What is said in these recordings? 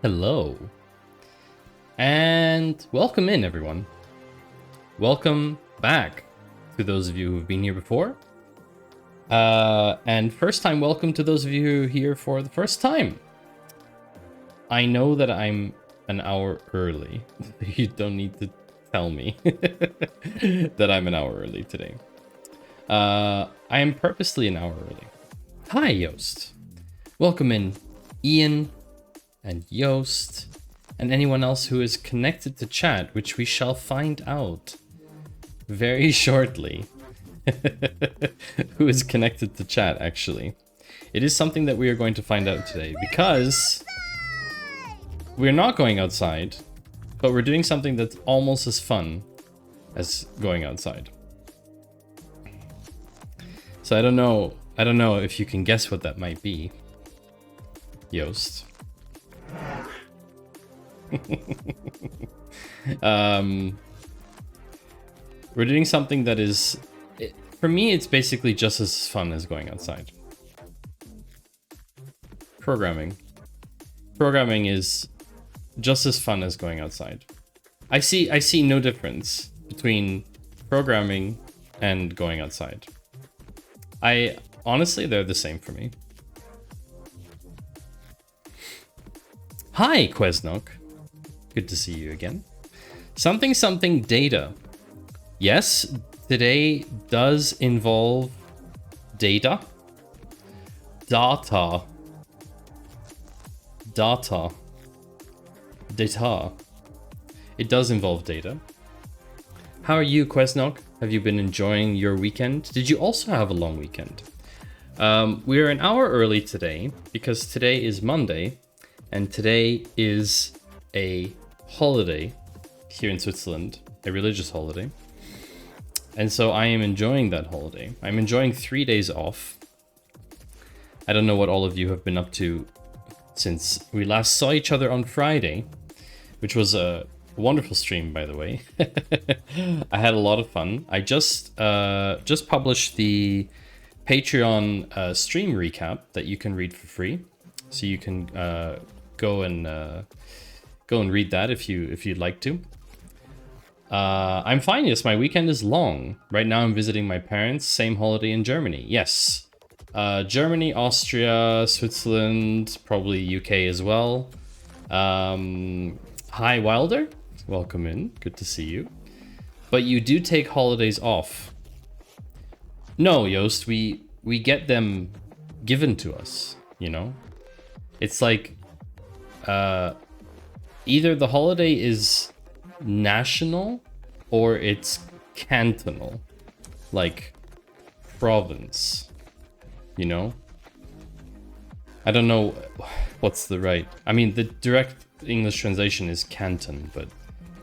Hello. And welcome in, everyone. Welcome back to those of you who've been here before. And first time welcome to those of you who are here for the first time. I know that I'm an hour early. You don't need to tell me that I'm an hour early today. I am purposely an hour early. Hi, Yoast. Welcome in, Ian and Yoast, and anyone else who is connected to chat, which we shall find out very shortly. Who is connected to chat, actually. It is something that we are going to find out today, because we're not going outside, but we're doing something that's almost as fun as going outside. So I don't know if you can guess what that might be, Yoast. We're doing something that is, for me, it's basically just as fun as going outside. Programming is just as fun as going outside. I see no difference between programming and going outside. Honestly, they're the same for me. Hi, Quesnok. Good to see you again. Something data. Yes, today does involve data. Data. It does involve data. How are you, Quesnok? Have you been enjoying your weekend? Did you also have a long weekend? We're an hour early today because today is Monday and today is a holiday here in Switzerland, a religious holiday. And so I am enjoying that holiday. I'm enjoying 3 days off. I don't know what all of you have been up to since we last saw each other on Friday, which was a wonderful stream, by the way. I had a lot of fun. I just published the Patreon stream recap that you can read for free, so you can go and read that if you'd like to. I'm fine. Yes, my weekend is long. Right now, I'm visiting my parents. Same holiday in Germany. Yes, Germany, Austria, Switzerland, probably UK as well. Hi, Wilder. Welcome in. Good to see you. But you do take holidays off. No, Yoast, we get them given to us, you know? It's like either the holiday is national or it's cantonal, like province, you know? I don't know what's the right. I mean, the direct English translation is canton, but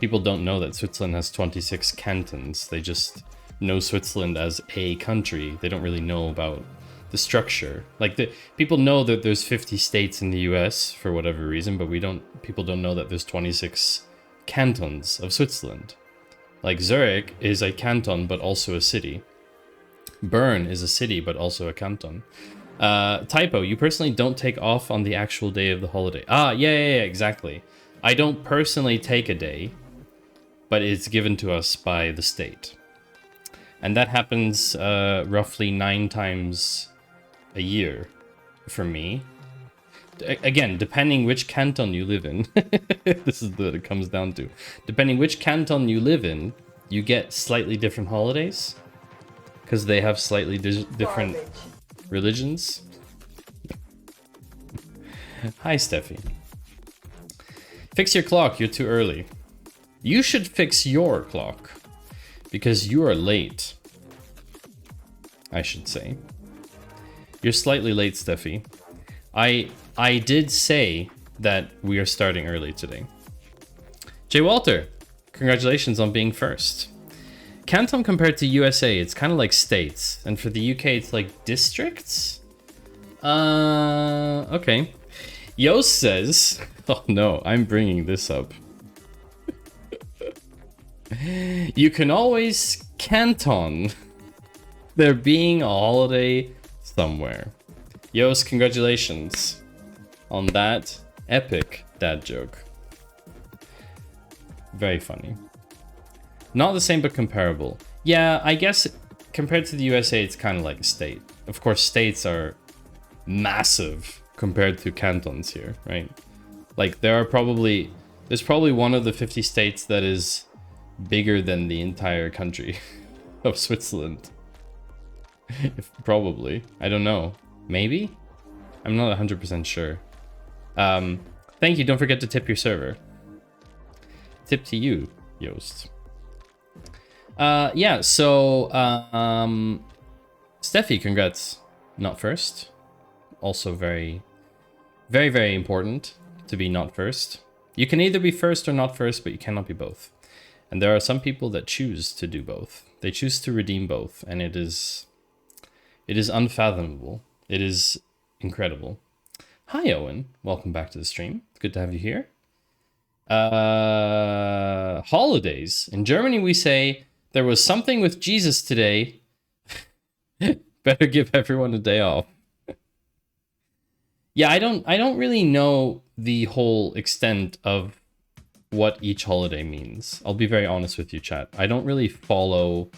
people don't know that Switzerland has 26 cantons. They just know Switzerland as a country. They don't really know about the structure. Like people know that there's 50 states in the US for whatever reason, but people don't know that there's 26 cantons of Switzerland. Like Zurich is a canton, but also a city. Bern is a city, but also a canton. Typo, you personally don't take off on the actual day of the holiday. Yeah, exactly. I don't personally take a day, but it's given to us by the state. And that happens roughly 9 times a year for me. Again, depending which canton you live in. This is what it comes down to. Depending which canton you live in, you get slightly different holidays, because they have slightly different religions. Hi, Steffi. Fix your clock, you're too early. You should fix your clock, because you are late, I should say. You're slightly late, Steffi. I did say that we are starting early today. JWalter, congratulations on being first. Canton compared to USA, it's kind of like states. And for the UK, it's like districts? Okay. Yoast says... Oh no, I'm bringing this up. You can always canton there being a holiday somewhere. Yoast, congratulations on that epic Dad joke. Very funny. Not the same, but comparable. Yeah, I guess compared to the USA, it's kind of like a state. Of course, states are massive compared to cantons here, right? Like there's probably one of the 50 states that is bigger than the entire country of Switzerland. Probably. I don't know. Maybe? I'm not 100% sure. Thank you. Don't forget to tip your server. Tip to you, Joost. Yeah, so Steffi, congrats. Not first. Also very, very, very important to be not first. You can either be first or not first, but you cannot be both. And there are some people that choose to do both. They choose to redeem both, and it is unfathomable. It is incredible. Hi, Owen. Welcome back to the stream. It's good to have you here. Holidays. In Germany, we say, there was something with Jesus today. Better give everyone a day off. Yeah, I don't really know the whole extent of what each holiday means. I'll be very honest with you, chat. I don't really follow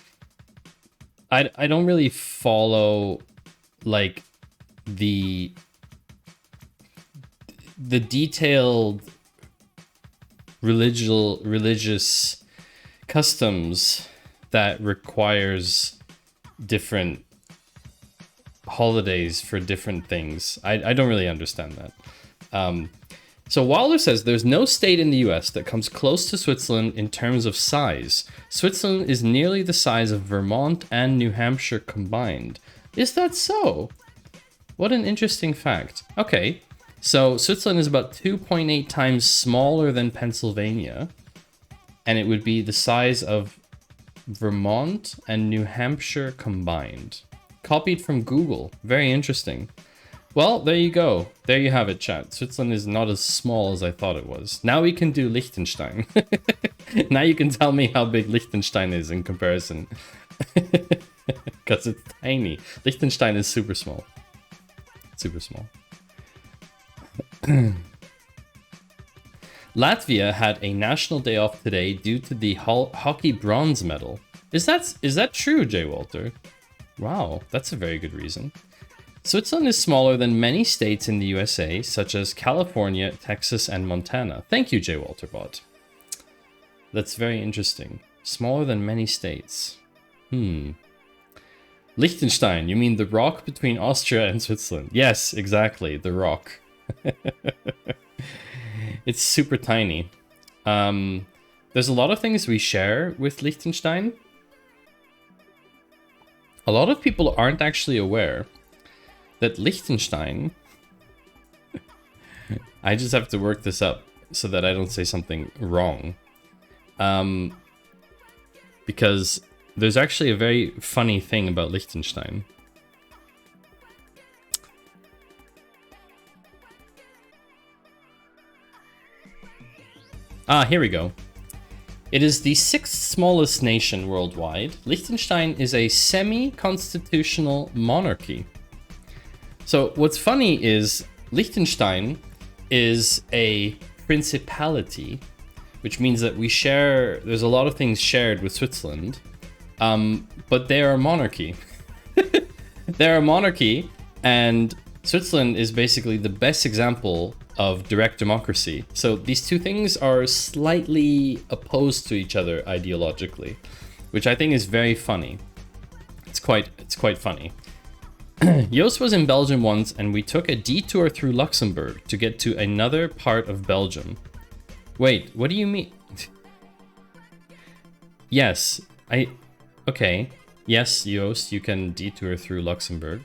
like the detailed religious customs that requires different holidays for different things. I don't really understand that. So Wilder says there's no state in the US that comes close to Switzerland in terms of size. Switzerland is nearly the size of Vermont and New Hampshire combined. Is that so? What an interesting fact. Okay, so Switzerland is about 2.8 times smaller than Pennsylvania, and it would be the size of Vermont and New Hampshire combined. Copied from Google. Very interesting. Well, there you go. There you have it, chat. Switzerland is not as small as I thought it was. Now we can do Liechtenstein. Now you can tell me how big Liechtenstein is in comparison. Because it's tiny. Liechtenstein is super small. Super small. Latvia had a national day off today due to the hockey bronze medal. Is that true, JWalter? Wow, that's a very good reason. Switzerland is smaller than many states in the USA, such as California, Texas, and Montana. Thank you, JWalterbot. That's very interesting. Smaller than many states. Liechtenstein, you mean the rock between Austria and Switzerland? Yes, exactly, the rock. It's super tiny. There's a lot of things we share with Liechtenstein. A lot of people aren't actually aware that Liechtenstein... I just have to work this up so that I don't say something wrong. Because there's actually a very funny thing about Liechtenstein. Ah, here we go. It is the 6th smallest nation worldwide. Liechtenstein is a semi-constitutional monarchy. So what's funny is Liechtenstein is a principality, which means that there's a lot of things shared with Switzerland, but they are a monarchy. They're a monarchy, and Switzerland is basically the best example of direct democracy. So these two things are slightly opposed to each other ideologically, which I think is very funny. It's quite funny. Joost was in Belgium once, and we took a detour through Luxembourg to get to another part of Belgium. Wait, what do you mean? Yes, okay. Yes, Joost, you can detour through Luxembourg.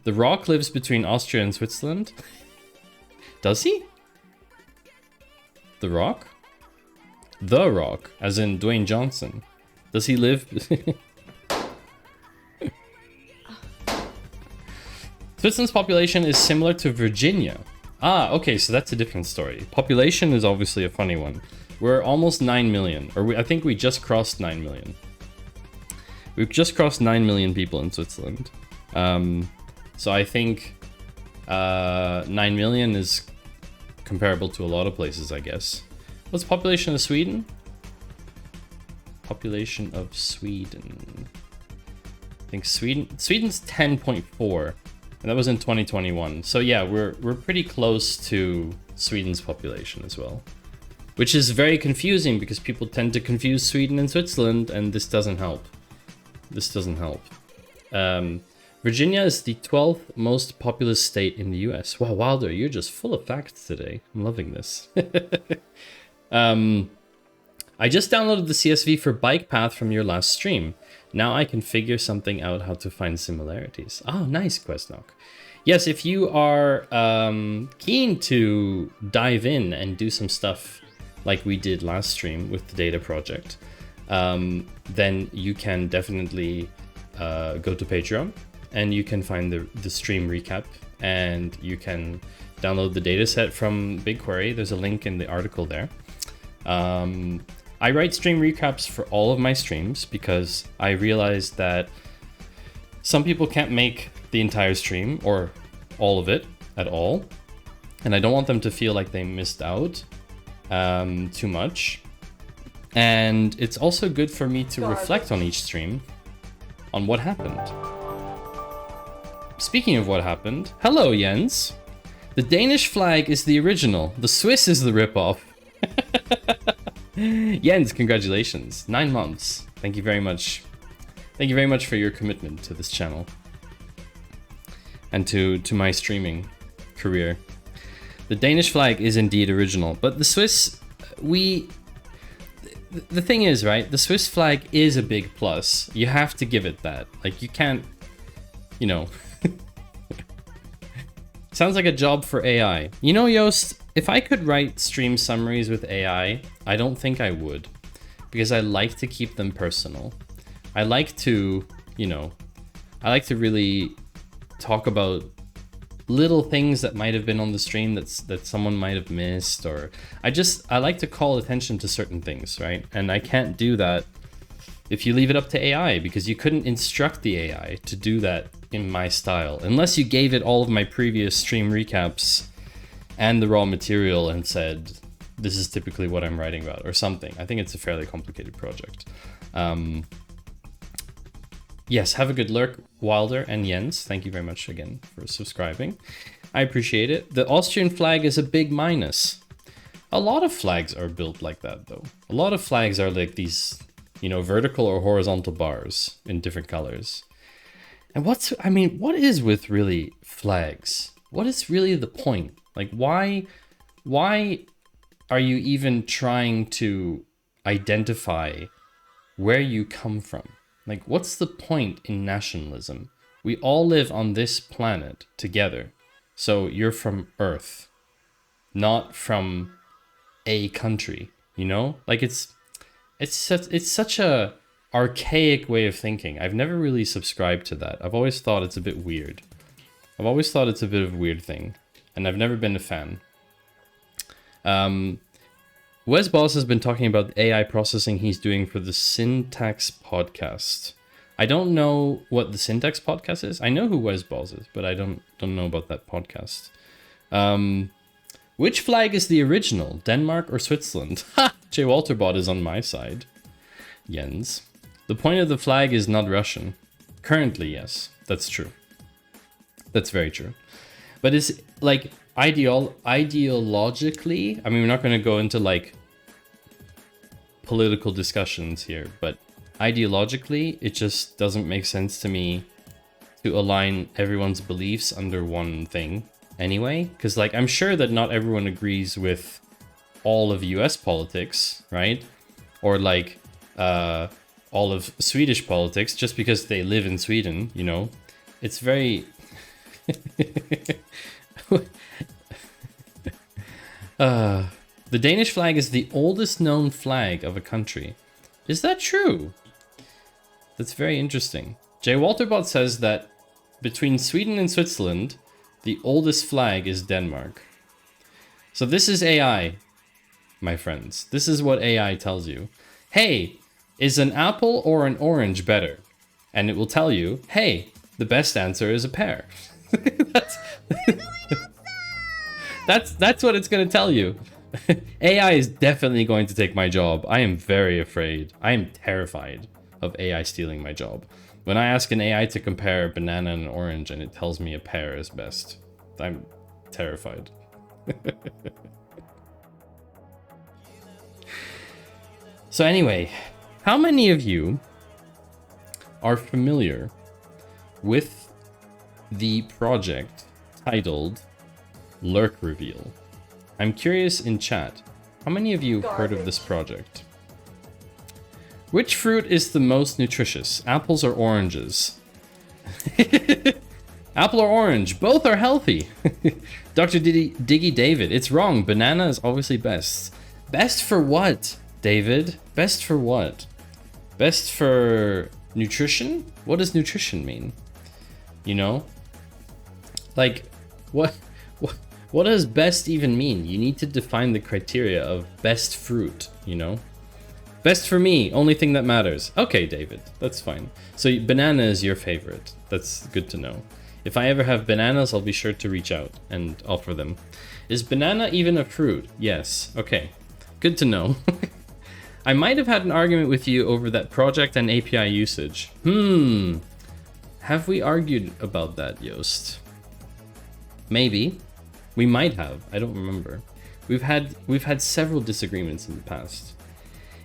The Rock lives between Austria and Switzerland. Does he? The Rock? The Rock, as in Dwayne Johnson. Does he live? Switzerland's population is similar to Virginia. Ah, okay, so that's a different story. Population is obviously a funny one. We're almost 9 million, I think we just crossed 9 million. We've just crossed 9 million people in Switzerland. So I think 9 million is comparable to a lot of places, I guess. What's the population of Sweden? Population of Sweden. I think Sweden's 10.4, and that was in 2021. So yeah, we're pretty close to Sweden's population as well, which is very confusing because people tend to confuse Sweden and Switzerland, and this doesn't help. This doesn't help. Virginia is the 12th most populous state in the US. Wow, Wilder, you're just full of facts today. I'm loving this. I just downloaded the CSV for bike path from your last stream. Now I can figure something out how to find similarities. Oh, nice, Questknock. Yes, if you are keen to dive in and do some stuff like we did last stream with the data project, then you can definitely go to Patreon and you can find the stream recap, and you can download the dataset from BigQuery. There's a link in the article there. I write stream recaps for all of my streams because I realized that some people can't make the entire stream or all of it at all, and I don't want them to feel like they missed out too much. And it's also good for me to reflect on each stream on what happened. Speaking of what happened, hello Jens. The Danish flag is the original, the Swiss is the ripoff. Jens, congratulations. 9 months. Thank you very much. Thank you very much for your commitment to this channel and to my streaming career. The Danish flag is indeed original, but the Swiss, the thing is, right, the Swiss flag is a big plus. You have to give it that. Like, you can't, you know. Sounds like a job for AI. You know, Yost, if I could write stream summaries with AI, I don't think I would, because I like to keep them personal. I like to, you know, I like to really talk about little things that might have been on the stream that someone might have missed, or I like to call attention to certain things, right? And I can't do that if you leave it up to AI, because you couldn't instruct the AI to do that in my style, unless you gave it all of my previous stream recaps and the raw material and said, this is typically what I'm writing about or something. I think it's a fairly complicated project. Yes, have a good lurk, Wilder and Jens. Thank you very much again for subscribing. I appreciate it. The Austrian flag is a big minus. A lot of flags are built like that, though. A lot of flags are like these, you know, vertical or horizontal bars in different colors. And what is with really flags? What is really the point? Like, why are you even trying to identify where you come from? Like, what's the point in nationalism? We all live on this planet together. So you're from Earth, not from a country, you know? Like, it's such a archaic way of thinking. I've never really subscribed to that. I've always thought it's a bit weird. I've always thought it's a bit of a weird thing, and I've never been a fan. Wes Boss has been talking about the AI processing he's doing for the Syntax podcast. I don't know what the Syntax podcast is. I know who Wes Boss is, but I don't know about that podcast. Which flag is the original, Denmark or Switzerland? Ha! JWalter bot is on my side. Jens. The point of the flag is not Russian. Currently, yes. That's true. That's very true. But it's like ideologically, I mean, we're not going to go into like political discussions here, but ideologically, it just doesn't make sense to me to align everyone's beliefs under one thing anyway. Because like, I'm sure that not everyone agrees with all of US politics, right? Or like all of Swedish politics just because they live in Sweden, you know? It's very... the Danish flag is the oldest known flag of a country. Is that true? That's very interesting. JWalterbot says that between Sweden and Switzerland, the oldest flag is Denmark. So this is AI, my friends. This is what AI tells you. Hey, is an apple or an orange better? And it will tell you, hey, the best answer is a pear. That's what it's gonna tell you. AI is definitely going to take my job. I am very afraid. I am terrified of AI stealing my job. When I ask an AI to compare a banana and an orange and it tells me a pear is best, I'm terrified. So anyway, how many of you are familiar with the project titled LurkReveal? I'm curious in chat, how many of you have heard of this project? Which fruit is the most nutritious, apples or oranges? Apple or orange, both are healthy. Dr. Diggy David, it's wrong, banana is obviously best. Best for what, David? Best for what? Best for nutrition? What does nutrition mean? You know? Like, what does best even mean? You need to define the criteria of best fruit, you know? Best for me, only thing that matters. Okay, David, that's fine. So banana is your favorite. That's good to know. If I ever have bananas, I'll be sure to reach out and offer them. Is banana even a fruit? Yes. Okay. Good to know. I might have had an argument with you over that project and API usage. Have we argued about that, Yost? Maybe. We might have. I don't remember. We've had several disagreements in the past.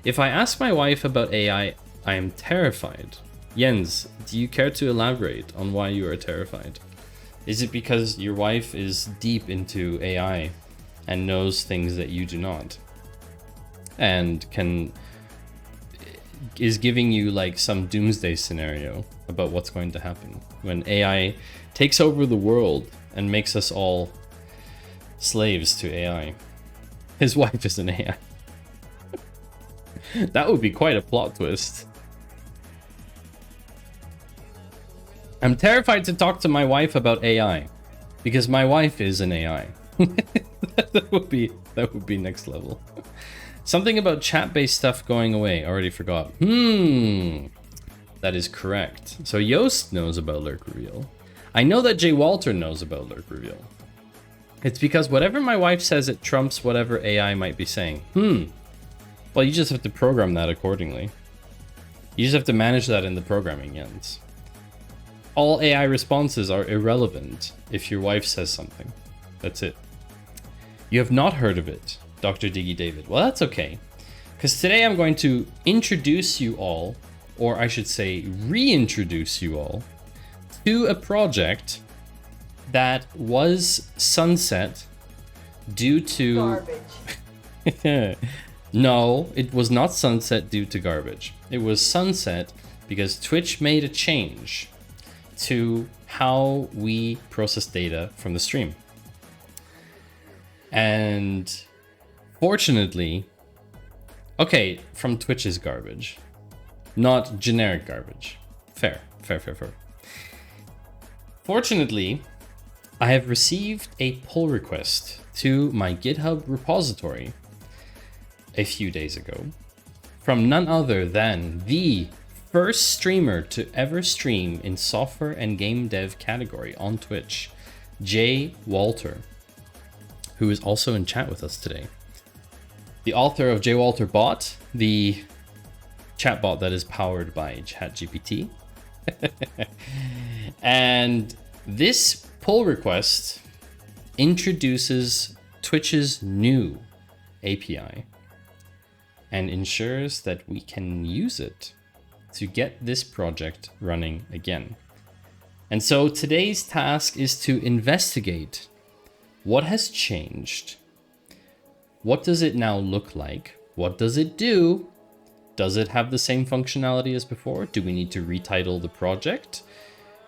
If I ask my wife about AI, I am terrified. Jens, do you care to elaborate on why you are terrified? Is it because your wife is deep into AI and knows things that you do not? And is giving you like some doomsday scenario about what's going to happen when AI takes over the world and makes us all slaves to AI. His wife is an AI. That would be quite a plot twist. I'm terrified to talk to my wife about AI because my wife is an AI. that would be next level. Something about chat-based stuff going away. Already forgot. That is correct. So Yost knows about LurkReveal. I know that JWalter knows about LurkReveal. It's because whatever my wife says, it trumps whatever AI might be saying. Well, you just have to program that accordingly. You just have to manage that in the programming, Jens. All AI responses are irrelevant if your wife says something. That's it. You have not heard of it, Dr. Diggy David. Well, that's okay. Because today I'm going to introduce you all, or I should say reintroduce you all, to a project that was sunset due to... Garbage. No, it was not sunset due to garbage. It was sunset because Twitch made a change to how we process data from the stream. And fortunately, okay, from Twitch's garbage, not generic garbage. Fair. Fortunately, I have received a pull request to my GitHub repository a few days ago from none other than the first streamer to ever stream in software and game dev category on Twitch, JWalter, who is also in chat with us today. The author of JWalter Bot, the chatbot that is powered by ChatGPT. And this pull request introduces Twitch's new API and ensures that we can use it to get this project running again. And so today's task is to investigate what has changed. What does it now look like? What does it do? Does it have the same functionality as before? Do we need to retitle the project?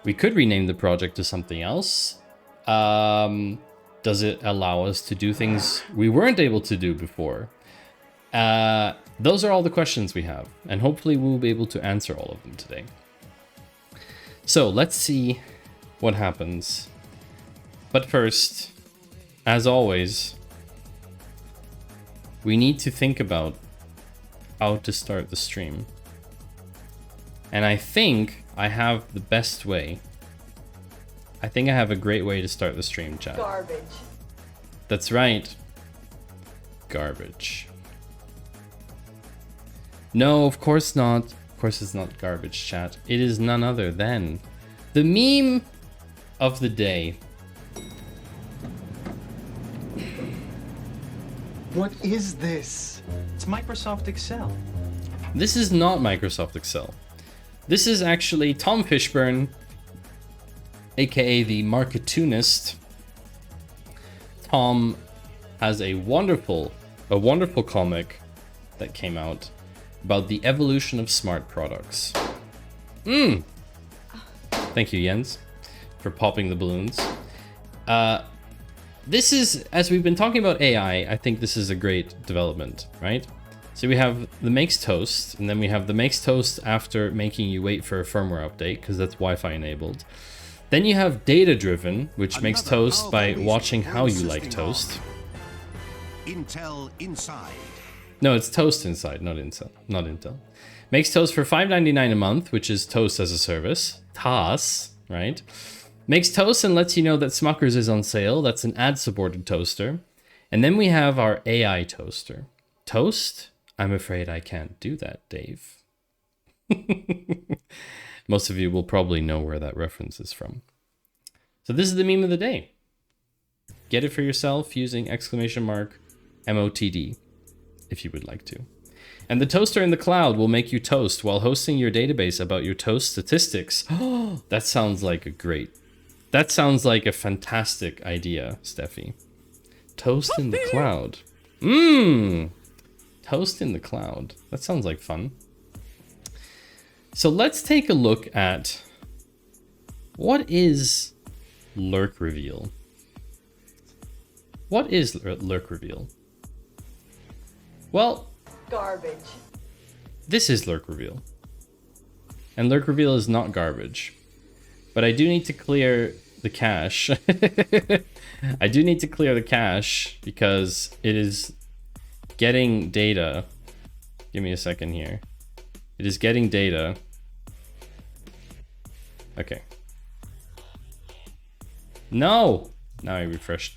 We could rename the project to something else. Does it allow us to do things we weren't able to do before? Those are all the questions we have, and hopefully we'll be able to answer all of them today. So let's see what happens. But first, as always, we need to think about how to start the stream. And I think I have the best way. I think I have a great way to start the stream, chat. Garbage. That's right. Garbage. No, of course not. Of course it's not garbage, chat. It is none other than the meme of the day. What is this? It's Microsoft Excel. This is not Microsoft Excel. This is actually Tom Fishburne, aka the Marketoonist. Tom has a wonderful comic that came out about the evolution of smart products. Thank you, Jens, for popping the balloons. This is, as we've been talking about AI, I think this is a great development, right? So we have the makes toast, and then we have the makes toast after making you wait for a firmware update, because that's Wi-Fi enabled. Then you have data driven, which makes toast by watching how you like toast. Intel Inside. No, it's toast inside, not Intel. Makes toast for $5.99 a month, which is toast as a service. TAS, right? Makes toast and lets you know that Smucker's is on sale. That's an ad-supported toaster. And then we have our AI toaster. Toast? I'm afraid I can't do that, Dave. Most of you will probably know where that reference is from. So this is the meme of the day. Get it for yourself using !MOTD if you would like to. And the toaster in the cloud will make you toast while hosting your database about your toast statistics. Oh, that sounds like a fantastic idea, Steffi. Toast in the cloud. Toast in the cloud. That sounds like fun. So let's take a look at what is LurkReveal. What is LurkReveal? Well, garbage. This is LurkReveal. And LurkReveal is not garbage. But I do need to clear the cache. I do need to clear the cache because it is getting data. Give me a second here. It is getting data. Okay. No! Now I refreshed.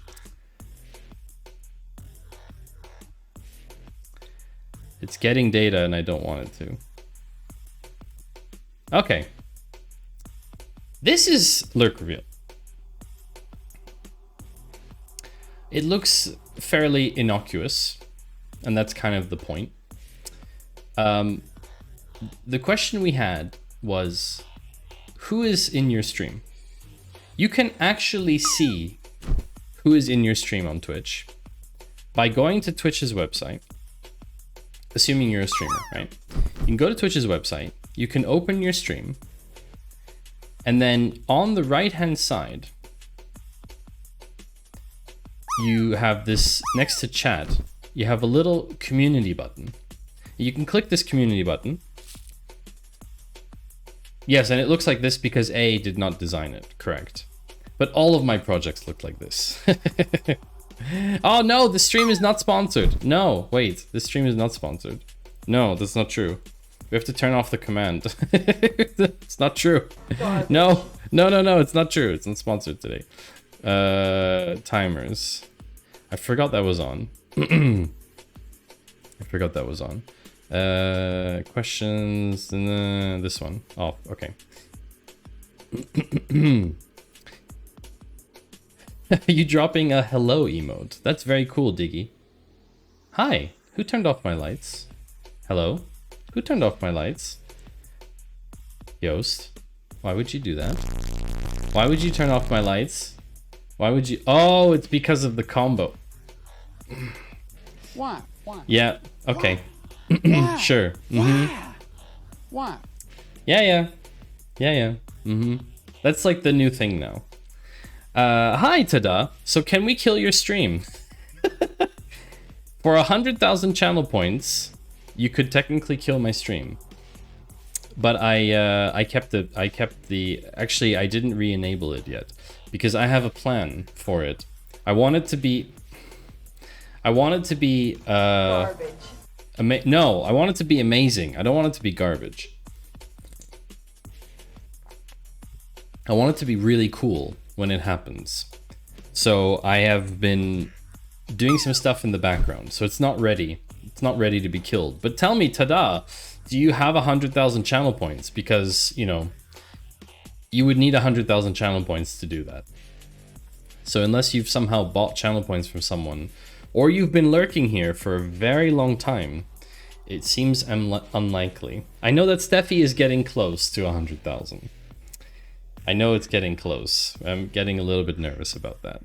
It's getting data and I don't want it to. Okay. This is LurkReveal. It looks fairly innocuous, and that's kind of the point. The question we had was, who is in your stream? You can actually see who is in your stream on Twitch by going to Twitch's website, assuming you're a streamer, right? You can go to Twitch's website, you can open your stream, and then on the right-hand side, you have this, next to chat, you have a little community button. You can click this community button. Yes, and it looks like this because A did not design it, correct. But all of my projects look like this. Oh no, the stream is not sponsored. No, wait, this stream is not sponsored. No, that's not true. We have to turn off the command. It's not true. No, it's not true. It's not sponsored today. Timers. I forgot that was on. Questions, and this one. Oh, okay. Are you dropping a hello emote? That's very cool, Diggy. Hi, who turned off my lights? Hello? Who turned off my lights? Yoast. Why would you do that? Why would you turn off my lights? Why would you? Oh, it's because of the combo. Why? Yeah, okay. Sure. Why? Yeah. That's like the new thing now. Hi, Tada. So can we kill your stream? For 100,000 channel points, you could technically kill my stream. But I kept the actually I didn't re-enable it yet because I have a plan for it. I want it to be Garbage. No, I want it to be amazing. I don't want it to be garbage. I want it to be really cool when it happens. So I have been doing some stuff in the background, so it's not ready. It's not ready to be killed. But tell me, tada, do you have 100,000 channel points? Because, you know, you would need 100,000 channel points to do that. So unless you've somehow bought channel points from someone, or you've been lurking here for a very long time, it seems unlikely. I know that Steffi is getting close to 100,000. I know it's getting close. I'm getting a little bit nervous about that.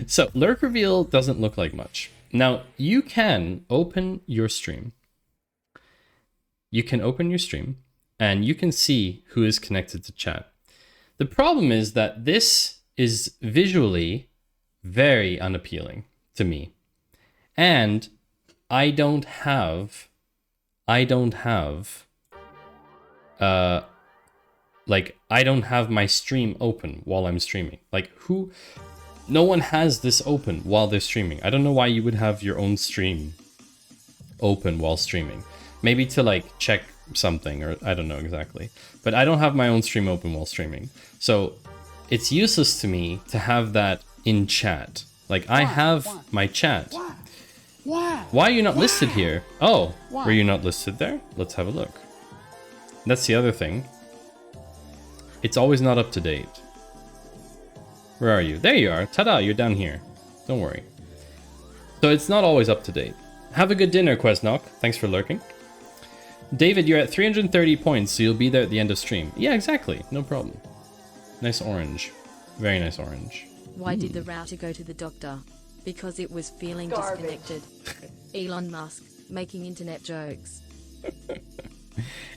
So LurkReveal doesn't look like much. Now you can open your stream. You can open your stream and you can see who is connected to chat. The problem is that this is visually very unappealing to me. And I don't have my stream open while I'm streaming. Like no one has this open while they're streaming. I don't know why you would have your own stream open while streaming. Maybe to like check something, or I don't know exactly. But I don't have my own stream open while streaming. So it's useless to me to have that in chat. Like I have my chat. Why are you not listed here? Oh, were you not listed there? Let's have a look. That's the other thing. It's always not up to date. Where are you? There you are. Ta-da, you're down here. Don't worry. So it's not always up to date. Have a good dinner, Questknock. Thanks for lurking. David, you're at 330 points, so you'll be there at the end of stream. Yeah, exactly. No problem. Nice orange. Very nice orange. Why did the router go to the doctor? Because it was feeling Garbage. disconnected. Elon Musk, making internet jokes.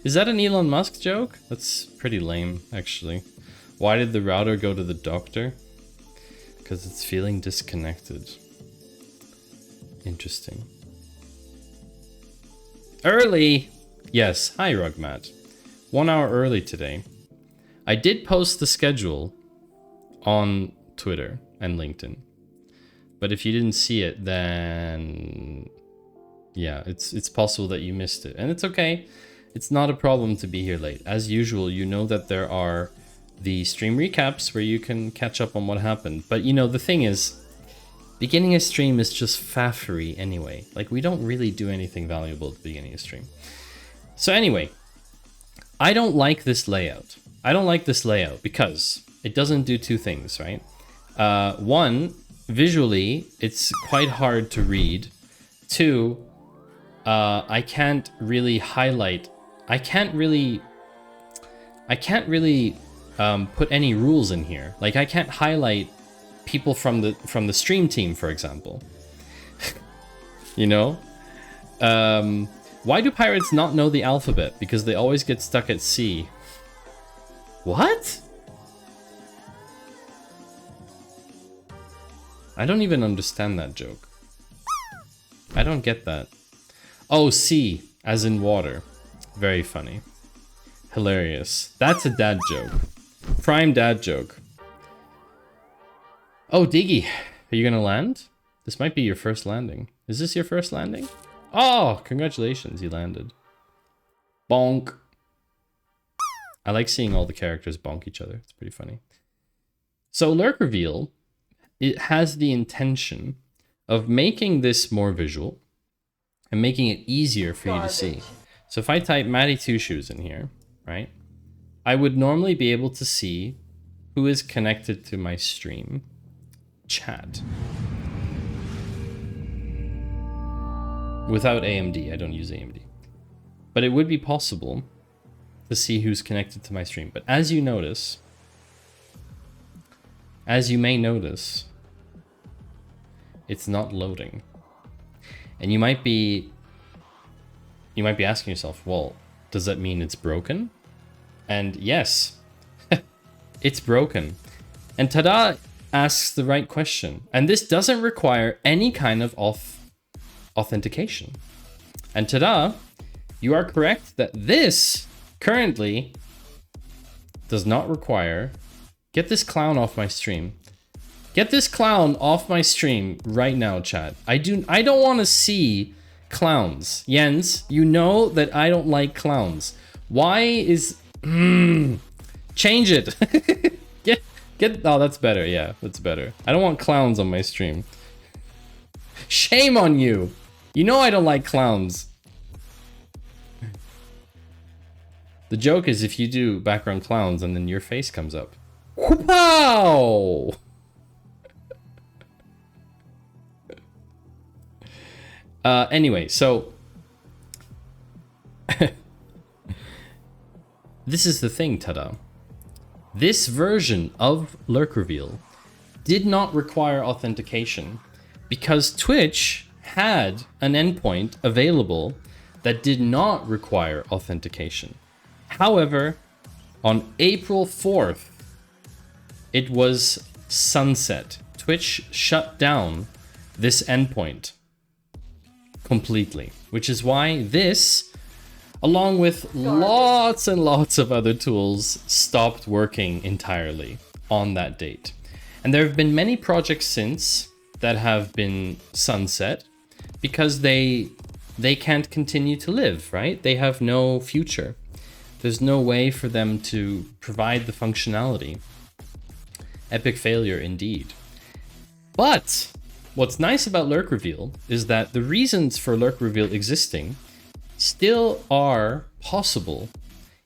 Is that an Elon Musk joke? That's pretty lame, actually. Why did the router go to the doctor? Because it's feeling disconnected. Interesting. Early! Yes, hi Rugmat. 1 hour early today. I did post the schedule on Twitter and LinkedIn. But if you didn't see it, then yeah, it's possible that you missed it. And it's okay. It's not a problem to be here late. As usual, you know that there are the stream recaps where you can catch up on what happened. But you know, the thing is, beginning a stream is just faffery anyway. Like, we don't really do anything valuable at the beginning of stream. So anyway, I don't like this layout. I don't like this layout because it doesn't do two things, right? One, visually, it's quite hard to read. Two, I can't really highlight. I can't really put any rules in here. Like, I can't highlight people from the stream team, for example. You know? Why do pirates not know the alphabet? Because they always get stuck at C. What? I don't even understand that joke. I don't get that. Oh, C, as in water. Very funny. Hilarious. That's a dad joke. Prime dad joke. Oh, Diggy, are you gonna land? This might be your first landing. Is this your first landing? Oh, congratulations, you landed. Bonk. I like seeing all the characters bonk each other. It's pretty funny. So LurkReveal, it has the intention of making this more visual and making it easier for you to see. So if I type Matty Two Shoes in here, right, I would normally be able to see who is connected to my stream chat. Without AMD, I don't use AMD. But it would be possible to see who's connected to my stream. But as you notice, as you may notice, it's not loading. And you might be asking yourself, well, does that mean it's broken? And yes, it's broken. And Tada asks the right question. And this doesn't require any kind of authentication. And Tada, you are correct that this currently does not require... Get this clown off my stream. Get this clown off my stream right now, chat. I don't want to see clowns. Jens, you know that I don't like clowns. Why is... change it. Oh, that's better. Yeah, that's better. I don't want clowns on my stream. Shame on you. You know I don't like clowns. The joke is if you do background clowns and then your face comes up. Wow! Anyway, so this is the thing, Tada. This version of LurkReveal did not require authentication because Twitch had an endpoint available that did not require authentication. However, on April 4th, it was sunset. Twitch shut down this endpoint completely, which is why this, along with lots and lots of other tools, stopped working entirely on that date. And there have been many projects since that have been sunset because they can't continue to live, right? They have no future. There's no way for them to provide the functionality. Epic failure indeed. But what's nice about LurkReveal is that the reasons for LurkReveal existing still are possible,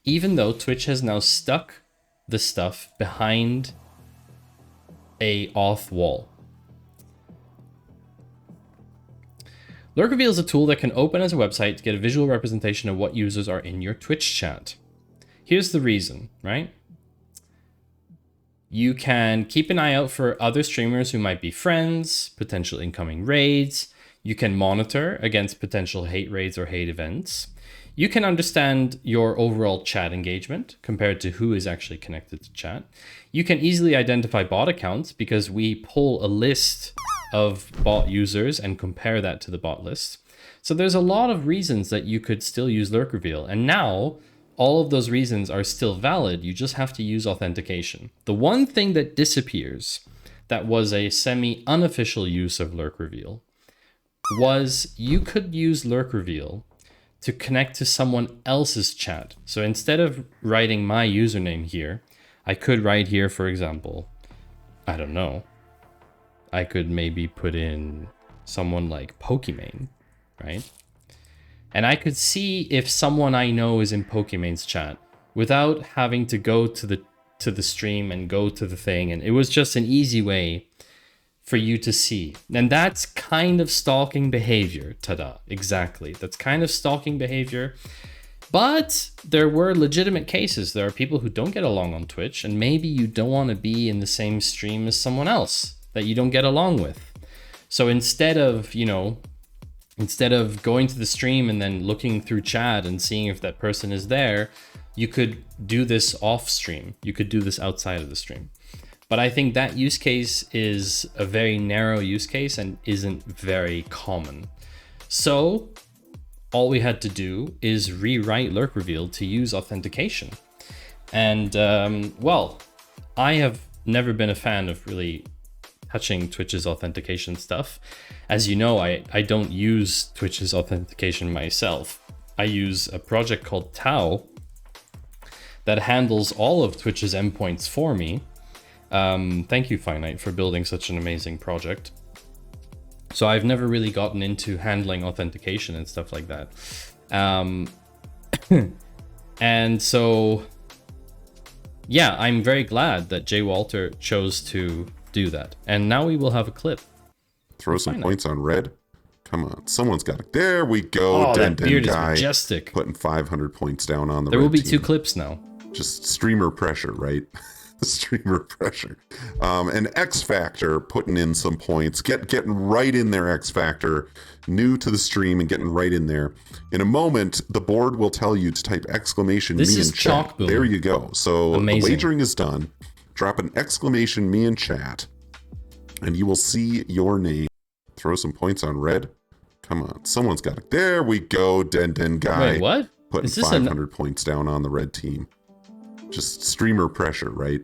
even though Twitch has now stuck the stuff behind a auth wall. LurkReveal is a tool that can open as a website to get a visual representation of what users are in your Twitch chat. Here's the reason, right? You can keep an eye out for other streamers who might be friends, potential incoming raids. You can monitor against potential hate raids or hate events. You can understand your overall chat engagement compared to who is actually connected to chat. You can easily identify bot accounts because we pull a list of bot users and compare that to the bot list. So there's a lot of reasons that you could still use LurkReveal. And now all of those reasons are still valid. You just have to use authentication. The one thing that disappears that was a semi-unofficial use of LurkReveal was you could use LurkReveal to connect to someone else's chat. So instead of writing my username here, I could write here, for example, I don't know, I could maybe put in someone like Pokimane, right? And I could see if someone I know is in Pokimane's chat without having to go to the stream and go to the thing. And it was just an easy way for you to see. And that's kind of stalking behavior. Tada, exactly. That's kind of stalking behavior. But there were legitimate cases. There are people who don't get along on Twitch, and maybe you don't want to be in the same stream as someone else that you don't get along with. So instead of going to the stream and then looking through chat and seeing if that person is there, you could do this off stream. You could do this outside of the stream. But I think that use case is a very narrow use case and isn't very common. So all we had to do is rewrite LurkReveal to use authentication. And well, I have never been a fan of really touching Twitch's authentication stuff. As you know, I don't use Twitch's authentication myself. I use a project called Tau that handles all of Twitch's endpoints for me. Thank you, Finite, for building such an amazing project. So I've never really gotten into handling authentication and stuff like that. And so, yeah, I'm very glad that JWalter chose to do that. And now we will have a clip. Throw some points on red. Come on, someone's got it. There we go. Oh, that beard is guy majestic. Putting 500 points down on the There red will be team. 2 clips now. Just streamer pressure, right? Streamer pressure. And X Factor putting in some points, getting right in there. X Factor, new to the stream and getting right in there. In a moment, the board will tell you to type exclamation This me is in chat. Chalk Boom. There you go. So Amazing. the wagering is done. Drop an exclamation me in chat, and you will see your name. Throw some points on red. Come on, someone's got it. There we go. Den guy. Wait, what? Putting Is this 500 points down on the red team. Just streamer pressure, right?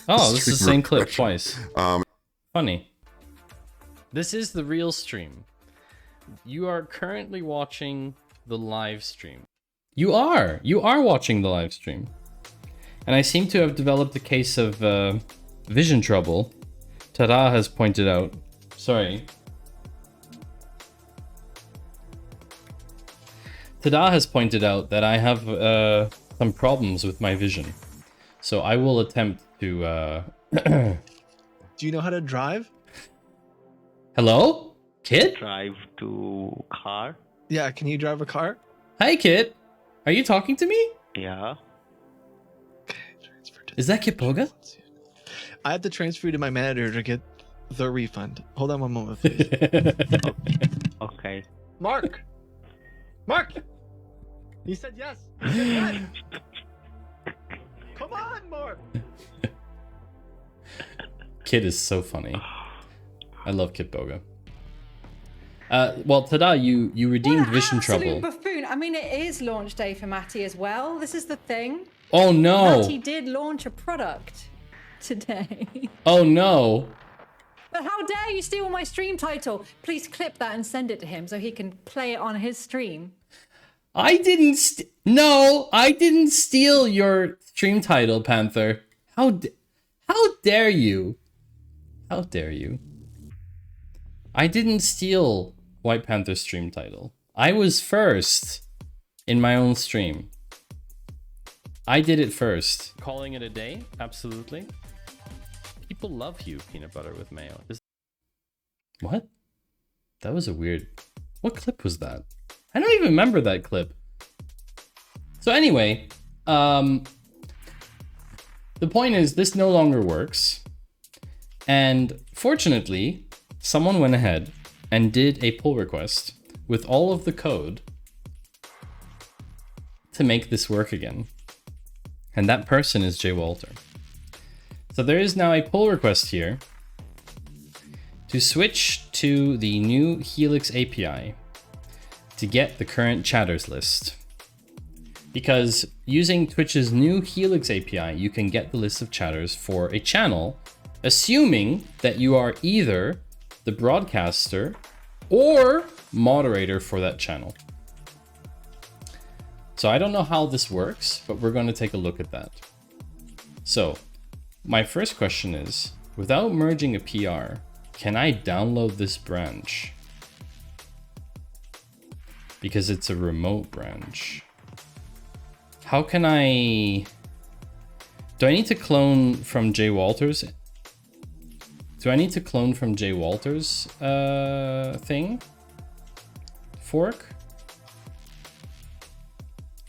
Oh, this is the Streamer same clip pressure. twice. Funny. This is the real stream. You are currently watching the live stream. You are watching the live stream. And I seem to have developed a case of vision trouble, Tada has pointed out. Sorry. Tada has pointed out that I have some problems with my vision. So I will attempt to... Do you know how to drive? Hello? Kid? Drive to car. Yeah, can you drive a car? Hi, Kid. Are you talking to me? Yeah. Is that Kipoga? I have to transfer you to my manager to get the refund. Hold on one moment, please. Okay. Mark! Mark! He said yes! He said yes! Come on, Mark! Kid is so funny. I love Kid Boga. Well, Tada, you redeemed Vision Trouble. Buffoon. I mean, it is launch day for Matty as well. This is the thing. Oh no! Matty did launch a product today. Oh no! But how dare you steal my stream title? Please clip that and send it to him so he can play it on his stream. I didn't No, I didn't steal your stream title, Panther. How dare you? How dare you? I didn't steal White Panther's stream title. I was first in my own stream. I did it first. Calling it a day? Absolutely. People love you, peanut butter with mayo. What? That was a weird... What clip was that? I don't even remember that clip. So anyway, the point is this no longer works. And fortunately, someone went ahead and did a pull request with all of the code to make this work again. And that person is JWalter. So there is now a pull request here to switch to the new Helix API to get the current chatters list. Because using Twitch's new Helix API, you can get the list of chatters for a channel, assuming that you are either the broadcaster or moderator for that channel. So I don't know how this works, but we're going to take a look at that. So my first question is, without merging a PR, can I download this branch? Because it's a remote branch. How can I... Do I need to clone from JWalter's? Do I need to clone from JWalter's thing? Fork?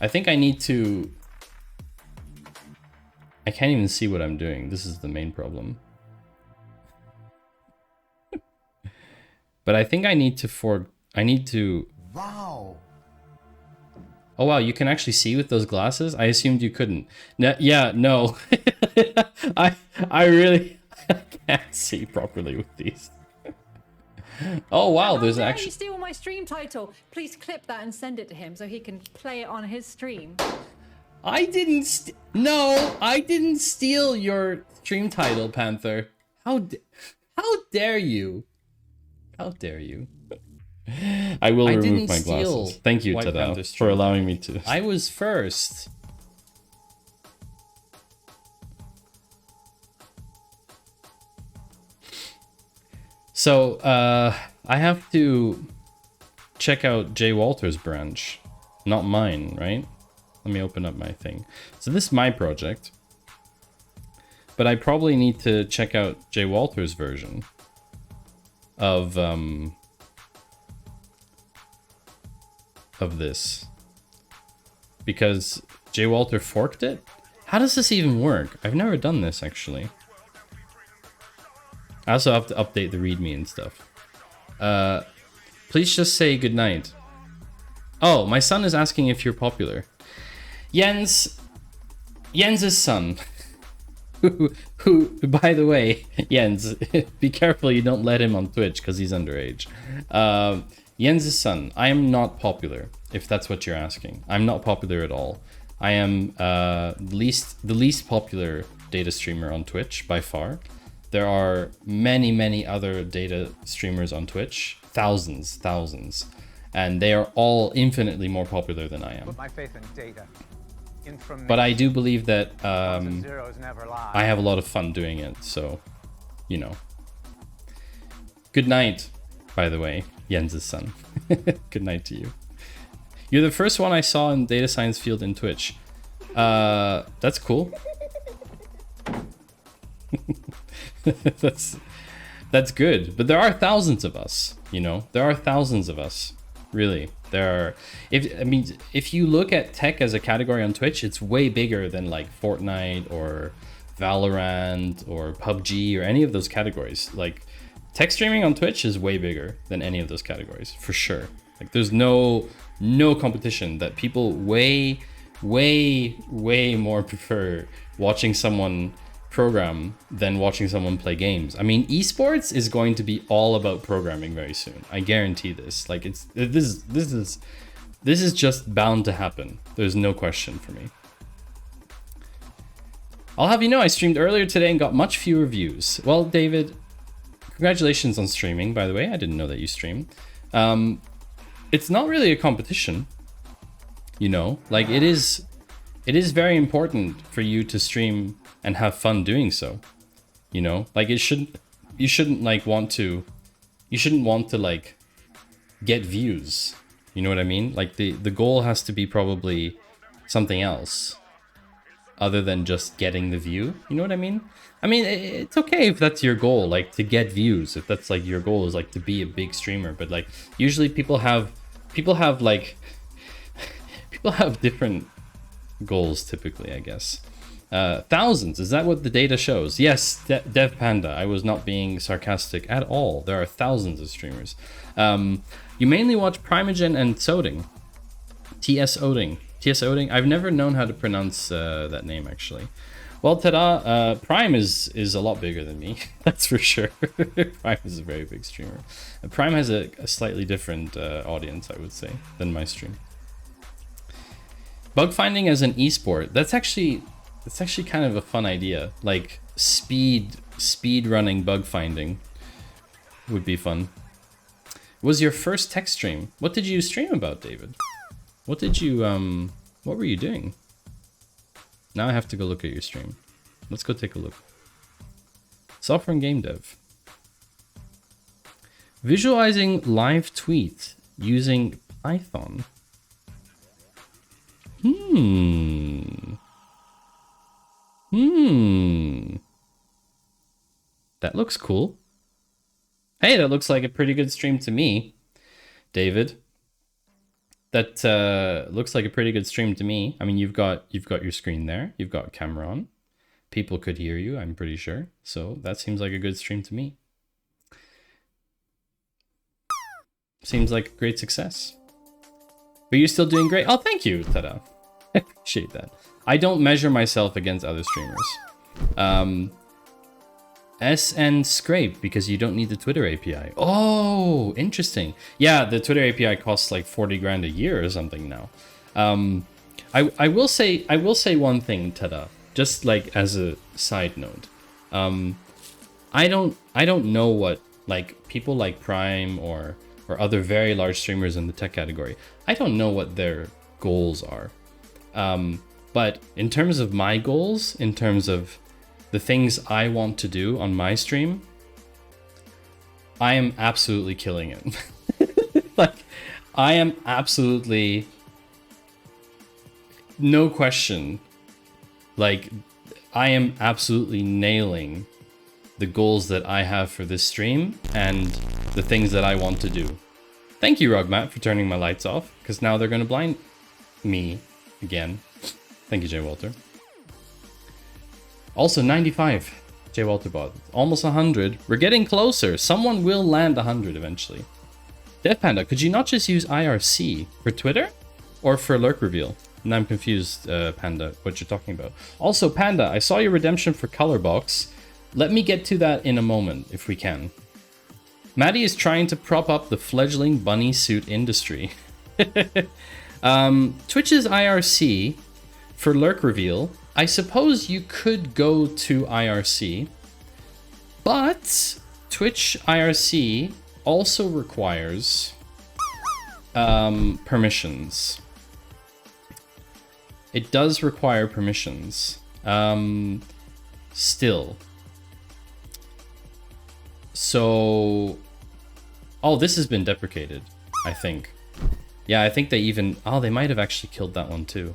I think I need to... I can't even see what I'm doing. This is the main problem. But I think I need to fork... I need to... Wow. Oh wow, you can actually see with those glasses? I assumed you couldn't. No, yeah, no. I really can't see properly with these. Oh wow, there's How dare actually... you steal my stream title? Please clip that and send it to him so he can play it on his stream. I didn't No, I didn't steal your stream title, Panther. How dare you? How dare you? I will remove my glasses. Thank you, Tada, for allowing me to. I was first. So, I have to check out JWalter's branch, not mine, right? Let me open up my thing. So this is my project, but I probably need to check out JWalter's version of this, because JWalter forked it. How does this even work? I've never done this actually. I also have to update the README and stuff. Please just say goodnight. Oh, my son is asking if you're popular. Jens's son. who, by the way, Jens, be careful you don't let him on Twitch because he's underage. Jens's son. I am not popular, if that's what you're asking. I'm not popular at all. I am the least popular data streamer on Twitch by far. There are many other data streamers on Twitch, thousands, and they are all infinitely more popular than I am. Put my faith in data. but I do believe that Zeros never lie. I have a lot of fun doing it. So, you know. Good night, by the way, Jens's son. Good night to you. You're the first one I saw in data science field in Twitch. That's cool. That's good. But there are thousands of us, you know. There are thousands of us. Really. There are if you look at tech as a category on Twitch, it's way bigger than like Fortnite or Valorant or PUBG or any of those categories. Like tech streaming on Twitch is way bigger than any of those categories, for sure. Like there's no competition. That people way more prefer watching someone program than watching someone play games. I mean, esports is going to be all about programming very soon. I guarantee this. Like this is just bound to happen. There's no question for me. I'll have you know I streamed earlier today and got much fewer views. Well, David, congratulations on streaming, by the way. I didn't know that you stream. It's not really a competition, you know. Like it is very important for you to stream and have fun doing so, you know. Like you shouldn't want to like get views, you know what I mean? Like the goal has to be probably something else other than just getting the view, you know what I mean? I mean, it's okay if that's your goal, like to get views, if that's like your goal is like to be a big streamer, but like usually people have different goals typically, I guess. Thousands, is that what the data shows? Yes, Dev Panda, I was not being sarcastic at all. There are thousands of streamers. You mainly watch Primogen and Soding. TS Oding. I've never known how to pronounce that name, actually. Well, ta-da, Prime is a lot bigger than me, that's for sure. Prime is a very big streamer. Prime has a slightly different audience, I would say, than my stream. Bug finding as an esport, that's actually kind of a fun idea. Like speed running bug finding would be fun. Was your first tech stream? What did you stream about, David? What were you doing? Now I have to go look at your stream. Let's go take a look. Software and game dev. Visualizing live tweet using Python. That looks cool. Hey, that looks like a pretty good stream to me, David. That looks like a pretty good stream to me. I mean, you've got your screen there. You've got camera on. People could hear you, I'm pretty sure. So that seems like a good stream to me. Seems like a great success. But you're still doing great. Oh, thank you, Tada. I appreciate that. I don't measure myself against other streamers. SN Scrape, because you don't need the Twitter API. Oh, interesting. Yeah, the Twitter API costs like 40 grand a year or something now. I will say one thing, Tada, just like as a side note. I don't know what like people like Prime or other very large streamers in the tech category. I don't know what their goals are. But in terms of my goals, in terms of the things I want to do on my stream, I am absolutely killing it. Like, I am absolutely, no question, like, I am absolutely nailing the goals that I have for this stream and the things that I want to do. Thank you, Rugmat, for turning my lights off, because now they're going to blind me again. Thank you, JWalter. Also 95, JWalter bot. Almost 100. We're getting closer. Someone will land 100 eventually. Dev Panda, could you not just use IRC for Twitter or for LurkReveal? And I'm confused, Panda, what you're talking about. Also, Panda, I saw your redemption for Colorbox. Let me get to that in a moment, if we can. Maddie is trying to prop up the fledgling bunny suit industry. Twitch's IRC for LurkReveal, I suppose you could go to IRC, but Twitch IRC also requires permissions. It does require permissions. Still. So... Oh, this has been deprecated, I think. Yeah, I think they even... Oh, they might have actually killed that one too.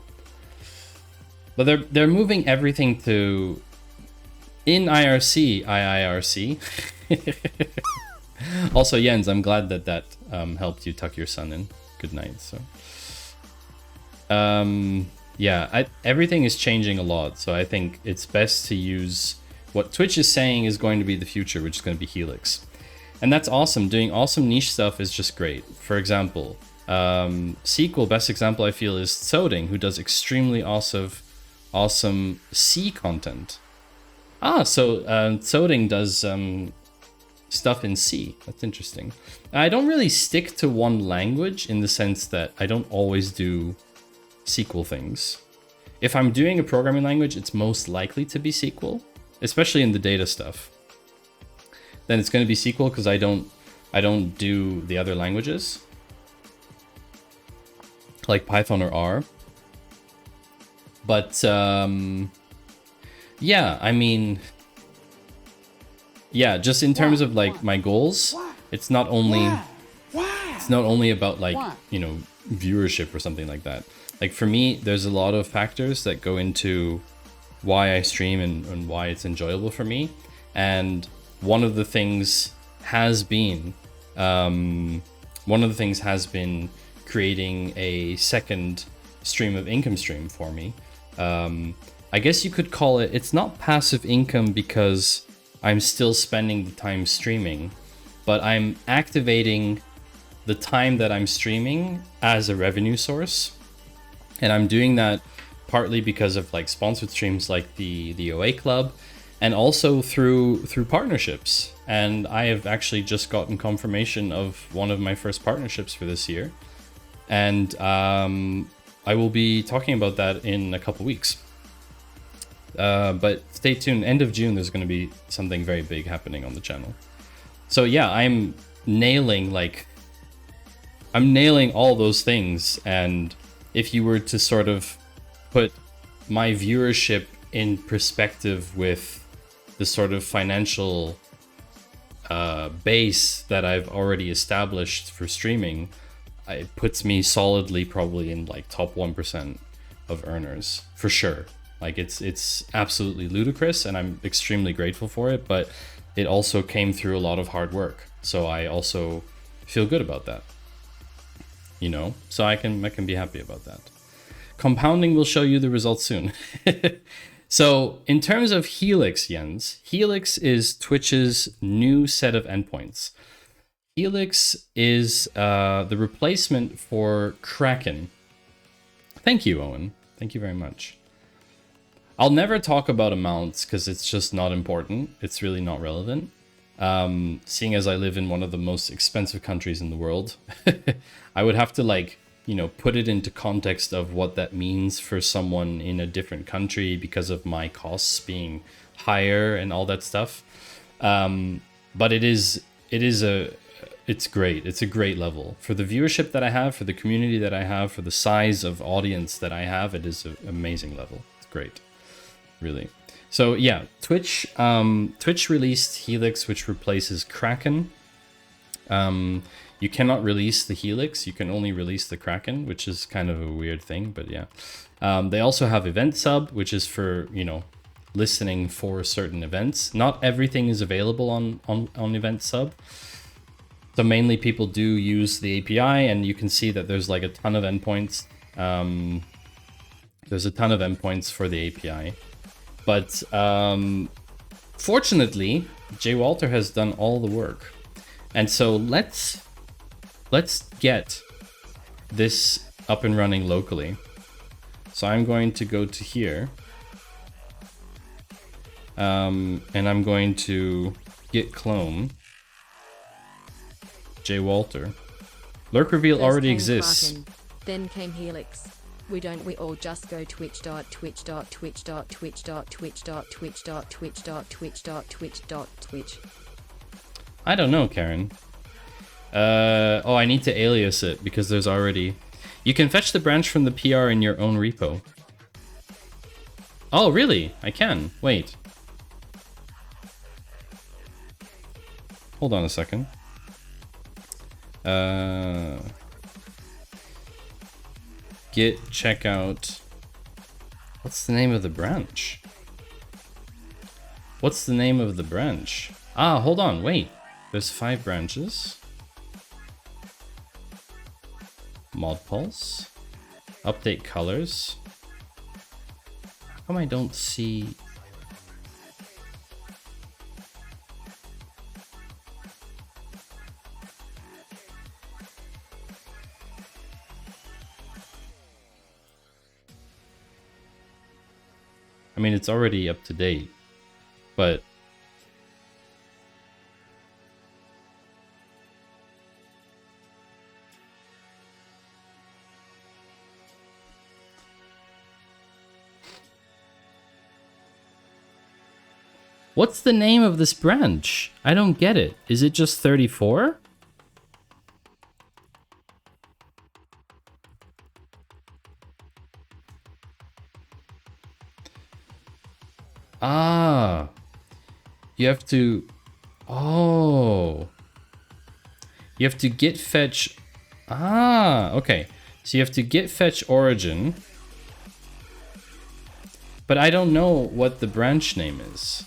But they're moving everything to... In IRC, IIRC. Also, Jens, I'm glad that helped you tuck your son in. Good night, so... yeah, everything is changing a lot, so I think it's best to use what Twitch is saying is going to be the future, which is going to be Helix. And that's awesome. Doing awesome niche stuff is just great. For example, sequel, best example I feel is Tsoding, who does extremely awesome C content. So Tsoding does stuff in C. That's interesting. I don't really stick to one language in the sense that I don't always do SQL things. If I'm doing a programming language, it's most likely to be SQL, especially in the data stuff. Then it's going to be SQL because I don't do the other languages like Python or R. But yeah, I mean, yeah, just in terms of like my goals, it's not only about like, you know, viewership or something like that. Like for me, there's a lot of factors that go into why I stream and why it's enjoyable for me. And one of the things has been creating a second stream of income stream for me. I guess you could call it, it's not passive income because I'm still spending the time streaming, but I'm activating the time that I'm streaming as a revenue source. And I'm doing that partly because of like sponsored streams like the OA Club, and also through partnerships. And I have actually just gotten confirmation of one of my first partnerships for this year. And I will be talking about that in a couple weeks. But stay tuned. End of June, there's going to be something very big happening on the channel. So yeah, I'm nailing all those things. And if you were to sort of put my viewership in perspective with the sort of financial base that I've already established for streaming, it puts me solidly probably in like top 1% of earners for sure. Like it's absolutely ludicrous, and I'm extremely grateful for it, but it also came through a lot of hard work. So I also feel good about that, you know, so I can be happy about that. Compounding will show you the results soon. So in terms of Helix, Jens, Helix is Twitch's new set of endpoints. Helix is the replacement for Kraken. Thank you, Owen. Thank you very much. I'll never talk about amounts because it's just not important. It's really not relevant. Seeing as I live in one of the most expensive countries in the world, I would have to like, you know, put it into context of what that means for someone in a different country because of my costs being higher and all that stuff. But it's great. It's a great level for the viewership that I have, for the community that I have, for the size of audience that I have. It is an amazing level. It's great, really. So yeah, Twitch released Helix, which replaces Kraken. You cannot release the Helix, you can only release the Kraken, which is kind of a weird thing, but yeah. They also have Event Sub, which is for, you know, listening for certain events. Not everything is available on Event Sub. So mainly people do use the API, and you can see that there's like a ton of endpoints. There's a ton of endpoints for the API. But fortunately, JWalter has done all the work. And so let's get this up and running locally. So I'm going to go to here. And I'm going to git clone JWalter. LurkReveal already exists. Kraken, then came Helix. We all just go twitch.twitch.twitch.twitch.twitch.twitch.twitch.twitch.twitch. I don't know, Karen. Oh, I need to alias it because there's already... You can fetch the branch from the PR in your own repo. Oh, really? I can. Wait. Hold on a second. Git checkout. What's the name of the branch? What's the name of the branch? Ah, hold on, wait. There's 5 branches. Mod pulse. Update colors. How come I don't see... I mean, it's already up to date, but... What's the name of this branch? I don't get it. Is it just 34? Ah, you have to, oh, you have to git fetch, ah, okay. So you have to git fetch origin, but I don't know what the branch name is.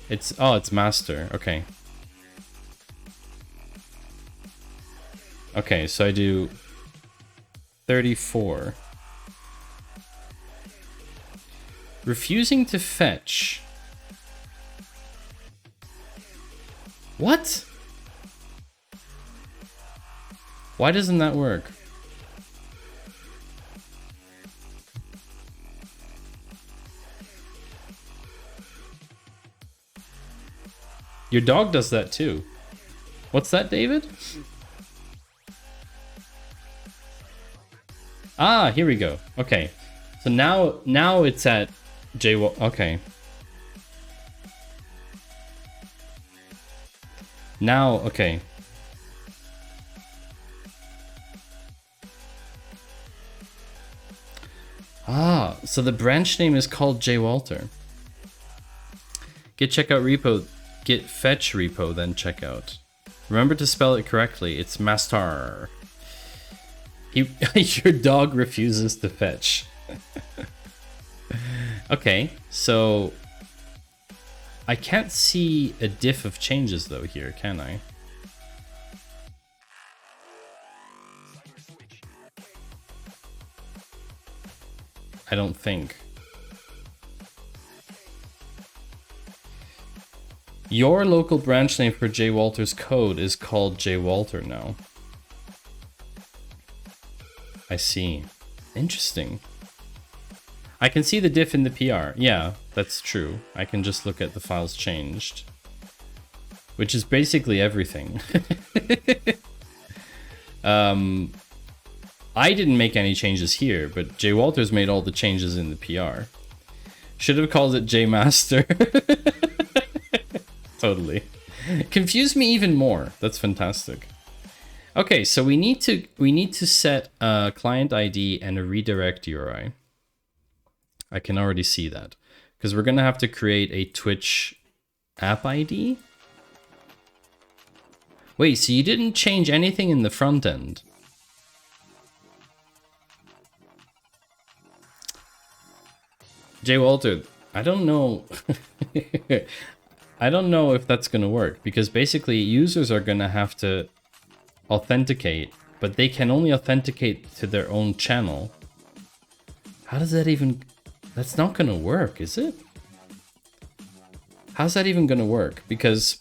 It's, oh, it's master, okay. Okay, so I do 34. Refusing to fetch. What? Why doesn't that work? Your dog does that too. What's that, David? Ah, here we go. Okay. So now it's at JWalter. Okay. Now, okay. Ah, so the branch name is called JWalter. Git checkout repo, git fetch repo, then checkout. Remember to spell it correctly. It's master. Your dog refuses to fetch. Okay, so I can't see a diff of changes though here, can I? I don't think. Your local branch name for JWalter's code is called JWalter now. I see. Interesting. I can see the diff in the PR. Yeah, that's true. I can just look at the files changed. Which is basically everything. I didn't make any changes here, but JWalter's made all the changes in the PR. Should have called it JMaster. Totally. Confused me even more. That's fantastic. Okay, so we need to set a client ID and a redirect URI. I can already see that because we're gonna have to create a Twitch app ID. Wait, so you didn't change anything in the front end? JWalter, I don't know. I don't know if that's gonna work because basically users are gonna have to authenticate, but they can only authenticate to their own channel. How does that even... That's not gonna work, is it? How's that even gonna work? Because...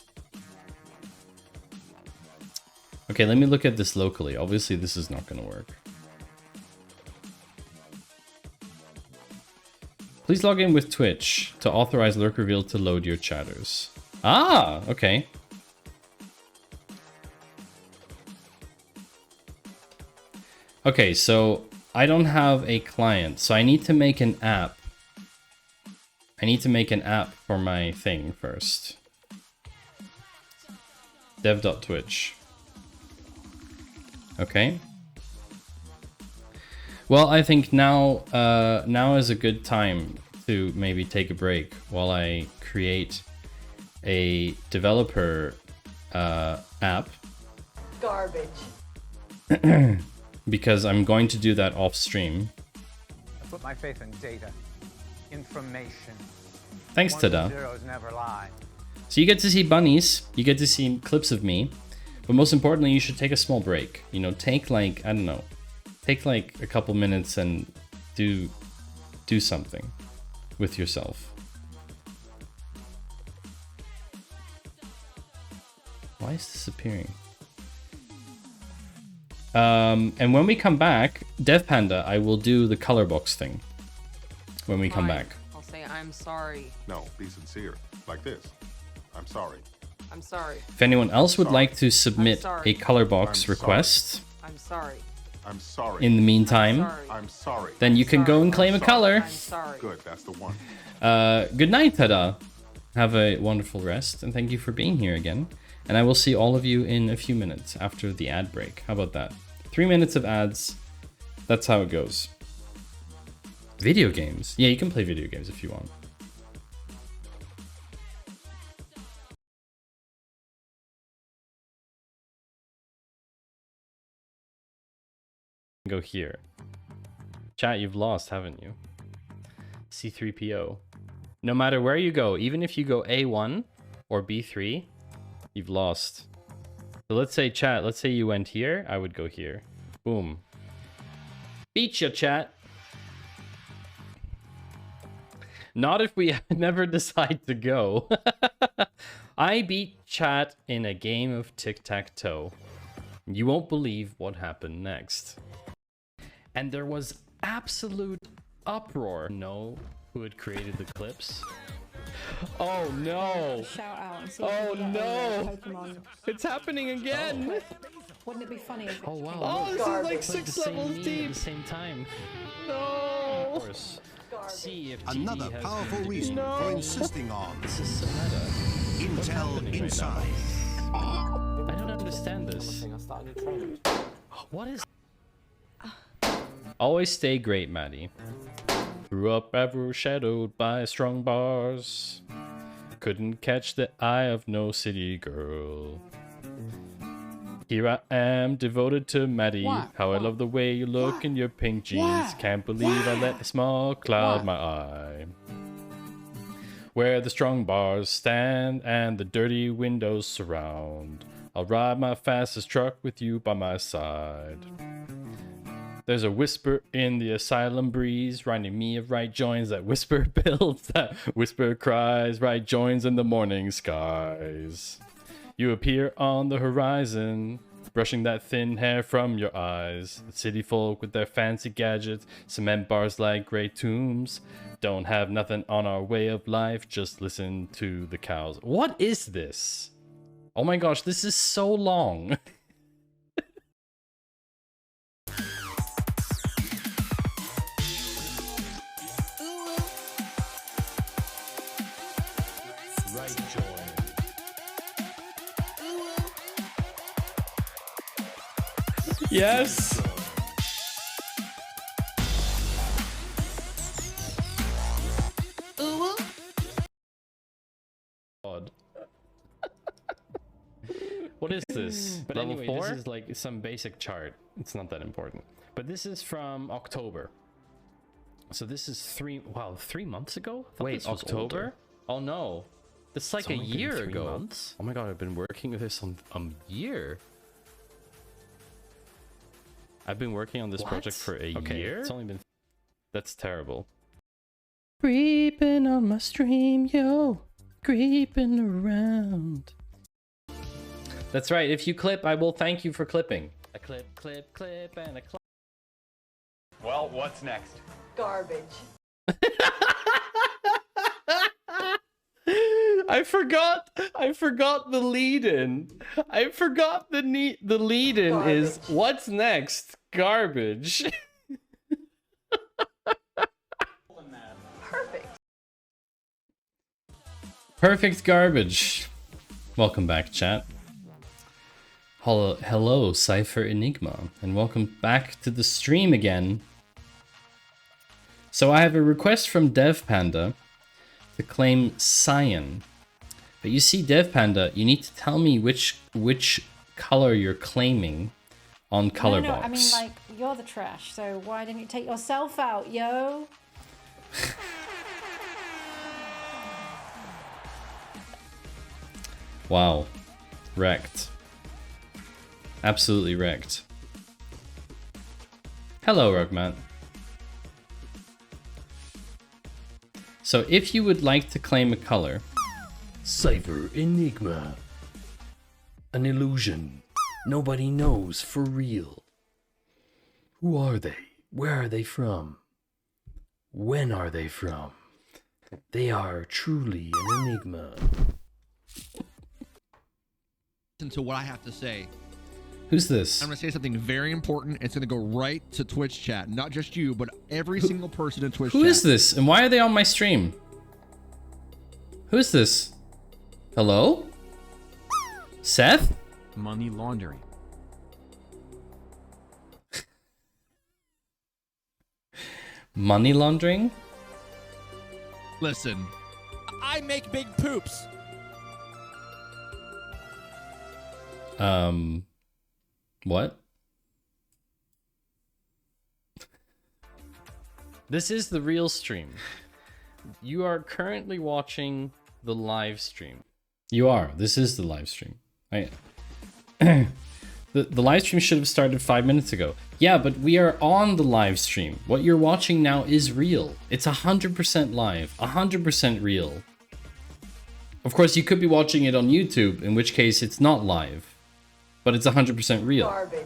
Okay, let me look at this locally. Obviously, this is not gonna work. Please log in with Twitch to authorize LurkReveal to load your chatters. Ah, okay. Okay, so I don't have a client, so I need to make an app. I need to make an app for my thing first. Dev.twitch. Okay. Well, I think now is a good time to maybe take a break while I create a developer app, Garbage. because I'm going to do that off stream. I put my faith in data, information. Thanks, Ones and Tada. zeros never lie. So you get to see bunnies, you get to see clips of me, but most importantly, you should take a small break. You know, take like, I don't know, take like a couple minutes and do something with yourself. Why is this appearing? And when we come back, Dev Panda, I will do the color box thing. When we come back. I'll say I'm sorry. No, be sincere. Like this. I'm sorry. I'm sorry. If anyone else would like to submit sorry. a color box I'm request, I'm sorry. I'm sorry. in the meantime, I'm sorry. then you can go and claim a color. I'm sorry. Good, that's the one. Good night, Tada. Have a wonderful rest, and thank you for being here again. And I will see all of you in a few minutes after the ad break. How about that? 3 minutes of ads. That's how it goes. Video games. Yeah, you can play video games if you want. Go here. Chat, you've lost, haven't you? C3PO. No matter where you go, even if you go A1 or B3, you've lost. So let's say, chat, let's say you went here, I would go here. Boom. Beat ya, chat. Not if we never decide to go. I beat chat in a game of tic-tac-toe. You won't believe what happened next. And there was absolute uproar. Know who had created the clips? Oh no! Shout out and see Oh if we can get no! a Pokemon. It's happening again! Wouldn't it be funny if Oh wow! Oh, look. this Garbage. is like The 6 same levels meme deep. at the same time. No. Of course. See if TD Another has powerful been reason doing- for insisting on This is so meta. What's Intel happening right Inside. now? I don't understand this. What is? Always stay great, Maddie. Grew up overshadowed by strong bars. Couldn't catch the eye of no city girl. Here I am, devoted to Maddie. What? How I love the way you look in your pink jeans. Can't believe I let the small cloud my eye. Where the strong bars stand and the dirty windows surround. I'll ride my fastest truck with you by my side. There's a whisper in the asylum breeze, reminding me of right joins. That whisper builds, that whisper cries, right joins in the morning skies. You appear on the horizon, brushing that thin hair from your eyes. The city folk with their fancy gadgets, cement bars like great tombs. Don't have nothing on our way of life, just listen to the cows. What is this? Oh my gosh, this is so long. Right join. Yes. God. What is this? But Level anyway, 4? this is like some basic chart. It's not that important. But this is from October. So this is 3 months ago? I thought Wait, this was October? older. Oh no. This is like It's a only been year 3 ago. months? Oh my god, I've been working with this on a year. I've been working on this What? project for a Okay, year? it's only been... That's terrible. Creeping on my stream, yo. Creeping around. That's right. If you clip, I will thank you for clipping. A clip, clip, clip, and a clip. Well, what's next? Garbage. I forgot the lead-in. I forgot the lead-in is Garbage. what's next? Garbage. Perfect. Perfect garbage. Welcome back, chat. Hello, Cypher Enigma, and welcome back to the stream again. So I have a request from DevPanda to claim cyan. But you see, DevPanda, you need to tell me which color you're claiming on Colorbox. No, I mean, like, you're the trash, so why didn't you take yourself out, yo? Wow. Wrecked. Absolutely wrecked. Hello, Rugman. So if you would like to claim a color... Cypher Enigma. An illusion. Nobody knows for real. Who are they? Where are they from? When are they from? They are truly an enigma. Listen to what I have to say. Who's this? I'm going to say something very important. It's going to go right to Twitch chat. Not just you, but every single person in Twitch chat. Who is this? And why are they on my stream? Who's this? Hello? Seth? Money laundering. Money laundering? Listen, I make big poops. What? This is the real stream. You are currently watching the live stream. You are. This is the live stream. The live stream should have started 5 minutes ago. Yeah, but we are on the live stream. What you're watching now is real. It's 100% live, 100% real. Of course, you could be watching it on YouTube, in which case it's not live, but it's 100% real. Garbage.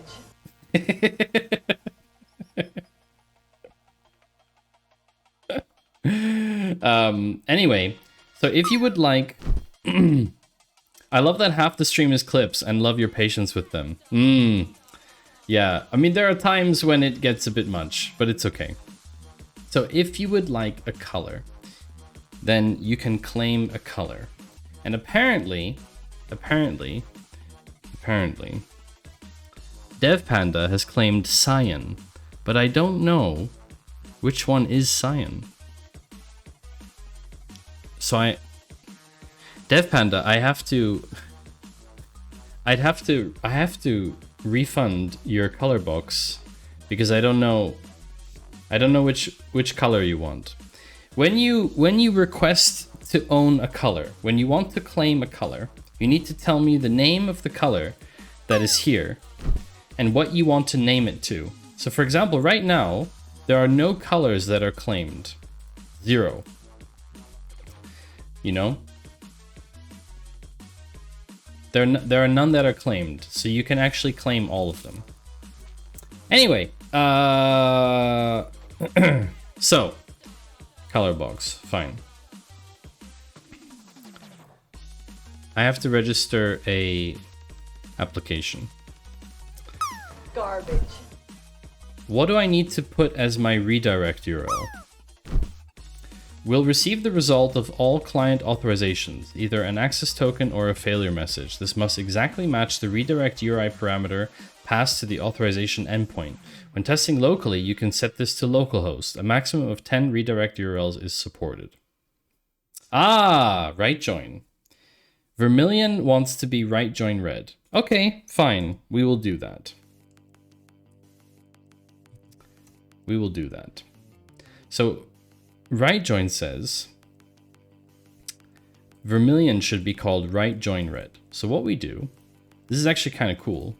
Anyway, so if you would like... I love that half the stream is clips and love your patience with them. Yeah, I mean, there are times when it gets a bit much, but it's okay. So if you would like a color, then you can claim a color. And apparently, DevPanda has claimed cyan, but I don't know which one is cyan. So DevPanda, I have to refund your color box because I don't know which color you want. When you request to own a color, when you want to claim a color, you need to tell me the name of the color that is here and what you want to name it to. So for example, right now, there are no colors that are claimed. 0. You know? There are none that are claimed, so you can actually claim all of them. Anyway, so, color box, fine. I have to register a application. Garbage. What do I need to put as my redirect URL? Will receive the result of all client authorizations, either an access token or a failure message. This must exactly match the redirect URI parameter passed to the authorization endpoint. When testing locally, you can set this to localhost. A maximum of 10 redirect URLs is supported. Ah, right join. Vermilion wants to be right join red. Okay, fine. We will do that. We will do that. So, right join says Vermilion should be called right join red. So what we do, this is actually kind of cool,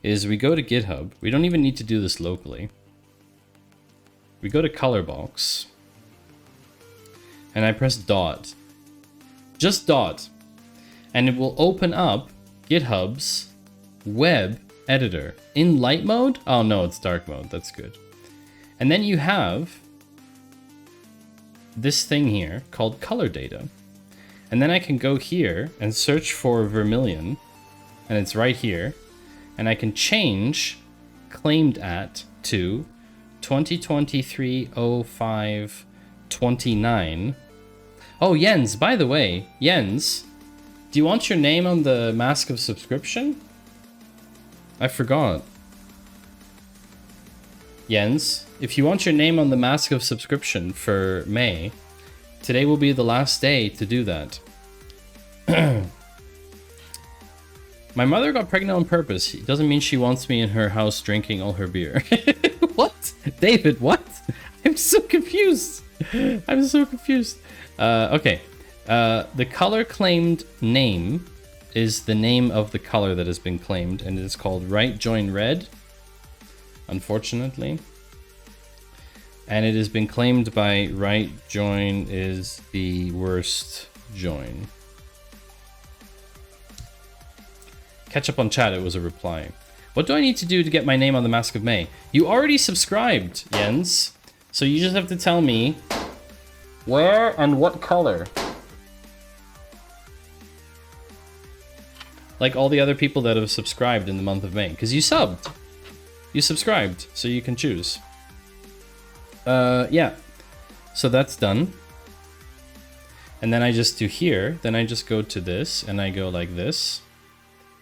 is we go to GitHub. We don't even need to do this locally. We go to Colorbox and I press dot, just dot, and it will open up GitHub's web editor in light mode. Oh no, it's dark mode. That's good. And then you have this thing here called color data. And then I can go here and search for Vermilion, and it's right here. And I can change claimed at to 2023-05-29. Oh, Jens, by the way, Jens, do you want your name on the mask of subscription? I forgot. Jens? if you want your name on the Mask of subscription for May, today will be the last day to do that. My mother got pregnant on purpose. It doesn't mean she wants me in her house drinking all her beer. What? David, what? I'm so confused. I'm so confused. Okay. The color claimed name is the name of the color that has been claimed, and it is called right join red, unfortunately. And it has been claimed by right join is the worst join. Catch up on chat, it was a reply. What do I need to do to get my name on the Mask of May? You already subscribed, Jens. So you just have to tell me where and what color. Like all the other people that have subscribed in the month of May. Because you subbed. You subscribed, so you can choose. Yeah. So that's done. And then I just do here. Then I just go to this, and I go like this.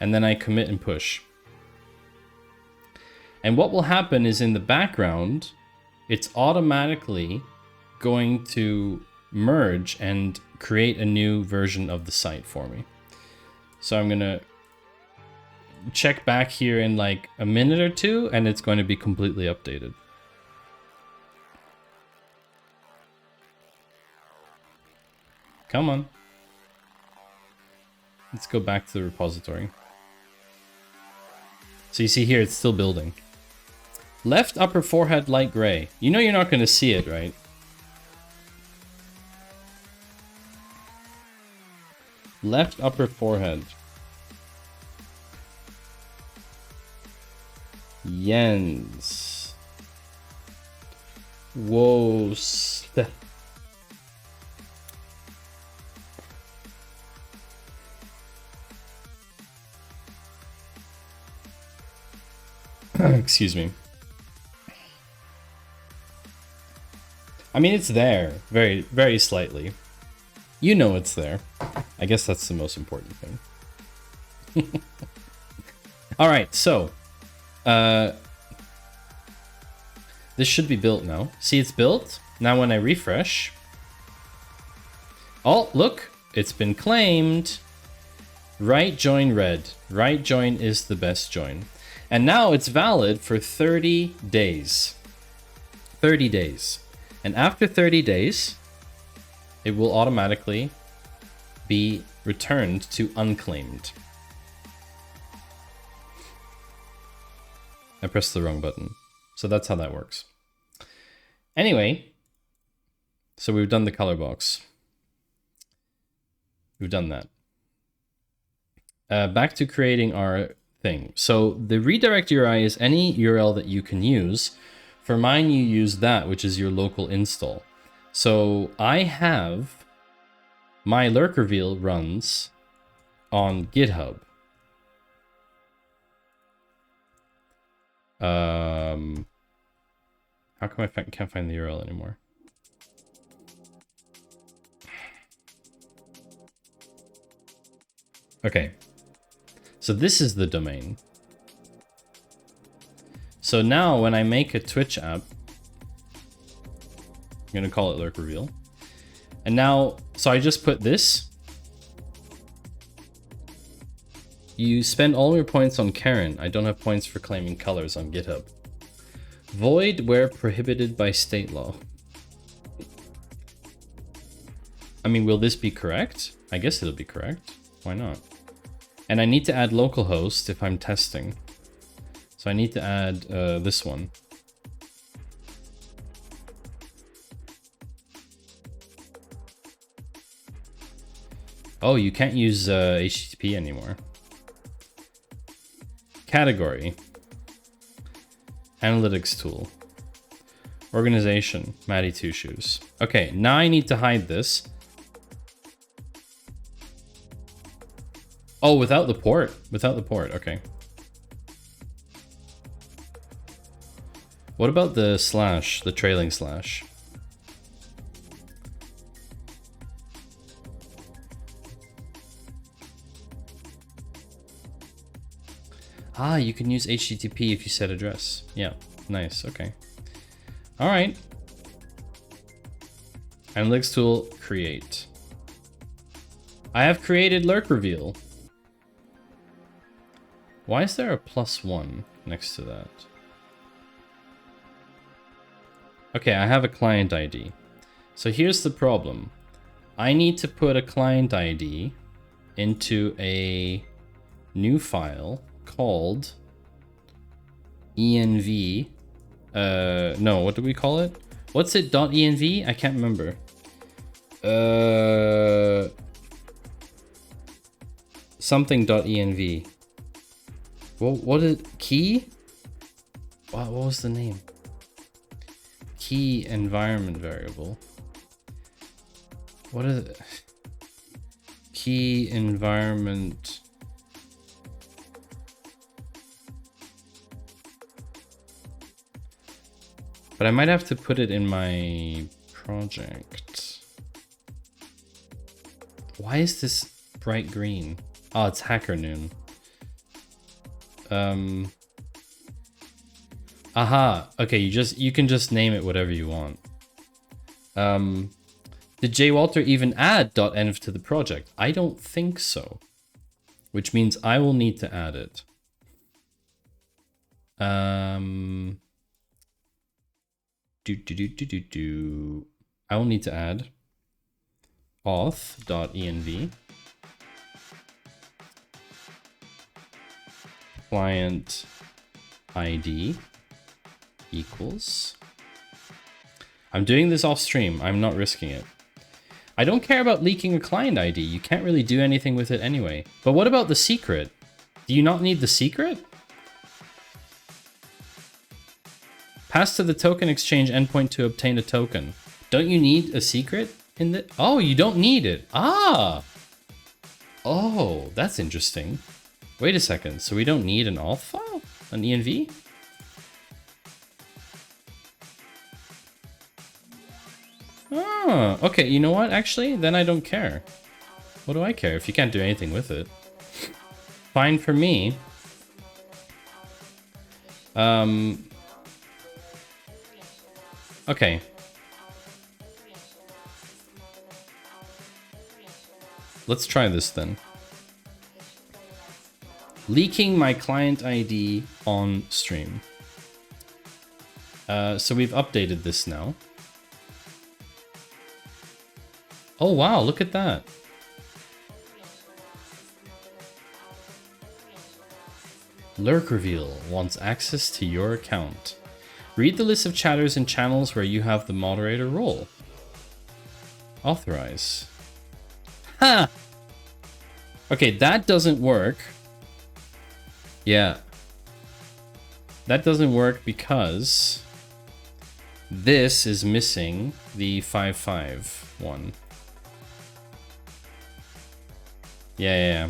And then I commit and push. And what will happen is in the background, it's automatically going to merge and create a new version of the site for me. So I'm gonna check back here in like a minute or two, and it's going to be completely updated. Come on. Let's go back to the repository. So you see here, it's still building. Left upper forehead light gray. You know you're not going to see it, right? Left upper forehead. Jens. Whoa. Excuse me. I mean, it's there. Very, very slightly. You know it's there. I guess that's the most important thing. Alright, so. This should be built now. See, it's built. Now when I refresh. Oh, look. It's been claimed. Right join red. Right join is the best join. And now it's valid for 30 days. 30 days. And after 30 days, it will automatically be returned to unclaimed. I pressed the wrong button. So that's how that works. Anyway, so we've done the color box. We've done that. Back to creating our thing. So the redirect URI is any URL that you can use. For mine, you use that, which is your local install. So I have my LurkReveal runs on GitHub. How come I can't find the URL anymore? Okay. So this is the domain. So now when I make a Twitch app, I'm going to call it LurkReveal. And now, so I just put this. You spend all your points on Karen. I don't have points for claiming colors on GitHub. Void where prohibited by state law. I mean, will this be correct? I guess it'll be correct. Why not? And I need to add localhost if I'm testing. So I need to add this one. Oh, you can't use HTTP anymore. Category. Analytics tool. Organization. Matty Two Shoes. Okay, now I need to hide this. Oh, without the port. Without the port, okay. What about the slash, the trailing slash? Ah, you can use HTTP if you set address. Yeah, nice, okay. All right. Analytics tool, create. I have created LurkReveal. Why is there a +1 next to that? Okay, I have a client ID. So here's the problem. I need to put a client ID into a new file called env. No, what do we call it? What's it? .env? I can't remember. Something.env. Well, what is key? Wow, what was the name? Key environment variable. What is it? Key environment. But I might have to put it in my project. Why is this bright green? Oh, it's Hacker Noon. Aha. Okay, you can just name it whatever you want. Did JWalter even add .env to the project? I don't think so. Which means I will need to add it. I will need to add auth.env client ID equals. I'm doing this off stream. I'm not risking it. I don't care about leaking a client ID. You can't really do anything with it anyway. But what about the secret? Do you not need the secret? Pass to the token exchange endpoint to obtain a token. Don't you need a secret in the... Oh, you don't need it. Ah! Oh, that's interesting. Wait a second. So we don't need an auth file? An env? Ah, okay. You know what? Actually, then I don't care. What do I care if you can't do anything with it? Fine for me. Okay. Let's try this then. Leaking my client ID on stream. So we've updated this now. Oh wow, look at that. LurkReveal wants access to your account. Read the list of chatters and channels where you have the moderator role. Authorize. Ha! Okay, that doesn't work. Yeah. That doesn't work because this is missing the 5.5 one. Yeah.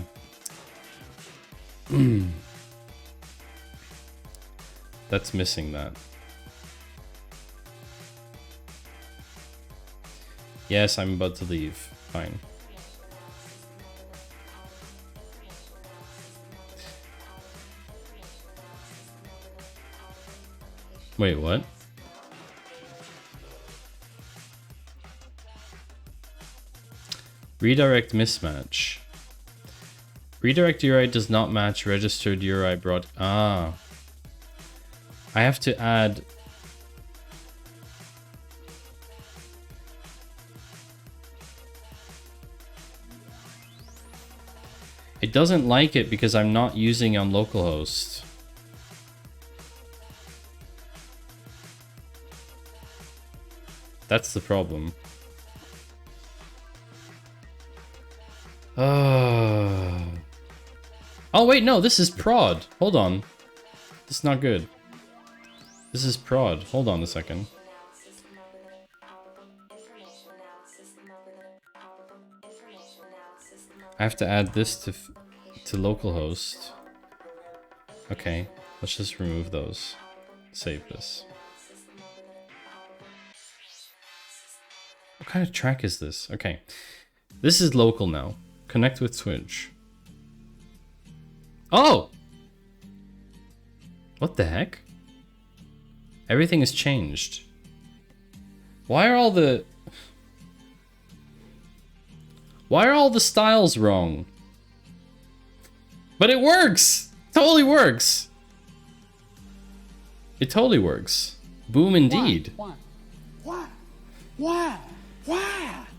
That's missing that. Yes, I'm about to leave. Fine. Wait, what? Redirect mismatch. Redirect URI does not match registered URI broad. Ah. I have to add. It doesn't like it because I'm not using on localhost. That's the problem. Oh wait, no, this is prod. Hold on. This is not good. This is prod. Hold on a second. I have to add this to localhost. Okay, let's just remove those. Save this. What kind of track is this? Okay. This is local now. Connect with Twitch. Oh! What the heck? Everything has changed. Why are all the styles wrong? But it works! Totally works! It totally works. Boom indeed. Why?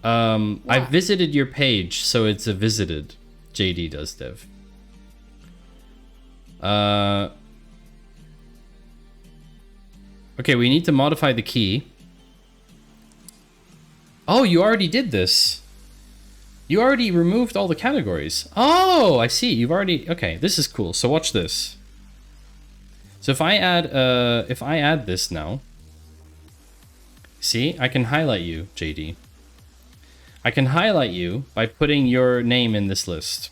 I visited your page, so it's a visited. JD does dev. Okay, we need to modify the key. Oh, you already did this. You already removed all the categories. Oh, I see. You've already... Okay, this is cool. So watch this. So if I add this now... See, I can highlight you, JD. I can highlight you by putting your name in this list.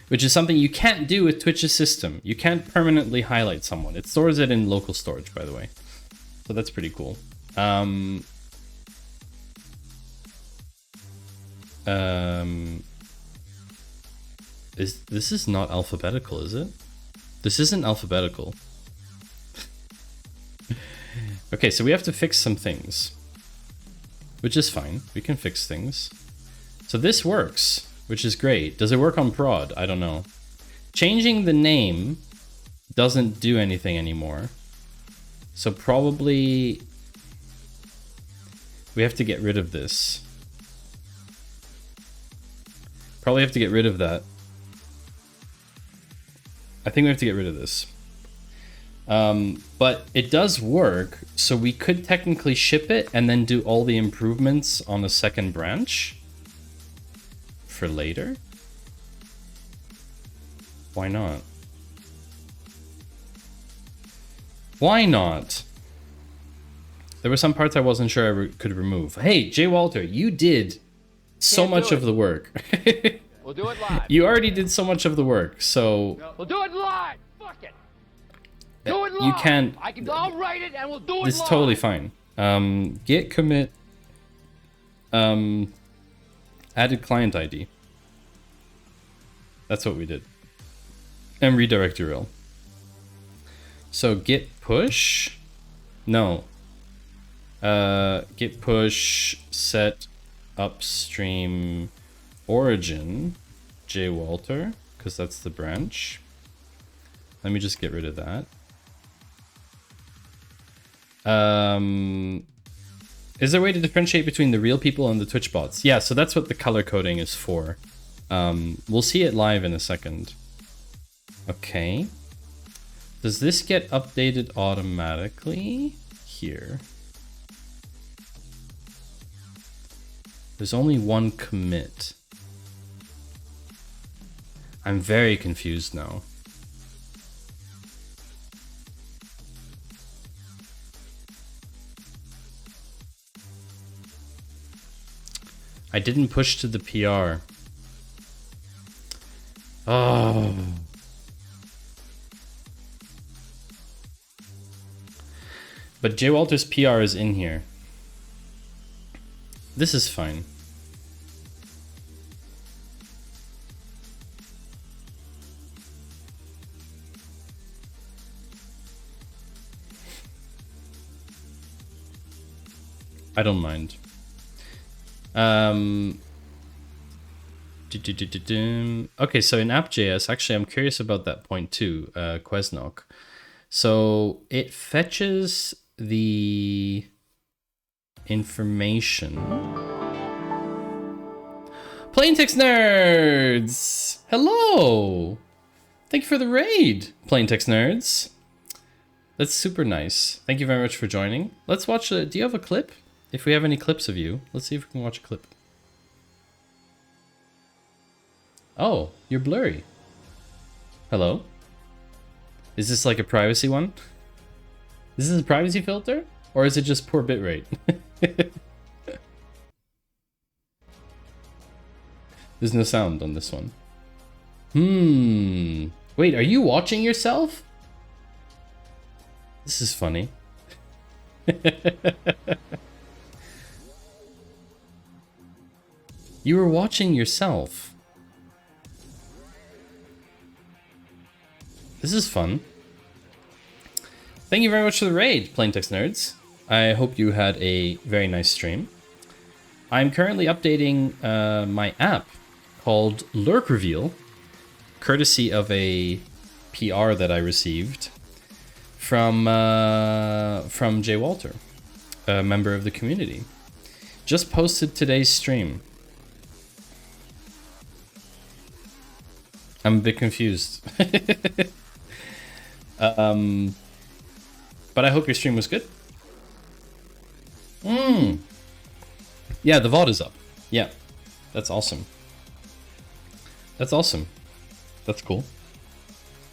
Which is something you can't do with Twitch's system. You can't permanently highlight someone. It stores it in local storage, by the way. So that's pretty cool. This is not alphabetical, is it? This isn't alphabetical. Okay, so we have to fix some things. Which is fine. We can fix things. So this works, which is great. Does it work on prod? I don't know. Changing the name doesn't do anything anymore. So probably we have to get rid of this. Probably have to get rid of that. I think we have to get rid of this. But it does work, so we could technically ship it and then do all the improvements on a second branch for later. Why not? Why not? There were some parts I wasn't sure I could remove. Hey, JWalter, you did so much of the work. We'll do it live. You already did so much of the work, so... We'll do it live. Fuck it. Do it live. You can't... I'll write it and we'll do it This is live. totally fine. Git commit... added client ID. That's what we did. And redirect URL. So git push... No. Git push set upstream origin JWalter, because that's the branch. Let me just get rid of that. Is there a way to differentiate between the real people and the Twitch bots? Yeah, so that's what the color coding is for. We'll see it live in a second. Okay. Does this get updated automatically? Here. There's only one commit. I'm very confused now. I didn't push to the PR. Oh. But JWalter's PR is in here. This is fine. I don't mind. Okay, so in app.js, actually, I'm curious about that point too, Quesnock. So it fetches the information. Plaintext nerds! Hello! Thank you for the raid, Plaintext nerds. That's super nice. Thank you very much for joining. Let's watch do you have a clip? If we have any clips of you, let's see if we can watch a clip. Oh, you're blurry. Hello? Is this like a privacy one? Is this a privacy filter? Or is it just poor bitrate? There's no sound on this one. Wait, are you watching yourself? This is funny. You were watching yourself. This is fun. Thank you very much for the raid, Plaintext nerds. I hope you had a very nice stream. I'm currently updating my app called LurkReveal, courtesy of a PR that I received from JWalter, a member of the community. Just posted today's stream. I'm a bit confused. But I hope your stream was good. Yeah, the VOD is up. Yeah, that's awesome. That's awesome. That's cool.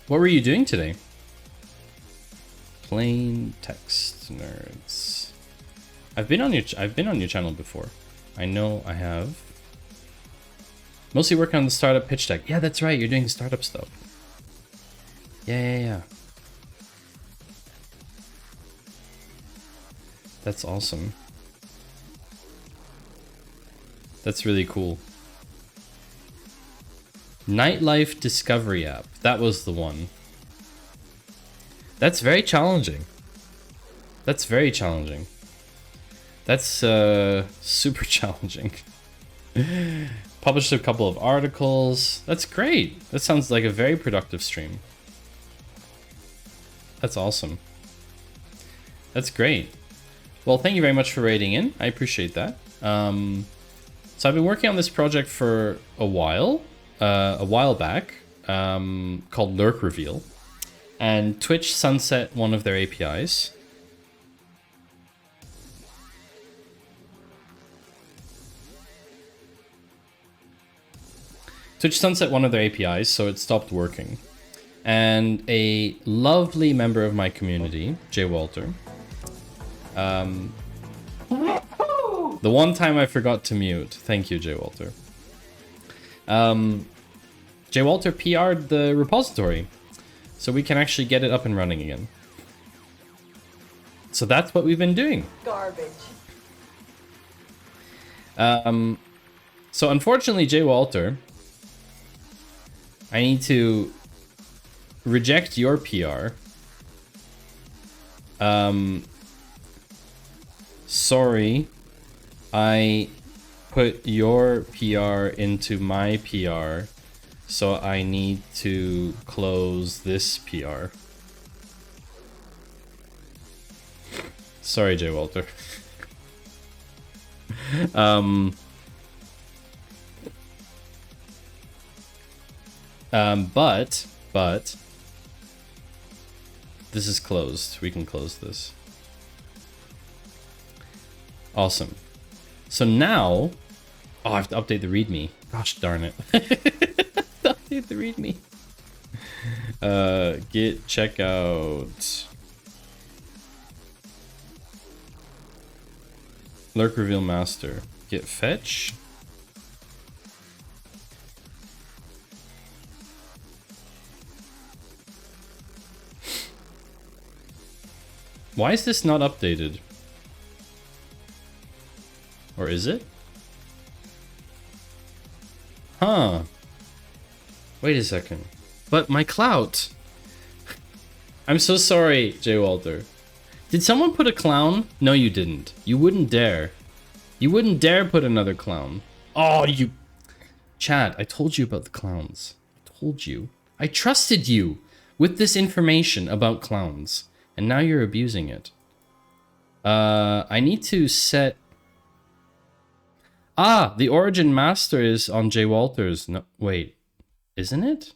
What were you doing today? Plain text nerds. I've been on your channel before. I know I have. Mostly working on the startup pitch deck. Yeah, that's right. You're doing startup stuff. Yeah. That's awesome. That's really cool. Nightlife Discovery app. That was the one. That's very challenging. That's very challenging. That's super challenging. Published a couple of articles. That's great. That sounds like a very productive stream. That's awesome. That's great. Well, thank you very much for rating in. I appreciate that. So I've been working on this project for a while back, called LurkReveal, and Twitch sunset one of their APIs. Twitch sunset one of their APIs, so it stopped working. And a lovely member of my community, JWalter, the one time I forgot to mute. Thank you, JWalter. JWalter PR'd the repository, so we can actually get it up and running again. So that's what we've been doing. Garbage. So unfortunately, JWalter, I need to reject your PR. Sorry, I put your PR into my PR, so I need to close this PR. Sorry, JWalter. But this is closed. We can close this. Awesome. So now, oh, I have to update the README. Gosh darn it. Update the README. Git checkout. LurkReveal master. Git fetch. Why is this not updated? Or is it? Huh. Wait a second. But my clout. I'm so sorry, JWalter. Did someone put a clown? No, you didn't. You wouldn't dare. You wouldn't dare put another clown. Oh, you... Chat, I told you about the clowns. I told you. I trusted you with this information about clowns. And now you're abusing it. I need to set... Ah, the origin master is on JWalter's. No, wait. Isn't it?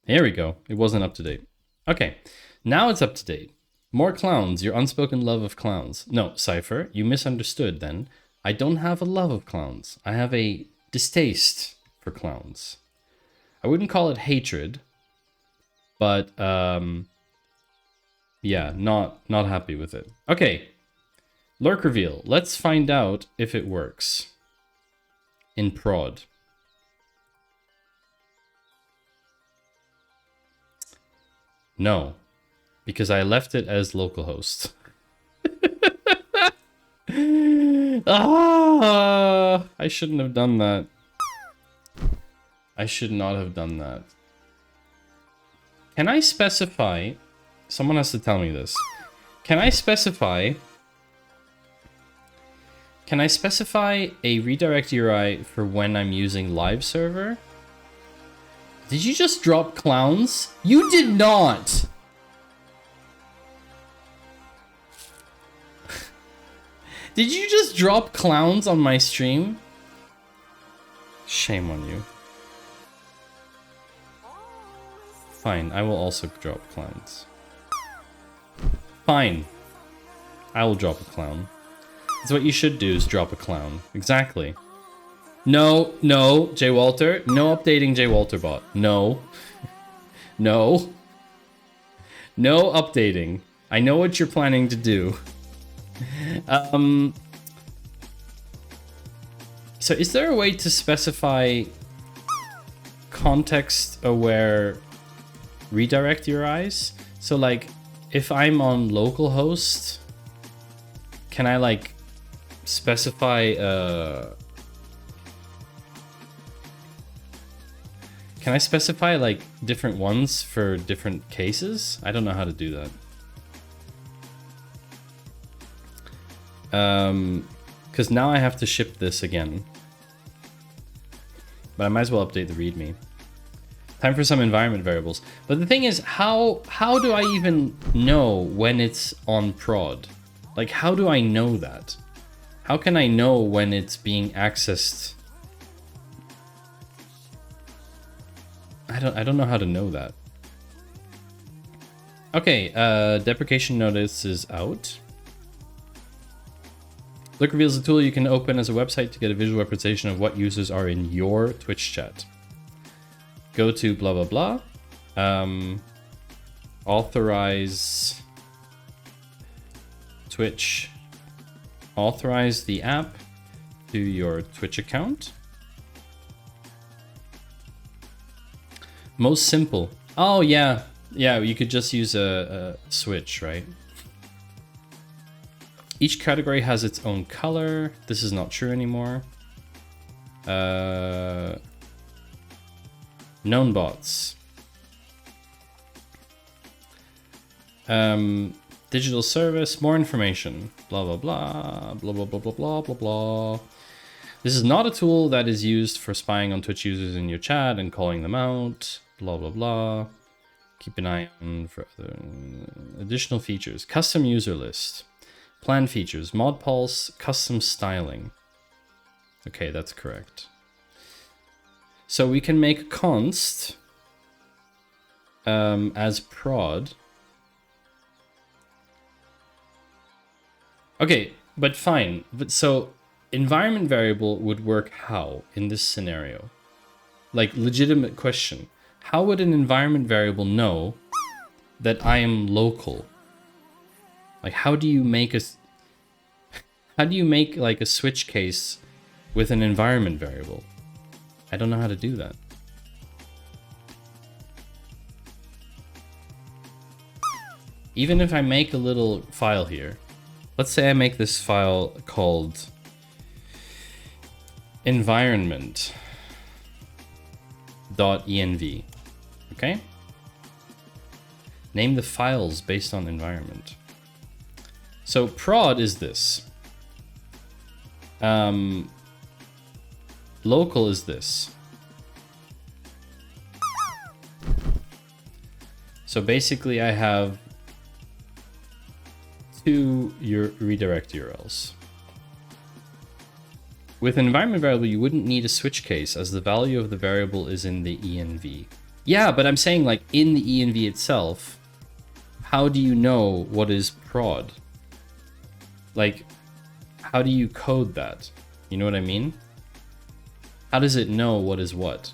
Here we go. It wasn't up to date. Okay, now it's up to date. More clowns, your unspoken love of clowns. No, Cypher, you misunderstood then. I don't have a love of clowns. I have a distaste for clowns. I wouldn't call it hatred, but yeah, not happy with it. Okay, LurkReveal. Let's find out if it works in prod. No, because I left it as localhost. I shouldn't have done that. I should not have done that. Can I specify... Someone has to tell me this. Can I specify a redirect URI for when I'm using live server? Did you just drop clowns? You did not! Did you just drop clowns on my stream? Shame on you. Fine, I will also drop clowns. Fine. I will drop a clown. That's what you should do, is drop a clown. Exactly. No, no, JWalter. No updating JWalter bot. No. No. No updating. I know what you're planning to do. So is there a way to specify context-aware redirect URIs? So like, if I'm on localhost, can I like specify can I specify like different ones for different cases? I don't know how to do that. Because now I have to ship this again. But I might as well update the README. Time for some environment variables. But the thing is, how do I even know when it's on prod? Like, how do I know that? How can I know when it's being accessed? I don't know how to know that. Okay, deprecation notice is out. LurkReveal is a tool you can open as a website to get a visual representation of what users are in your Twitch chat. Go to blah blah blah. Authorize Twitch. Authorize the app to your Twitch account. Most simple. Oh yeah, yeah. You could just use a switch, right? Each category has its own color. This is not true anymore. Known bots. Digital service, more information. Blah, blah, blah, blah, blah, blah, blah, blah, blah, blah. This is not a tool that is used for spying on Twitch users in your chat and calling them out. Blah, blah, blah. Keep an eye on for other additional features. Custom user list. Planned features, mod pulse, custom styling. Okay, that's correct. So we can make const as prod. Okay, but fine. But so environment variable would work how in this scenario? Like, legitimate question. How would an environment variable know that I am local? Like, how do you make like a switch case with an environment variable? I don't know how to do that. Even if I make a little file here, let's say I make this file called environment.env, okay? Name the files based on environment. So prod is this. Local is this. So basically I have two redirect URLs. With an environment variable, you wouldn't need a switch case as the value of the variable is in the env. Yeah, but I'm saying like in the env itself, how do you know what is prod? Like, how do you code that? You know what I mean? How does it know what is what?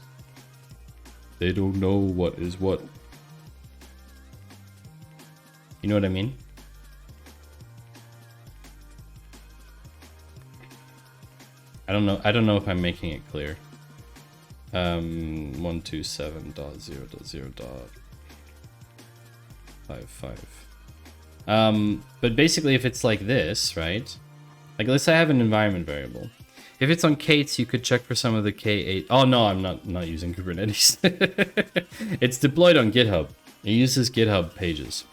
They don't know what is what. You know what I mean? I don't know if I'm making it clear. 127.0.0.55. But basically if it's like this, right? Like let's say I have an environment variable. If it's on Kate's, you could check for some of the K8. Oh no, I'm not using Kubernetes. It's deployed on GitHub. It uses GitHub pages.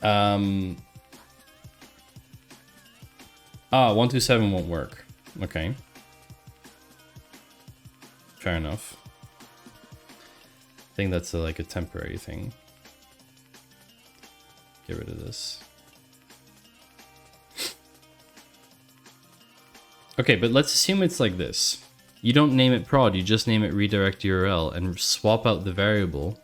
127 won't work. Okay. Fair enough. I think that's like a temporary thing. Get rid of this. Okay, but let's assume it's like this. You don't name it prod, you just name it redirect URL and swap out the variable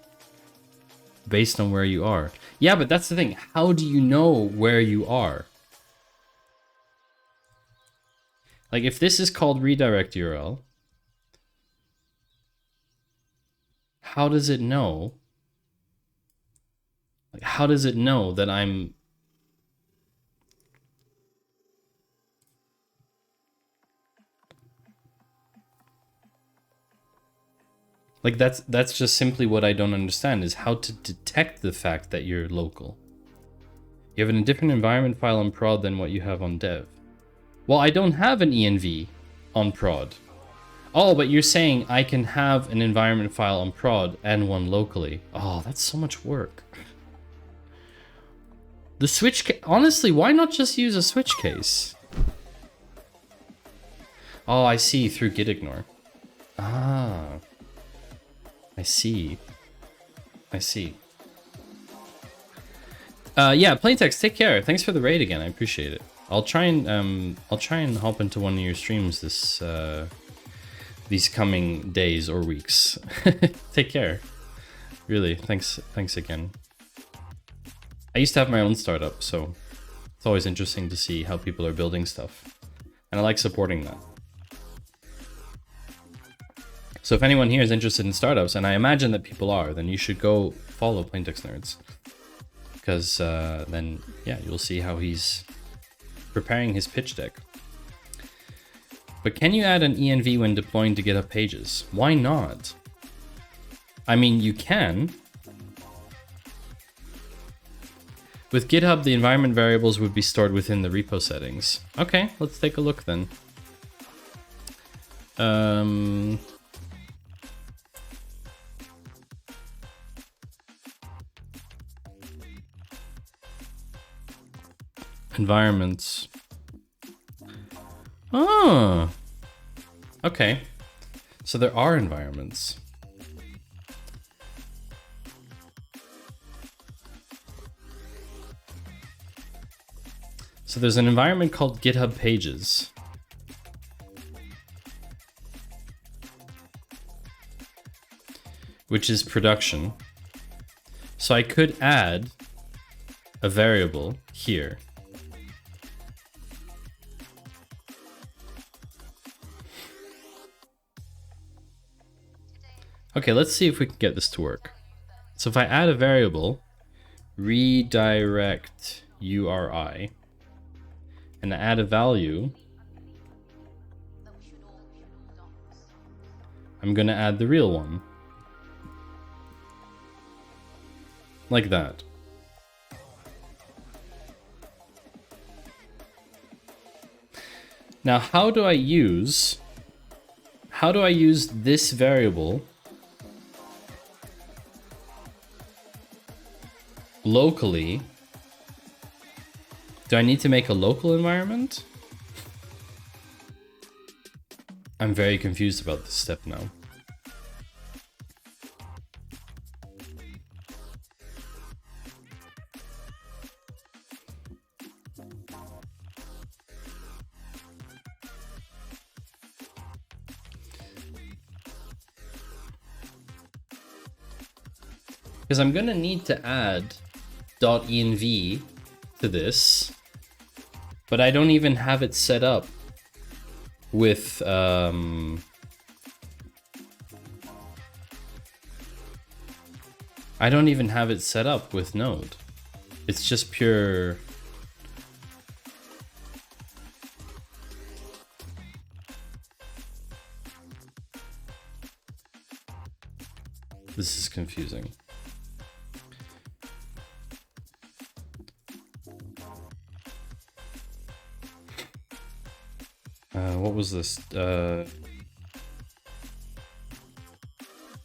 based on where you are. Yeah, but that's the thing. How do you know where you are? Like if this is called redirect URL, how does it know? Like how does it know that I'm like that's just simply what I don't understand is how to detect the fact that you're local. You have a different environment file on prod than what you have on dev. Well, I don't have an env on prod. Oh, but you're saying I can have an environment file on prod and one locally. Oh, that's so much work. The switch honestly, why not just use a switch case? Oh, I see, through git ignore. Ah. I see. I see. Yeah, Plaintext, take care. Thanks for the raid again. I appreciate it. I'll try and hop into one of your streams this these coming days or weeks. Take care. Really, thanks again. I used to have my own startup, so it's always interesting to see how people are building stuff. And I like supporting that. So if anyone here is interested in startups, and I imagine that people are, then you should go follow Plaintext Nerds. Because then, yeah, you'll see how he's preparing his pitch deck. But can you add an env when deploying to GitHub pages? Why not? I mean, you can. With GitHub, the environment variables would be stored within the repo settings. Okay, let's take a look then. Environments. Oh, okay. So there are environments. So there's an environment called GitHub Pages. Which is production. So I could add a variable here. Okay, let's see if we can get this to work. So if I add a variable, redirect URI, and I add a value, I'm gonna add the real one. Like that. Now, how do I use this variable locally? Do I need to make a local environment? I'm very confused about this step now. Because I'm gonna need to add .env to this, but I don't even have it set up with I don't even have it set up with Node. It's just pure. This is confusing. What was this?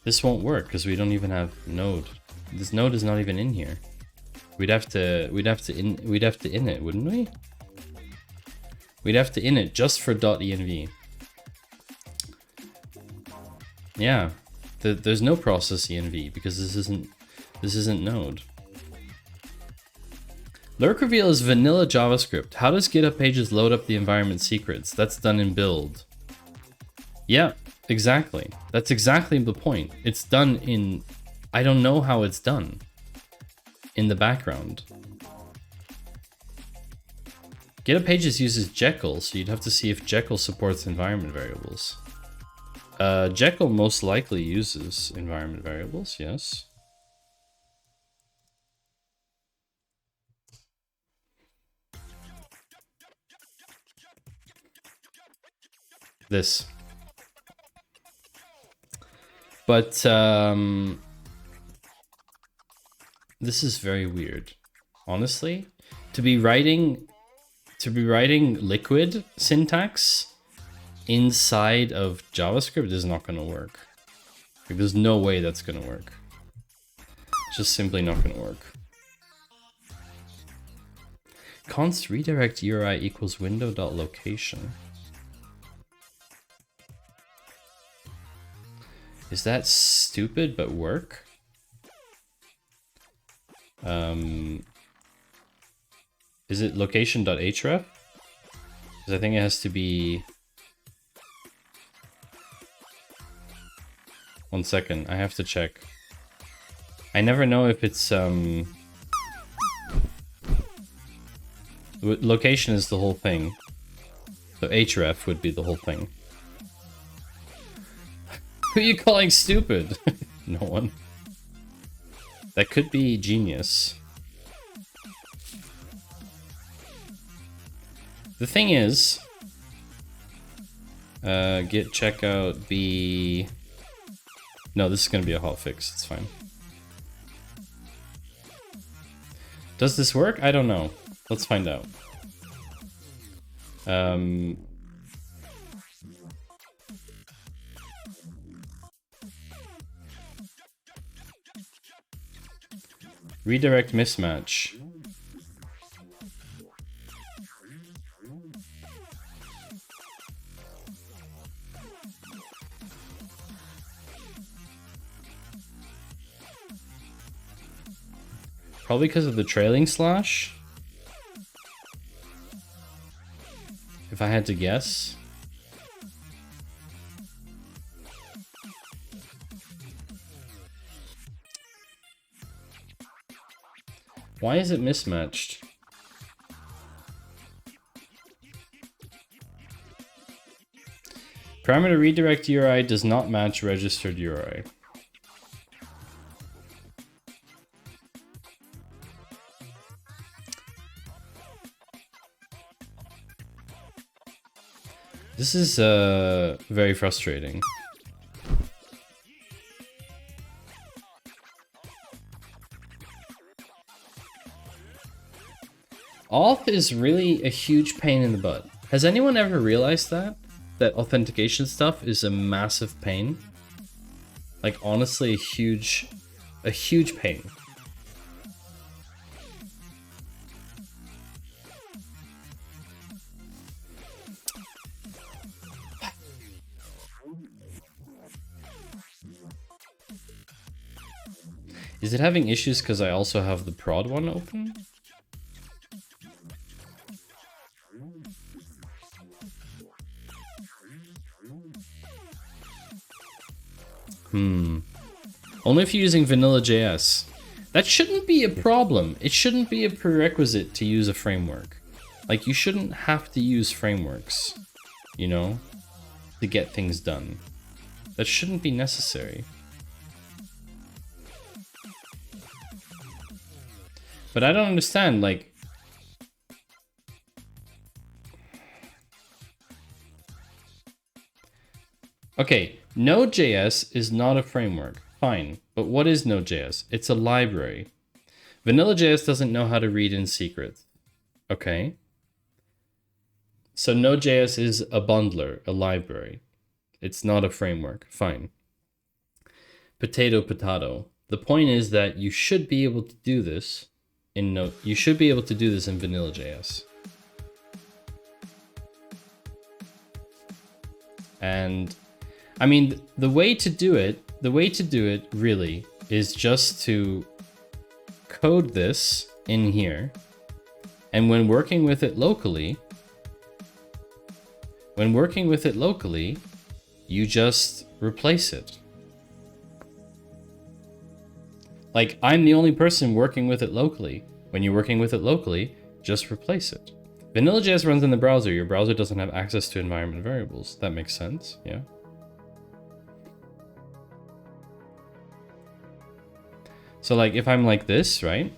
This won't work because we don't even have node. This node is not even in here. We'd have to in it, wouldn't we? We'd have to in it just for .env. Yeah, there's no process env because this isn't node. LurkReveal is vanilla JavaScript. How does GitHub Pages load up the environment secrets? That's done in build. Yeah, exactly. That's exactly the point. It's done in... I don't know how it's done. In the background. GitHub Pages uses Jekyll, so you'd have to see if Jekyll supports environment variables. Jekyll most likely uses environment variables, yes. This. But this is very weird. Honestly, to be writing liquid syntax inside of JavaScript is not going to work. Like, there's no way that's going to work. It's just simply not going to work. Const redirect URI equals window.location. Is that stupid but work? Is it location.href? Because I think it has to be... 1 second, I have to check. I never know if it's location is the whole thing. So href would be the whole thing. Who are you calling stupid? No one. That could be genius. The thing is, git checkout be... No, this is going to be a hotfix. It's fine. Does this work? I don't know. Let's find out. Redirect mismatch. Probably because of the trailing slash. If I had to guess. Why is it mismatched? Parameter redirect URI does not match registered URI. This is very frustrating. Auth is really a huge pain in the butt. Has anyone ever realized that? That authentication stuff is a massive pain? Like, honestly, a huge pain. Is it having issues because I also have the prod one open? Only if you're using vanilla JS. That shouldn't be a problem. It shouldn't be a prerequisite to use a framework. Like, you shouldn't have to use frameworks, you know, to get things done. That shouldn't be necessary. But I don't understand, like... Okay, Node.js is not a framework. Fine. But what is Node.js? It's a library. Vanilla.js doesn't know how to read in secret. Okay. So Node.js is a bundler, a library. It's not a framework. Fine. Potato, potato. The point is that you should be able to do this in Node. You should be able to do this in Vanilla.js. And I mean, the way to do it really is just to code this in here. And when working with it locally, you just replace it. Like, I'm the only person working with it locally. When you're working with it locally, just replace it. Vanilla.js runs in the browser. Your browser doesn't have access to environment variables. That makes sense, yeah. So like if I'm like this, right?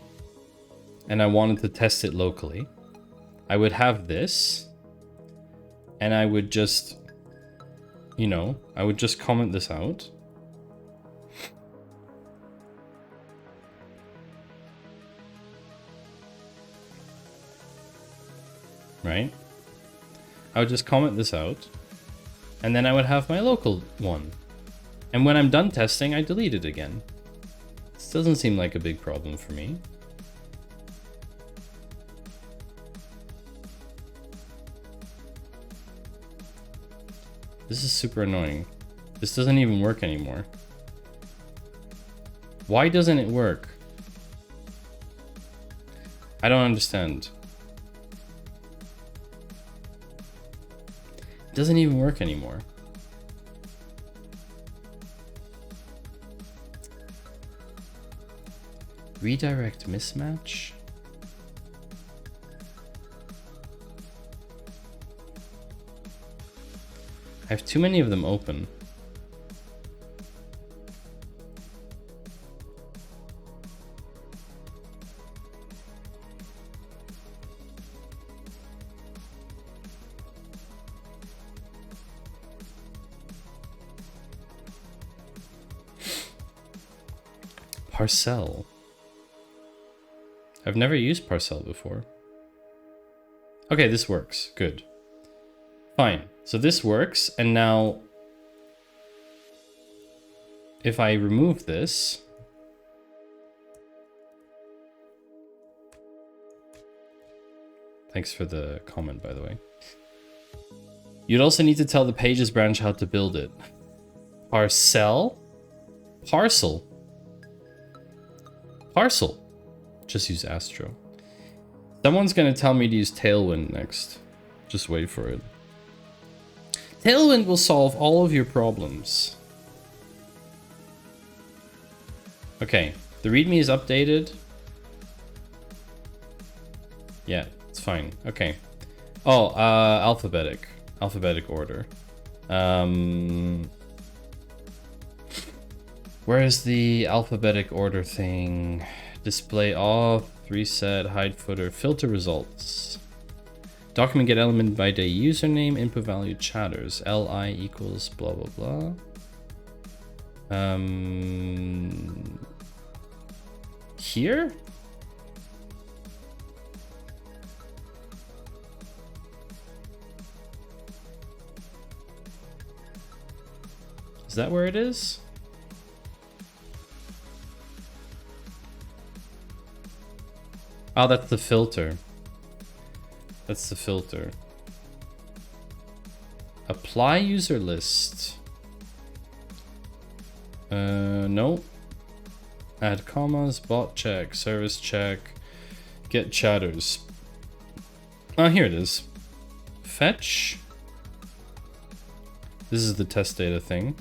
And I wanted to test it locally, I would have this, and I would just, you know, I would just comment this out. Right? I would just comment this out, and then I would have my local one. And when I'm done testing, I delete it again. This doesn't seem like a big problem for me. This is super annoying. This doesn't even work anymore. Why doesn't it work? I don't understand. It doesn't even work anymore. Redirect mismatch? I have too many of them open. Parcel. I've never used Parcel before. Okay, this works. Good. Fine. So this works, and now if I remove this, thanks for the comment, by the way. You'd also need to tell the Pages branch how to build it. Parcel? Parcel. Parcel. Just use Astro. Someone's gonna tell me to use Tailwind next. Just wait for it. Tailwind will solve all of your problems. Okay, the README is updated. Yeah, it's fine. Okay. Oh, alphabetic order. Where is the alphabetic order thing? Display all, reset, hide footer, filter results. Document get element by day username, input value chatters, li equals blah blah blah. Here? Is that where it is? Oh, that's the filter. That's the filter. Apply user list. No. Add commas, bot check, service check, get chatters. Oh, here it is. Fetch. This is the test data thing.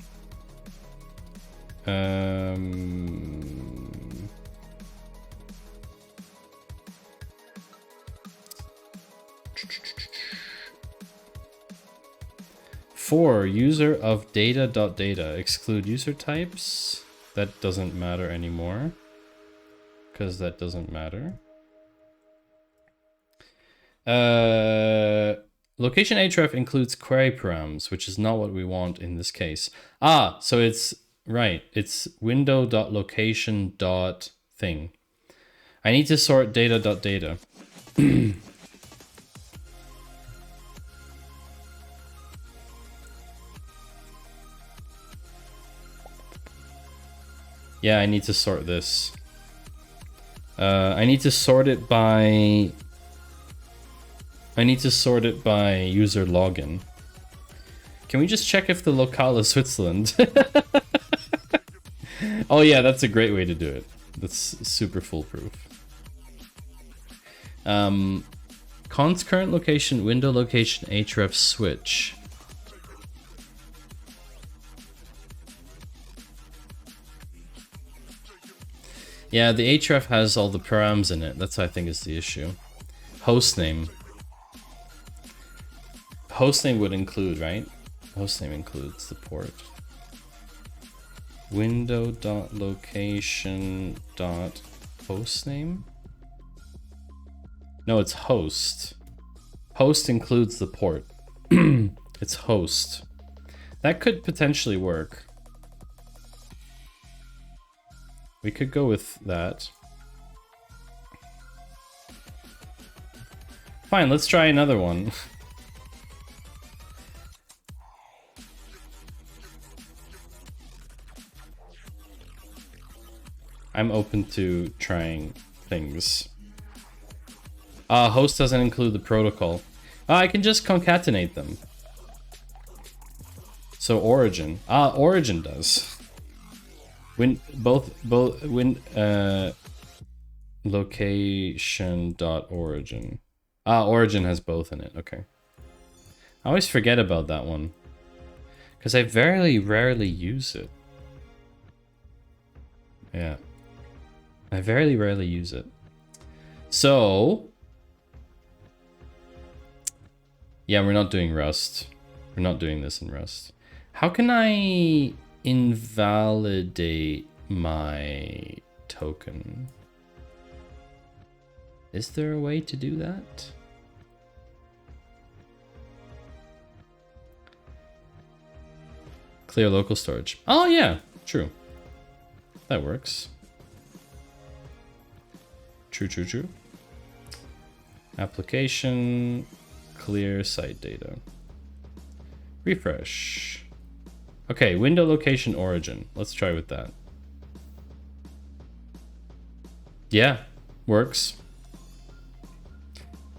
For user of data.data, exclude user types. That doesn't matter anymore, because that doesn't matter. Location href includes query params, which is not what we want in this case. Ah, so it's right. It's window.location.thing. I need to sort data.data. Yeah, I need to sort this. I need to sort it by... user login. Can we just check if the locale is Switzerland? Oh yeah, that's a great way to do it. That's super foolproof. Const current location, window location, href switch. Yeah, the href has all the params in it. That's what I think is the issue. Hostname. Hostname would include, right? Hostname includes the port. Window.location.hostname? No, it's host. Host includes the port. It's host. That could potentially work. We could go with that. Fine, let's try another one. I'm open to trying things. Host doesn't include the protocol. I can just concatenate them. So origin. Origin does. Location.origin. Origin has both in it. Okay. I always forget about that one, because I very rarely use it. Yeah. I very rarely use it. So... yeah, we're not doing Rust. We're not doing this in Rust. How can I invalidate my token? Is there a way to do that? Clear local storage. Oh yeah, true. That works. True. Application, clear site data. Refresh. Okay, window location origin. Let's try with that. Yeah, works.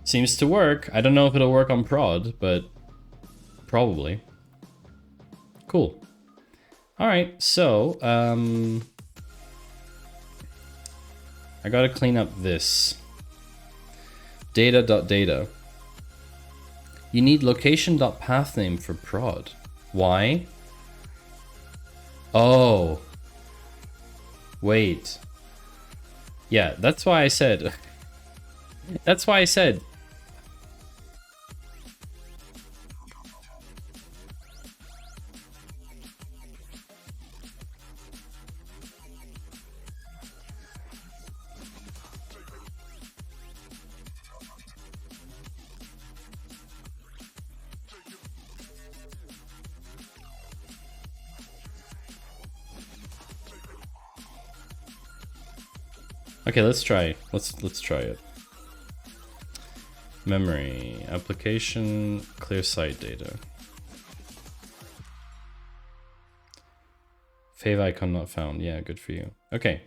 Seems to work. I don't know if it'll work on prod, but probably. Cool. All right, so I gotta clean up this. Data.data. You need location.pathname for prod. Why? Oh. Wait. Yeah, that's why I said. That's why I said. Okay, let's try. Let's try it. Memory, application, clear site data. Fave icon not found. Yeah, good for you. Okay,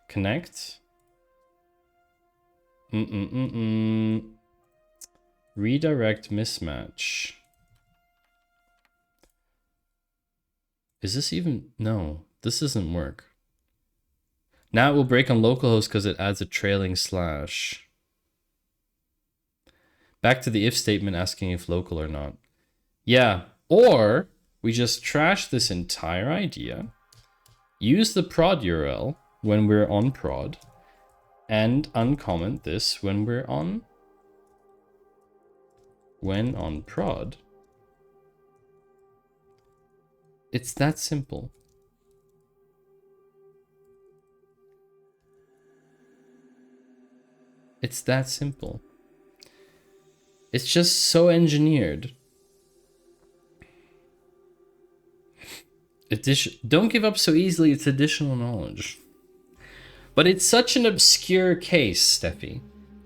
connect. Redirect mismatch. Is this even? No, this doesn't work. Now it will break on localhost because it adds a trailing slash. Back to the if statement asking if local or not. Yeah, or we just trash this entire idea, use the prod URL when we're on prod, and uncomment this when we're on prod. It's that simple. It's that simple. It's just so engineered. Don't give up so easily, it's additional knowledge. But it's such an obscure case, Steffi.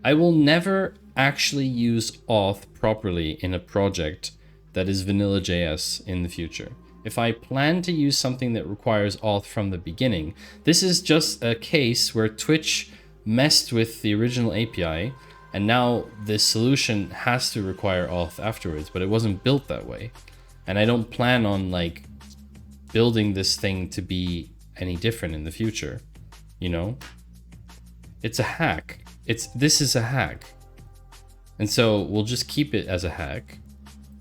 I will never actually use auth properly in a project that is vanilla.js in the future. if I plan to use something that requires auth from the beginning, this is just a case where Twitch messed with the original API, and now this solution has to require auth afterwards, but it wasn't built that way. And I don't plan on like building this thing to be any different in the future, you know? It's a hack. This is a hack. And so we'll just keep it as a hack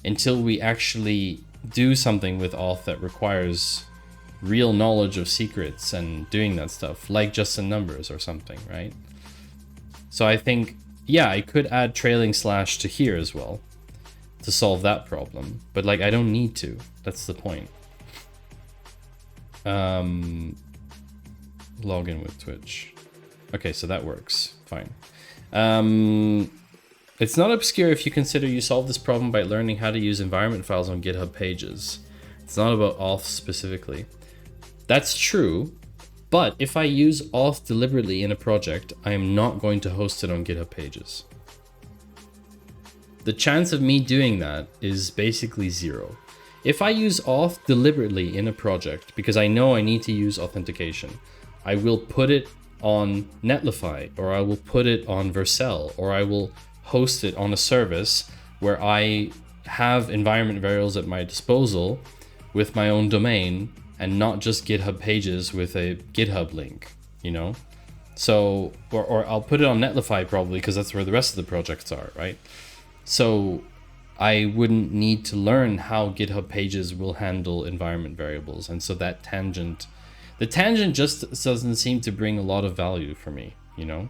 until we actually do something with auth that requires real knowledge of secrets and doing that stuff, like just in numbers or something, right? So I think, yeah, I could add trailing slash to here as well to solve that problem, but like I don't need to. That's the point. Log in with Twitch. Okay, so that works fine. It's not obscure if you consider you solve this problem by learning how to use environment files on GitHub pages. It's not about auth specifically. That's true, but if I use auth deliberately in a project, I am not going to host it on GitHub pages. The chance of me doing that is basically 0. If I use auth deliberately in a project, because I know I need to use authentication, I will put it on Netlify, or I will put it on Vercel, or I will host it on a service where I have environment variables at my disposal with my own domain and not just GitHub pages with a GitHub link, you know? So, or I'll put it on Netlify probably because that's where the rest of the projects are, right? So I wouldn't need to learn how GitHub pages will handle environment variables. And so that tangent, the tangent just doesn't seem to bring a lot of value for me, you know?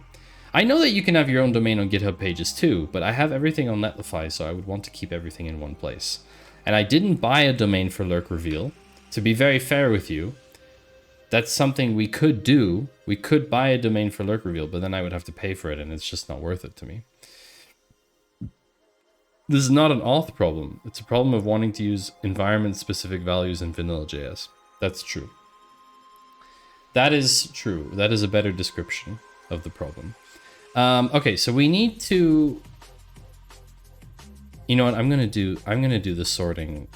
I know that you can have your own domain on GitHub pages too, but I have everything on Netlify, so I would want to keep everything in one place. And I didn't buy a domain for LurkReveal. To be very fair with you, that's something we could do. We could buy a domain for LurkReveal, but then I would have to pay for it, and it's just not worth it to me. This is not an auth problem. It's a problem of wanting to use environment-specific values in vanilla.js. That's true. That is true. That is a better description of the problem. Okay, so we need to, you know what, I'm gonna do the sorting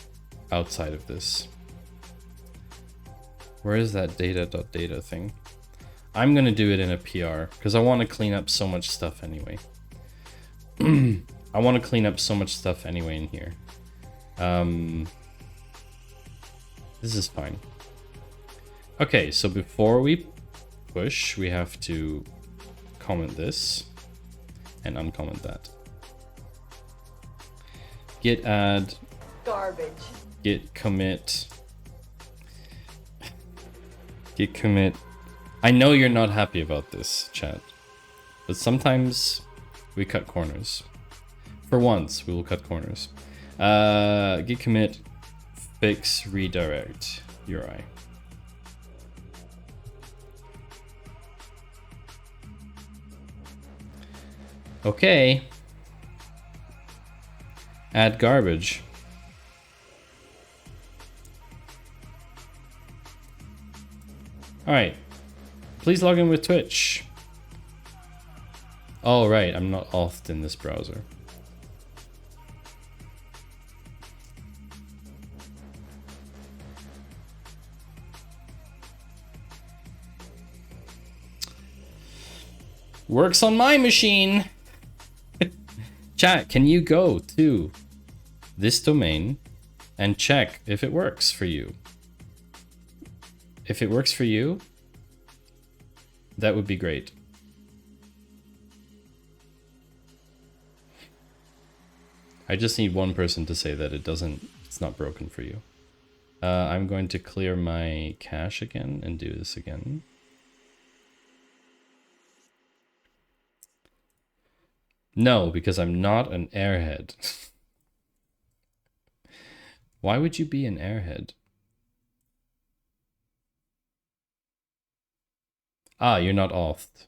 outside of this. Where is that data.data thing? I'm gonna do it in a PR because I want to clean up so much stuff anyway. I want to clean up so much stuff anyway in here. This is fine. Okay, so before we push, we have to comment this and uncomment that. Git add. Garbage. Git commit. Git commit. I know you're not happy about this, chat, but sometimes we cut corners. For once, we will cut corners. Git commit fix redirect URI. Okay. Add garbage. Alright. Please log in with Twitch. Oh, right. I'm not authed in this browser. Works on my machine. Chat, can you go to this domain and check if it works for you? If it works for you, that would be great. I just need one person to say that it's not broken for you. I'm going to clear my cache again and do this again. No, because I'm not an airhead. Why would you be an airhead? Ah, you're not authed.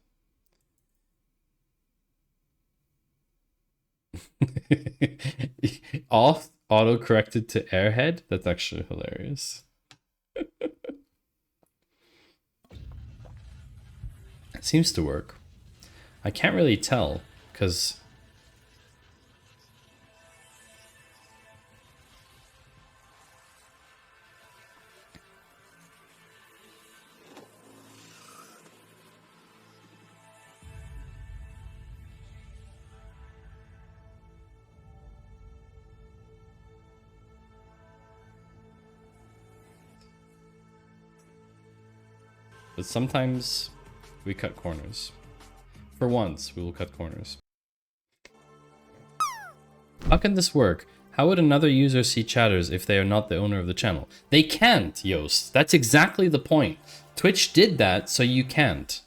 Auth auto-corrected to airhead? That's actually hilarious. It seems to work. I can't really tell, because But sometimes we cut corners. For once, we will cut corners. How can this work? How would another user see chatters if they are not the owner of the channel? They can't, Yost. That's exactly the point. Twitch did that, so you can't.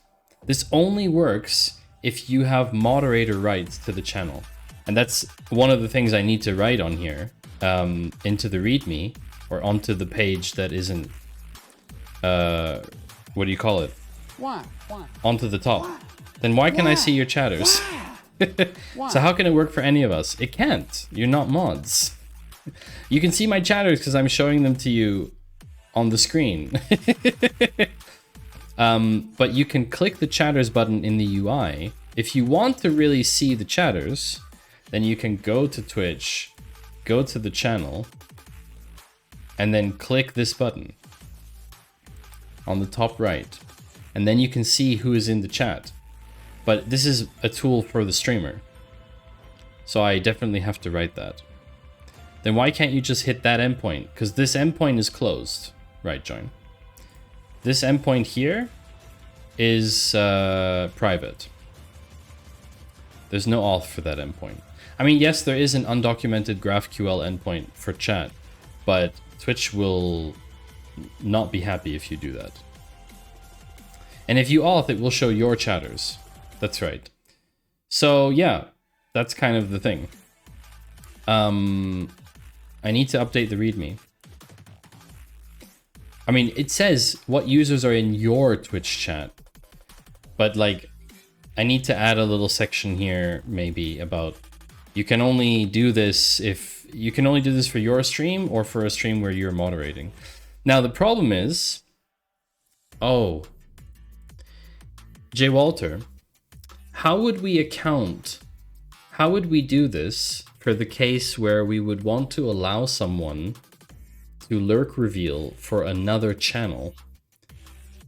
This only works if you have moderator rights to the channel. And that's one of the things I need to write on here, into the README, or onto the page that isn't, what do you call it? Why? Onto the top. Then why can I see your chatters? So how can it work for any of us? It can't. You're not mods. You can see my chatters because I'm showing them to you on the screen. But you can click the chatters button in the UI. If you want to really see the chatters, then you can go to Twitch, go to the channel, and then click this button on the top right. And then you can see who is in the chat. But this is a tool for the streamer. So I definitely have to write that. Then why can't you just hit that endpoint? Because this endpoint is closed. Right, Join. This endpoint here is private. There's no auth for that endpoint. I mean, yes, there is an undocumented GraphQL endpoint for chat, but Twitch will not be happy if you do that. And if you auth, it will show your chatters. That's right. So yeah, that's kind of the thing. I need to update the README. I mean, it says what users are in your Twitch chat, but like, I need to add a little section here, maybe about you can only do this if you can only do this for your stream or for a stream where you're moderating. Now the problem is, oh, JWalter, how would we account? How would we do this for the case where we would want to allow someone to LurkReveal for another channel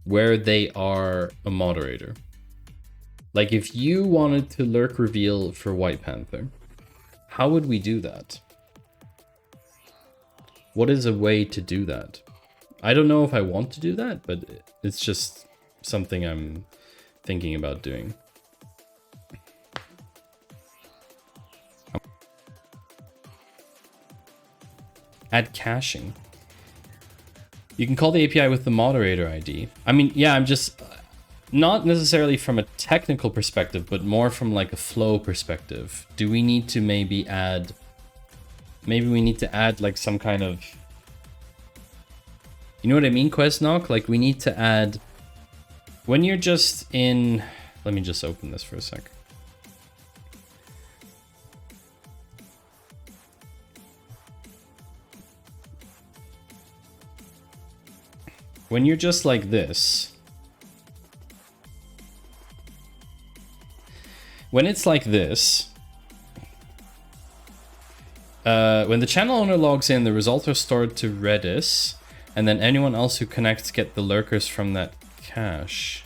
where they are a moderator? Like if you wanted to LurkReveal for White Panther, how would we do that? What is a way to do that? I don't know if I want to do that, but it's just something I'm thinking about doing. Add caching. You can call the API with the moderator ID. I mean, yeah, I'm just not necessarily from a technical perspective, but more from like a flow perspective. Do we need to maybe add, maybe we need to add like some kind of, you know what I mean, QuestKnock? Like we need to add, when you're just in, let me just open this for a sec. When you're just like this, when it's like this, when the channel owner logs in, the results are stored to Redis, and then anyone else who connects get the lurkers from that cache.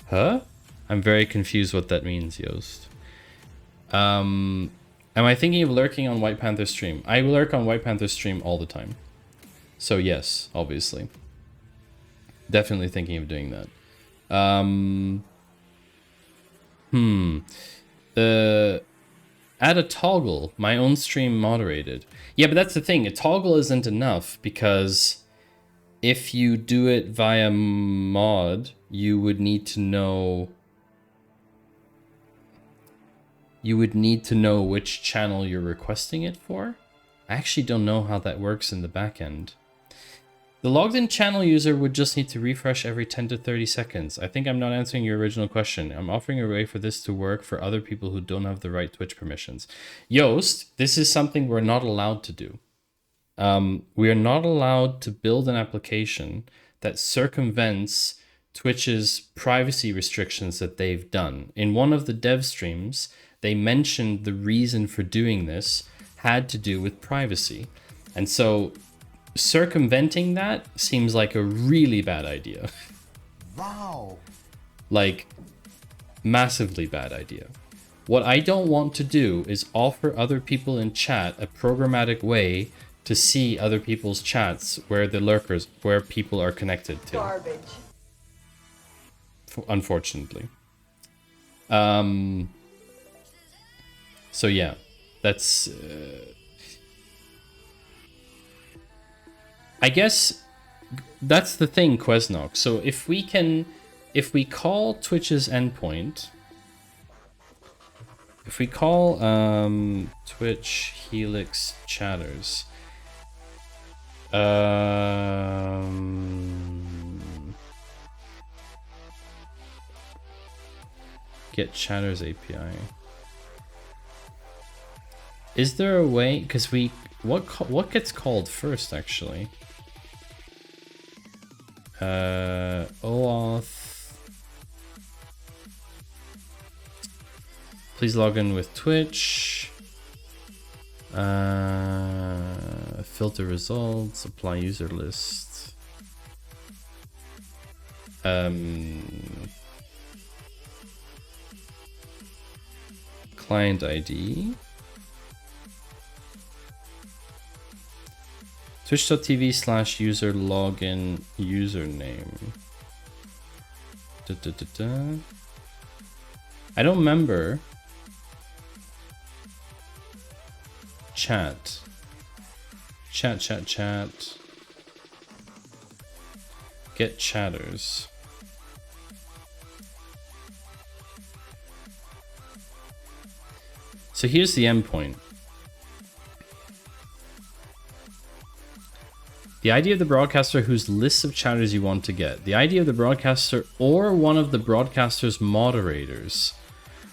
Huh? I'm very confused what that means, Yost. Am I thinking of lurking on White Panther stream? I lurk on White Panther stream all the time. So yes, obviously. Definitely thinking of doing that. Add a toggle, my own stream moderated. Yeah, but that's the thing, a toggle isn't enough because if you do it via mod, you would need to know which channel you're requesting it for. I actually don't know how that works in the back end. The logged in channel user would just need to refresh every 10 to 30 seconds. I think I'm not answering your original question. I'm offering a way for this to work for other people who don't have the right Twitch permissions. Yost, this is something we're not allowed to do. We are not allowed to build an application that circumvents Twitch's privacy restrictions that they've done. In one of the dev streams, they mentioned the reason for doing this had to do with privacy. And so circumventing that seems like a really bad idea. Wow. Like, massively bad idea. What I don't want to do is offer other people in chat a programmatic way to see other people's chats where the lurkers, where people are connected to. Garbage. Unfortunately. So yeah, that's I guess that's the thing, Quesnox. So if we call Twitch's endpoint, if we call Twitch Helix chatters, get chatters API. Is there a way? Because what gets called first actually? OAuth. Please log in with Twitch. Filter results. Apply user list. Client ID. Twitch.tv/user login username. I don't remember. Chat. Get chatters. So here's the endpoint. The ID of the broadcaster whose list of chatters you want to get. The ID of the broadcaster or one of the broadcaster's moderators.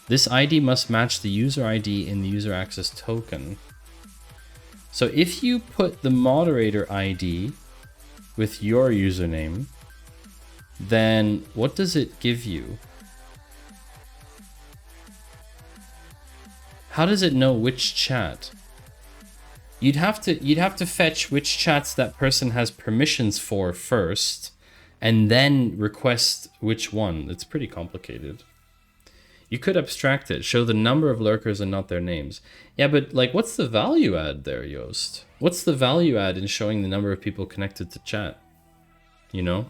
This ID must match the user ID in the user access token. So if you put the moderator ID with your username, then what does it give you? How does it know which chat? You'd have to fetch which chats that person has permissions for first, and then request which one. It's pretty complicated. You could abstract it, show the number of lurkers and not their names. Yeah, but like, what's the value add there, Yoast? What's the value add in showing the number of people connected to chat? You know?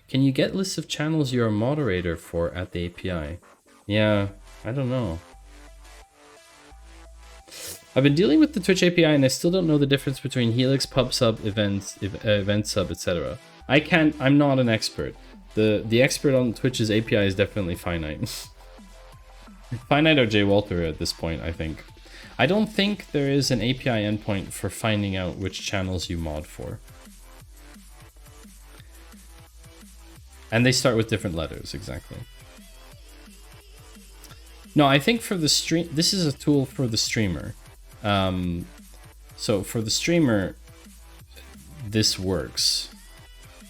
Can you get lists of channels you're a moderator for at the API? Yeah, I don't know. I've been dealing with the Twitch API and I still don't know the difference between Helix, PubSub, event sub, etc. I'm not an expert. The expert on Twitch's API is definitely Finite. Finite or JWalter at this point, I think. I don't think there is an API endpoint for finding out which channels you mod for. And they start with different letters, exactly. No, I think for the stream, this is a tool for the streamer. So for the streamer, this works.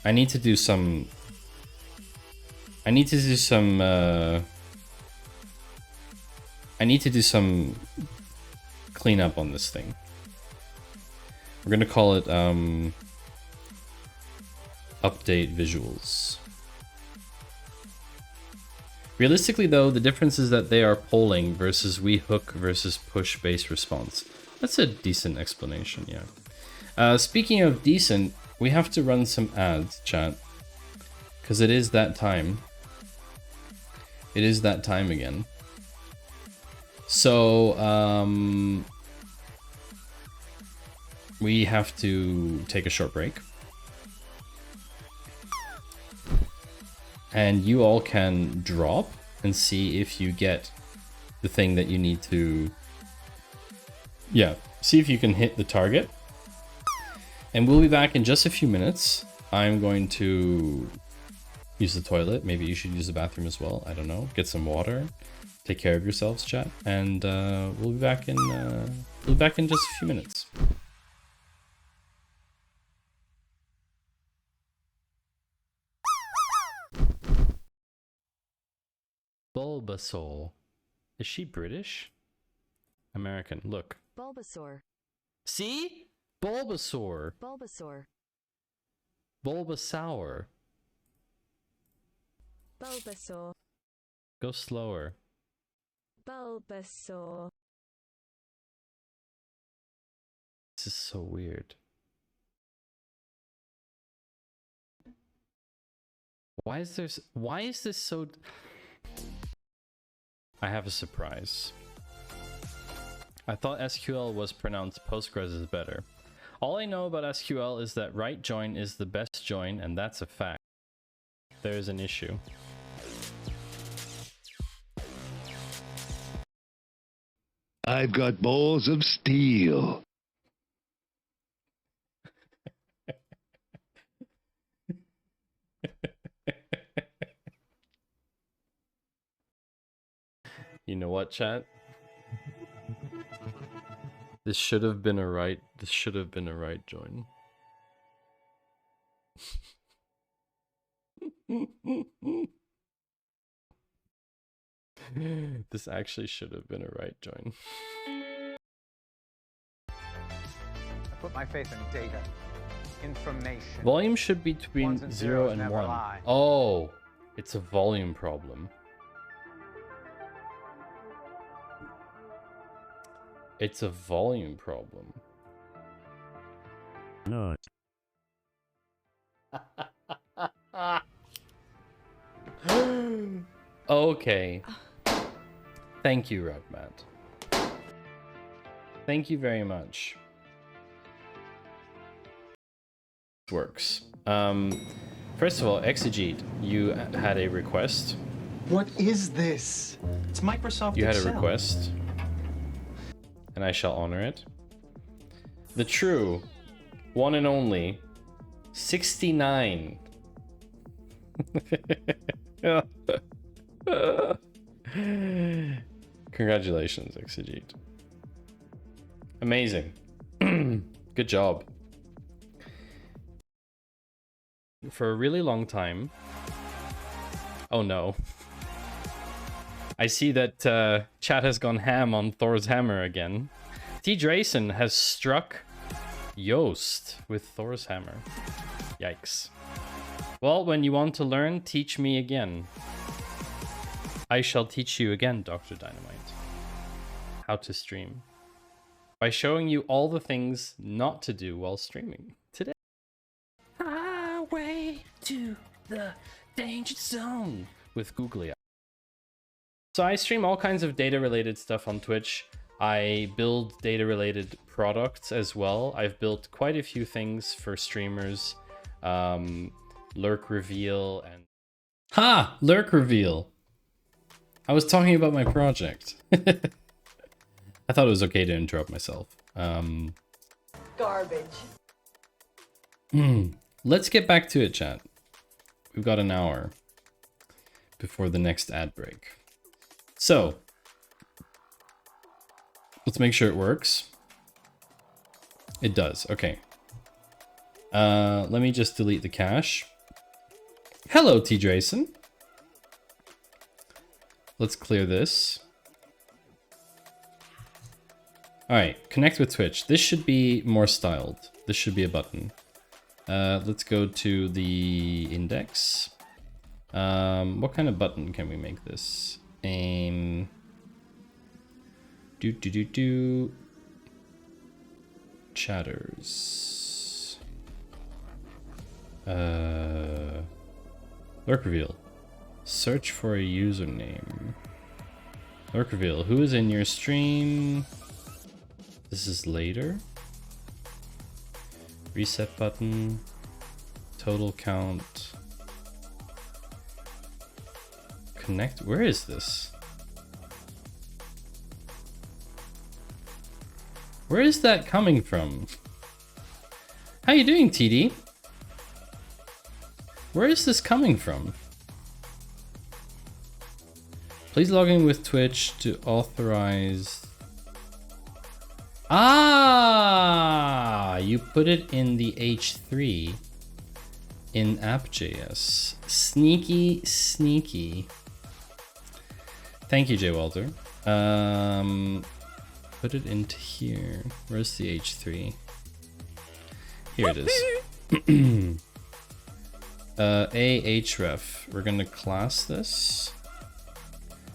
I need to do some cleanup on this thing. We're gonna call it update visuals. Realistically though, the difference is that they are polling versus we hook versus push based response. That's a decent explanation, yeah. Speaking of decent, we have to run some ads, chat. Because it is that time. It is that time again. So, we have to take a short break. And you all can drop and see if you get the thing that you need to... Yeah, see if you can hit the target. And we'll be back in just a few minutes. I'm going to use the toilet. Maybe you should use the bathroom as well. I don't know. Get some water. Take care of yourselves, chat. And we'll be back in just a few minutes. Bulbasaur. Is she British? American. Look. Bulbasaur. See? Bulbasaur. Bulbasaur. Bulbasaur. Bulbasaur. Go slower. Bulbasaur. This is so weird. Why is this so... I have a surprise. I thought SQL was pronounced Postgres is better. All I know about SQL is that right join is the best join, and that's a fact. There is an issue. I've got balls of steel. You know what, chat? This should have been a right join. This actually should have been a right join. I put my faith in data, information. Volume should be between Ones and 0 zeros and never 1. lie. Oh, it's a volume problem. It's a volume problem. No. Okay. Thank you, Rugmat. Thank you very much. Works. First of all, Exegete, you had a request. What is this? It's Microsoft You had a Excel. request, and I shall honor it. The true, one and only, 69. Congratulations, Exegete. Amazing. Good job. For a really long time. Oh no. I see that chat has gone ham on Thor's hammer again. T. Drayson has struck Yoast with Thor's hammer. Yikes. Well, when you want to learn, teach me again. I shall teach you again, Dr. Dynamite. How to stream. By showing you all the things not to do while streaming today. Highway to the danger zone with Googly Eye. So I stream all kinds of data-related stuff on Twitch. I build data-related products as well. I've built quite a few things for streamers. LurkReveal and... Ha! LurkReveal! I was talking about my project. I thought it was okay to interrupt myself. Garbage. Let's get back to it, chat. We've got an hour before the next ad break. So, let's make sure it works. It does, okay. Let me just delete the cache. Hello, T. Drayson. Let's clear this. Alright, connect with Twitch. This should be more styled. This should be a button. Let's go to the index. What kind of button can we make this? Chatters. LurkReveal. Search for a username. LurkReveal. Who is in your stream? This is later. Reset button. Total count. Connect. Where is this? Where is that coming from? How you doing, TD? Where is this coming from? Please log in with Twitch to authorize. Ah, you put it in the H3 in app.js. Sneaky, sneaky. Thank you, JWalter. Put it into here. Where's the H3? Here it is. href. We're gonna class this.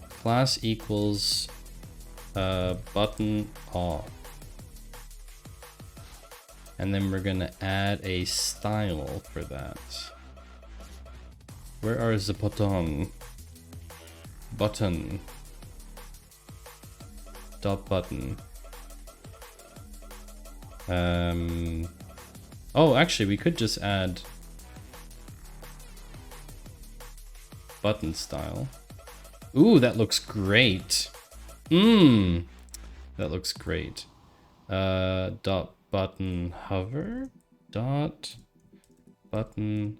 Class equals button all. And then we're gonna add a style for that. Where are the button? Button. Dot button. Oh, actually, we could just add button style. Ooh, that looks great. That looks great. Dot button hover. Dot button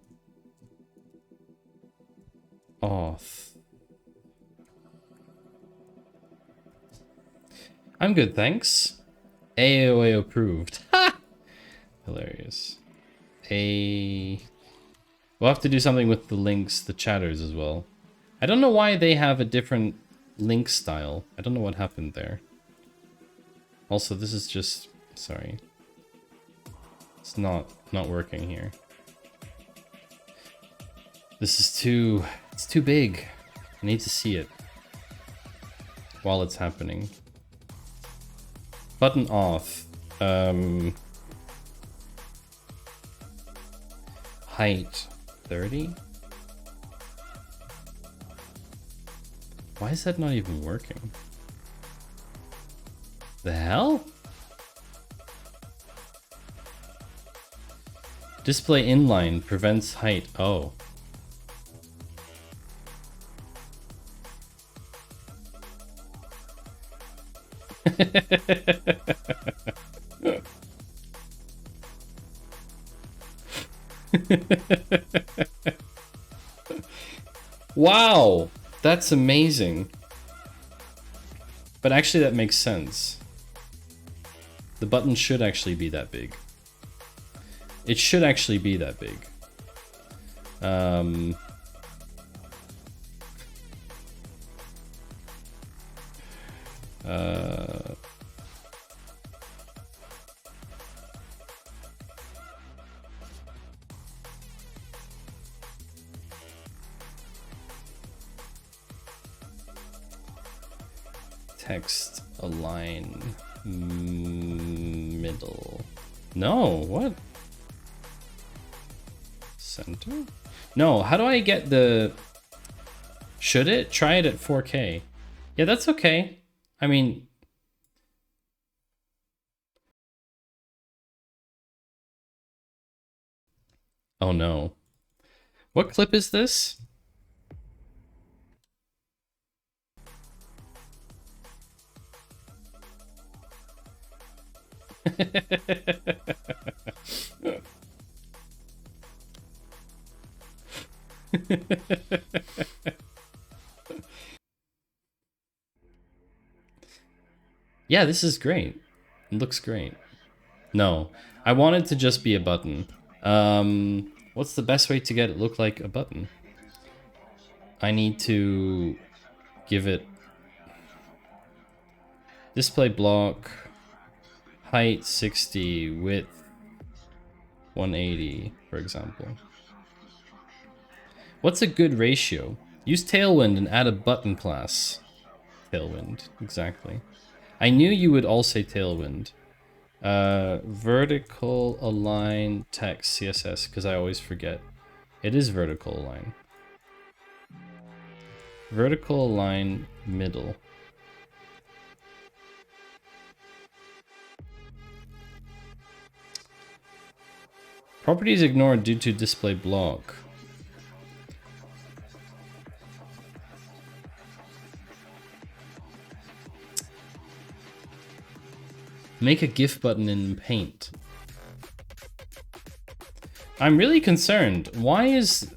auth. I'm good, thanks. AOA approved. Ha! Hilarious. We'll have to do something with the links, the chatters as well. I don't know why they have a different link style. I don't know what happened there. Also, this is just... Sorry. It's not working here. This is too... It's too big. I need to see it while it's happening. Button off. Height 30. Why is that not even working? The hell? Display inline prevents height. Oh. Wow, that's amazing. But actually that makes sense. The button should actually be that big. It should actually be that big. Text align middle. No, what? Center? No, how do I get the... Should it? Try it at 4K. Yeah, that's okay. I mean... Oh no. What clip is this? Yeah, this is great. It looks great. No, I want it to just be a button. What's the best way to get it look like a button? I need to give it display block, height 60, width 180, for example. What's a good ratio? Use Tailwind and add a button class. Tailwind, exactly. I knew you would all say Tailwind. Vertical align text CSS, because I always forget. It is vertical align. Vertical align middle. Properties ignored due to display block. Make a GIF button in Paint. I'm really concerned. Why is...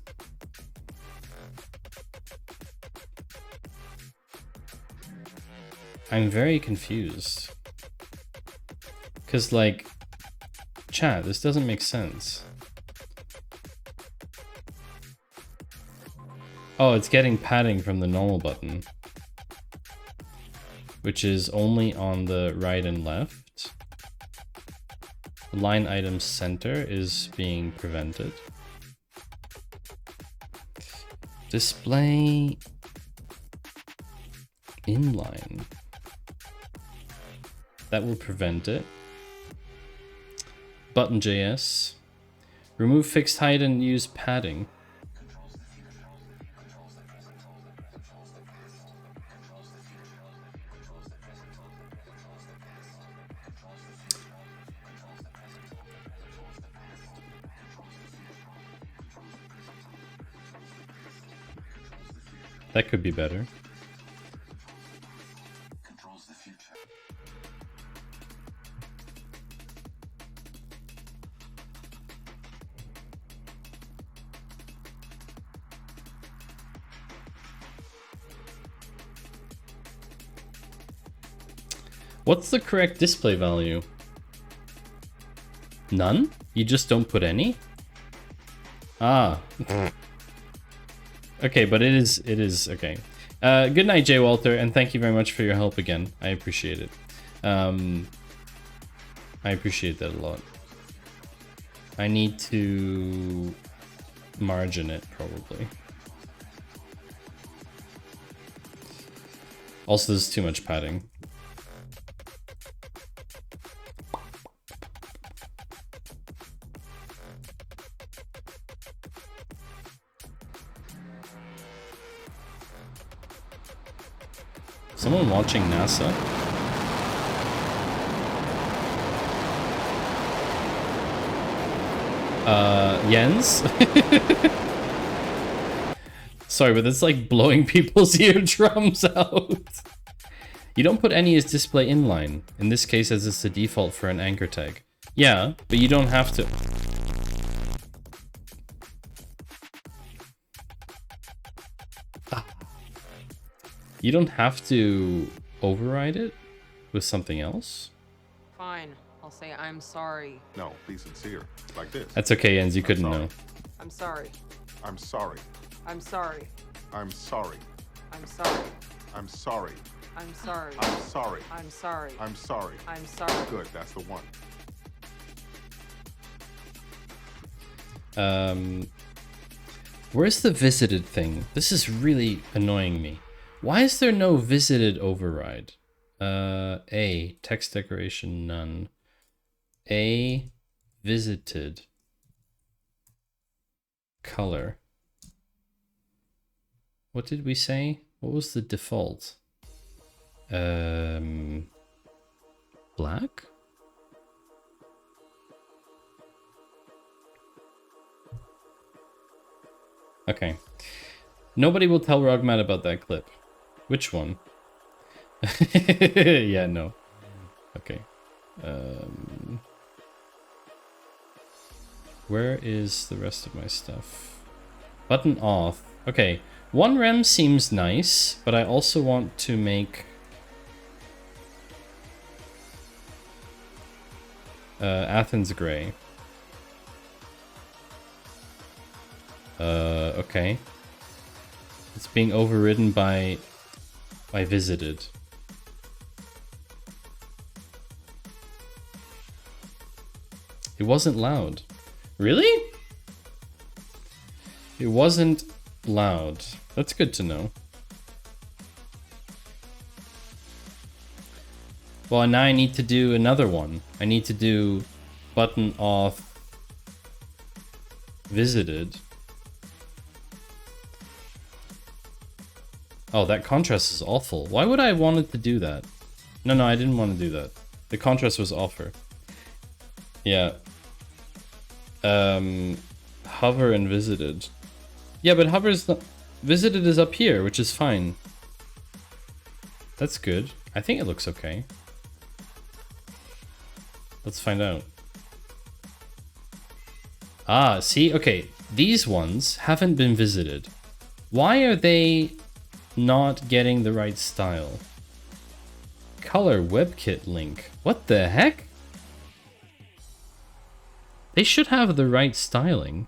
I'm very confused. Because, like... Chat, this doesn't make sense. Oh, it's getting padding from the normal button. Which is only on the right and left. The line item center is being prevented. Display inline. That will prevent it. Button.js. Remove fixed height and use padding. That could be better. What's the correct display value? None? You just don't put any? Ah. Okay, but it is okay. Good night, JWalter, and thank you very much for your help again. I appreciate it. I appreciate that a lot. I need to margin it, probably. Also, there's too much padding. Someone watching NASA? Jens? Sorry, but that's like blowing people's eardrums out. You don't put any as display inline. In this case, as it's the default for an anchor tag. Yeah, but you don't have to. You don't have to override it with something else? Fine. I'll say I'm sorry. No, be sincere. Like this. That's okay, Jens. You couldn't know. I'm sorry. I'm sorry. I'm sorry. I'm sorry. I'm sorry. I'm sorry. I'm sorry. I'm sorry. I'm sorry. I'm sorry. I'm sorry. Good, that's the one. Where's the visited thing? This is really annoying me. Why is there no visited override? A, text decoration, none. A, visited. Color. What did we say? What was the default? Black? Okay. Nobody will tell Rugmat about that clip. Which one? Yeah, no. Okay. Where is the rest of my stuff? Button off. Okay. 1rem seems nice, but I also want to make Athens gray. Okay. It's being overridden by visited. It wasn't loud. Really? It wasn't loud. That's good to know. Well, now I need to do another one. I need to do button off visited. Oh, that contrast is awful. Why would I have wanted to do that? No, I didn't want to do that. The contrast was awful. Yeah. Hover and visited. Yeah, but hover's not... Visited is up here, which is fine. That's good. I think it looks okay. Let's find out. Ah, see? Okay, these ones haven't been visited. Why are they not getting the right style? Color WebKit link. What the heck? They should have the right styling.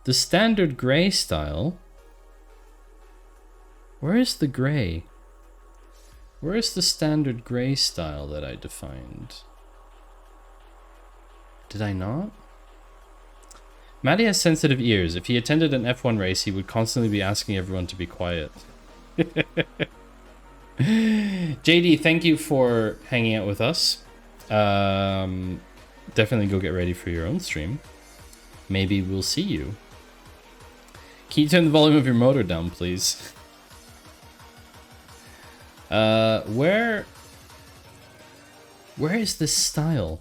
The standard gray style. Where is the gray? Where is the standard gray style that I defined? Did I not? Matty has sensitive ears. If he attended an F1 race, he would constantly be asking everyone to be quiet. JD, thank you for hanging out with us. definitely go get ready for your own stream. Maybe we'll see you. Can you turn the volume of your motor down, please? Where is this style?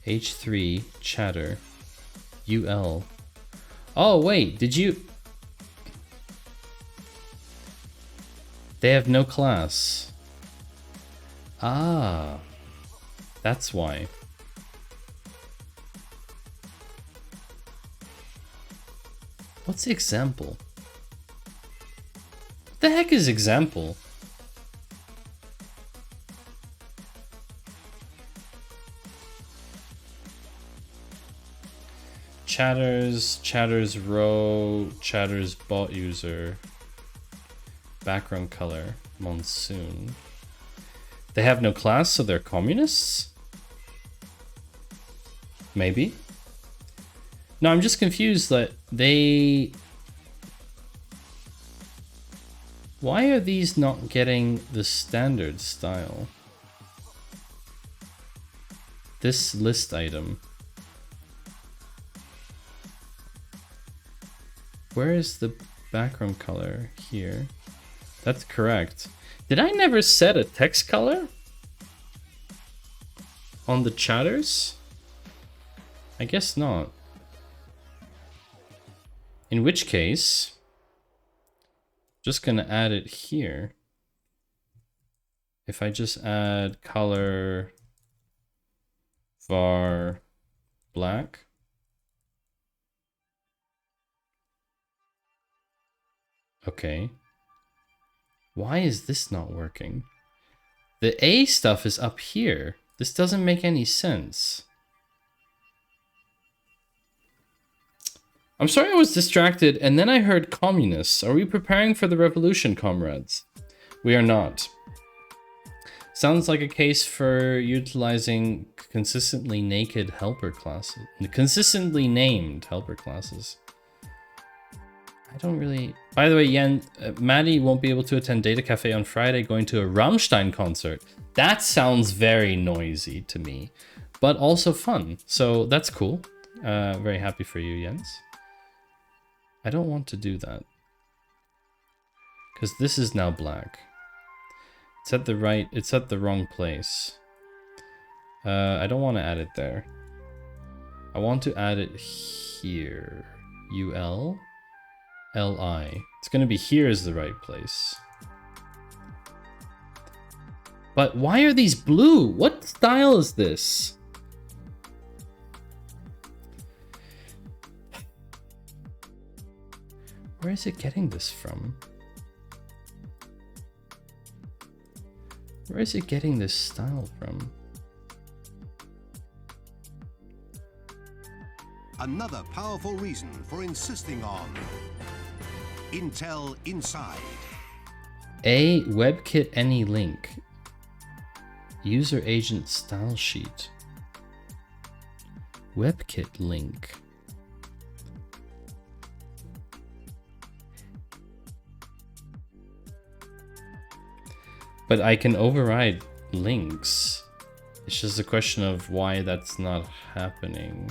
H3 chatter UL. Oh wait, did you? They have no class. Ah, that's why. What's the example? What the heck is example? Chatters row, chatters bot user, background color, monsoon. They have no class, so they're communists? Maybe. No, I'm just confused that they... Why are these not getting the standard style? This list item. Where is the background color here? That's correct. Did I never set a text color on the chatters? I guess not. In which case, just gonna add it here. If I just add color var black. Okay. Why is this not working? The A stuff is up here. This doesn't make any sense. I'm sorry I was distracted, and then I heard communists. Are we preparing for the revolution, comrades? We are not. Sounds like a case for utilizing consistently naked helper classes. Consistently named helper classes. I don't really... By the way, Yen, Maddie won't be able to attend Data Cafe on Friday going to a Rammstein concert. That sounds very noisy to me, but also fun. So that's cool. Very happy for you, Jens. I don't want to do that. Because this is now black. It's at the right... It's at the wrong place. I don't want to add it there. I want to add it here. UL... LI. It's gonna be here is the right place. But why are these blue? What style is this? Where is it getting this from? Where is it getting this style from? Another powerful reason for insisting on Intel Inside. A WebKit any link. User agent style sheet. WebKit link. But I can override links. It's just a question of why that's not happening.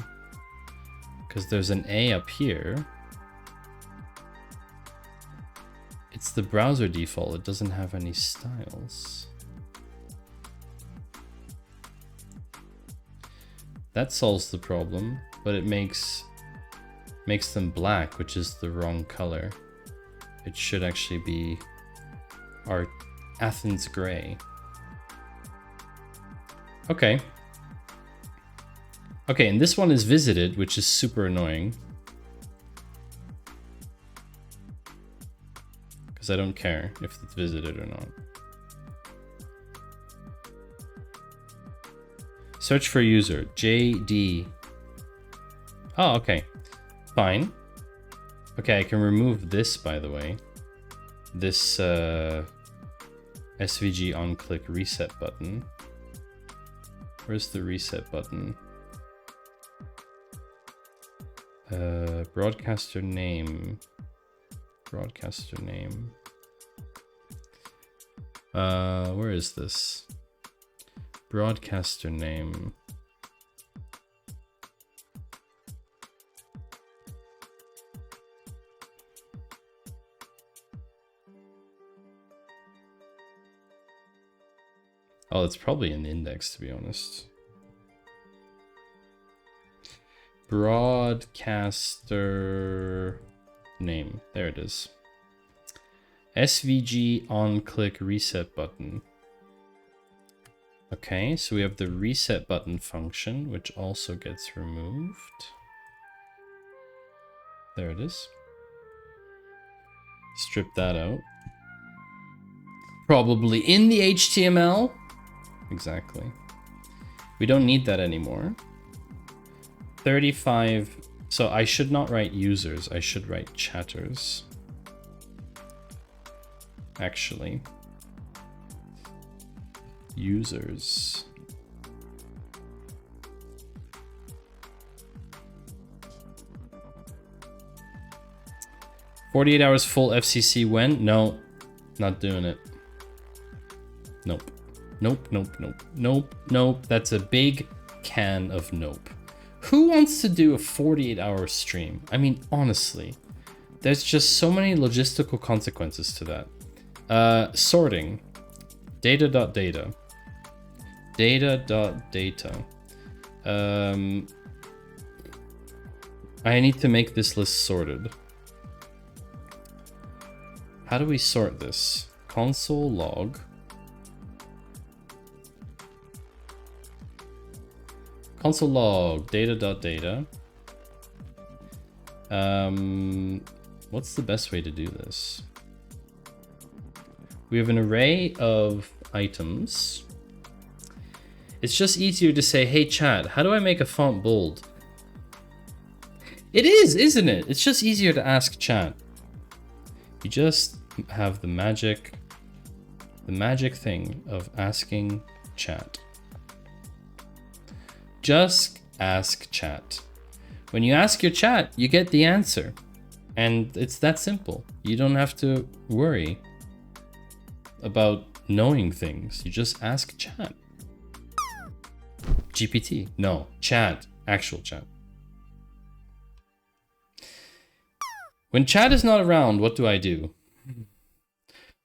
Because there's an A up here. It's the browser default. It doesn't have any styles. That solves the problem, but it makes them black, which is the wrong color. It should actually be our Athens gray. Okay. Okay, and this one is visited, which is super annoying. Because I don't care if it's visited or not. Search for user, JD. Oh, okay. Fine. Okay, I can remove this, by the way. This SVG on-click reset button. Where's the reset button? Broadcaster name. Broadcaster name. Where is this? Broadcaster name. Oh, it's probably an index, to be honest. Broadcaster name. There it is. SVG on click reset button. Okay, so we have the reset button function, which also gets removed. There it is. Strip that out. Probably in the HTML. Exactly. We don't need that anymore. 35. So I should not write users. I should write chatters. Actually. Users. "48 hours full FCC when?" No, not doing it. Nope. Nope, nope, nope, nope, nope. That's a big can of nope. Who wants to do a 48-hour stream? I mean, honestly, there's just so many logistical consequences to that. Sorting. Data.data. Data.data. I need to make this list sorted. How do we sort this? Console log. Console log, data.data. What's the best way to do this? We have an array of items. It's just easier to say, "Hey chat, how do I make a font bold?" It is, isn't it? It's just easier to ask chat. You just have the magic thing of asking chat. Just ask chat. When you ask your chat, you get the answer. And it's that simple. You don't have to worry about knowing things. You just ask chat. GPT. No, chat. Actual chat. When chat is not around, what do I do?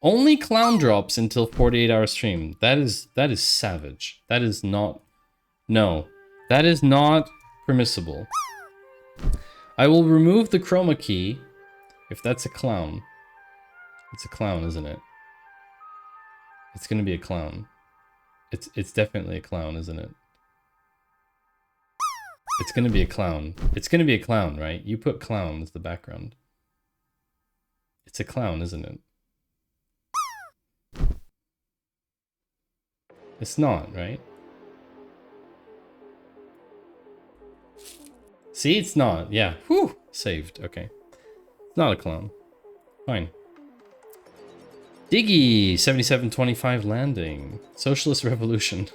Only clown drops until 48-hour stream. That is savage. That is not... No. That is not permissible. I will remove the chroma key if that's a clown. It's a clown, isn't it? It's gonna be a clown. It's definitely a clown, isn't it? It's gonna be a clown. It's gonna be a clown, right? You put clown as the background. It's a clown, isn't it? It's not, right? See, it's not. Yeah. Whew. Saved. Okay. It's not a clown. Fine. Diggy 7725 landing. Socialist revolution.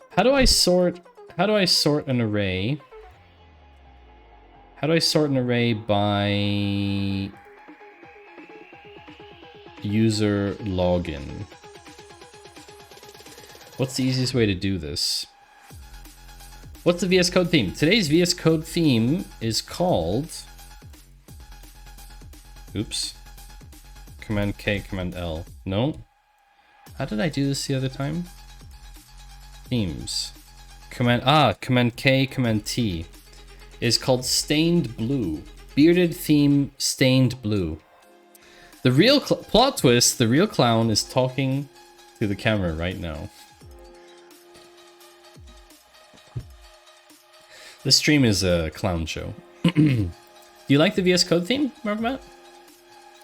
How do I sort an array? How do I sort an array by user login? What's the easiest way to do this? What's the VS Code theme? Today's VS Code theme is called... Oops. Command K, Command L. No. How did I do this the other time? Themes. Command K, Command T. Is called Stained Blue. Bearded theme, Stained Blue. The real plot twist, the real clown is talking to the camera right now. This stream is a clown show. Do you like the VS Code theme, Marvmat?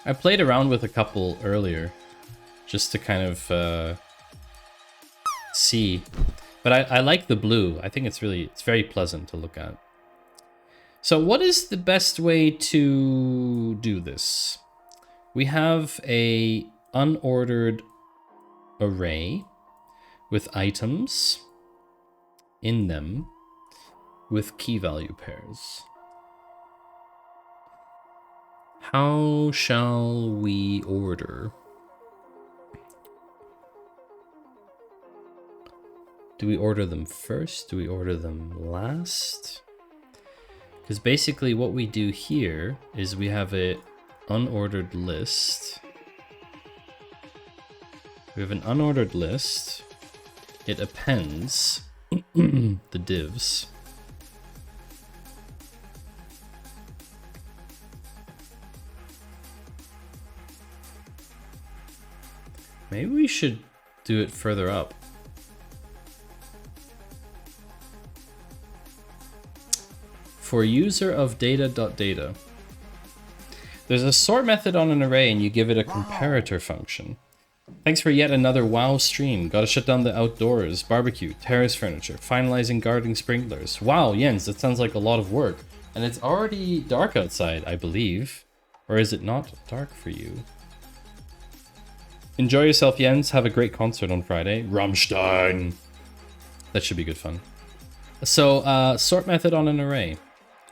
I played around with a couple earlier, just to kind of see. But I like the blue. I think it's very pleasant to look at. So what is the best way to do this? We have a unordered array with items in them with key value pairs. How shall we order? Do we order them first? Do we order them last? Because basically what we do here is we have a unordered list. We have an unordered list. It appends the divs. Maybe we should do it further up. For user of data.data. There's a sort method on an array and you give it a comparator function. Thanks for yet another WoW stream. Gotta shut down the outdoors, barbecue, terrace furniture, finalizing gardening sprinklers. Wow, Jens, that sounds like a lot of work. And it's already dark outside, I believe. Or is it not dark for you? Enjoy yourself, Jens. Have a great concert on Friday. Rammstein. That should be good fun. So, sort method on an array.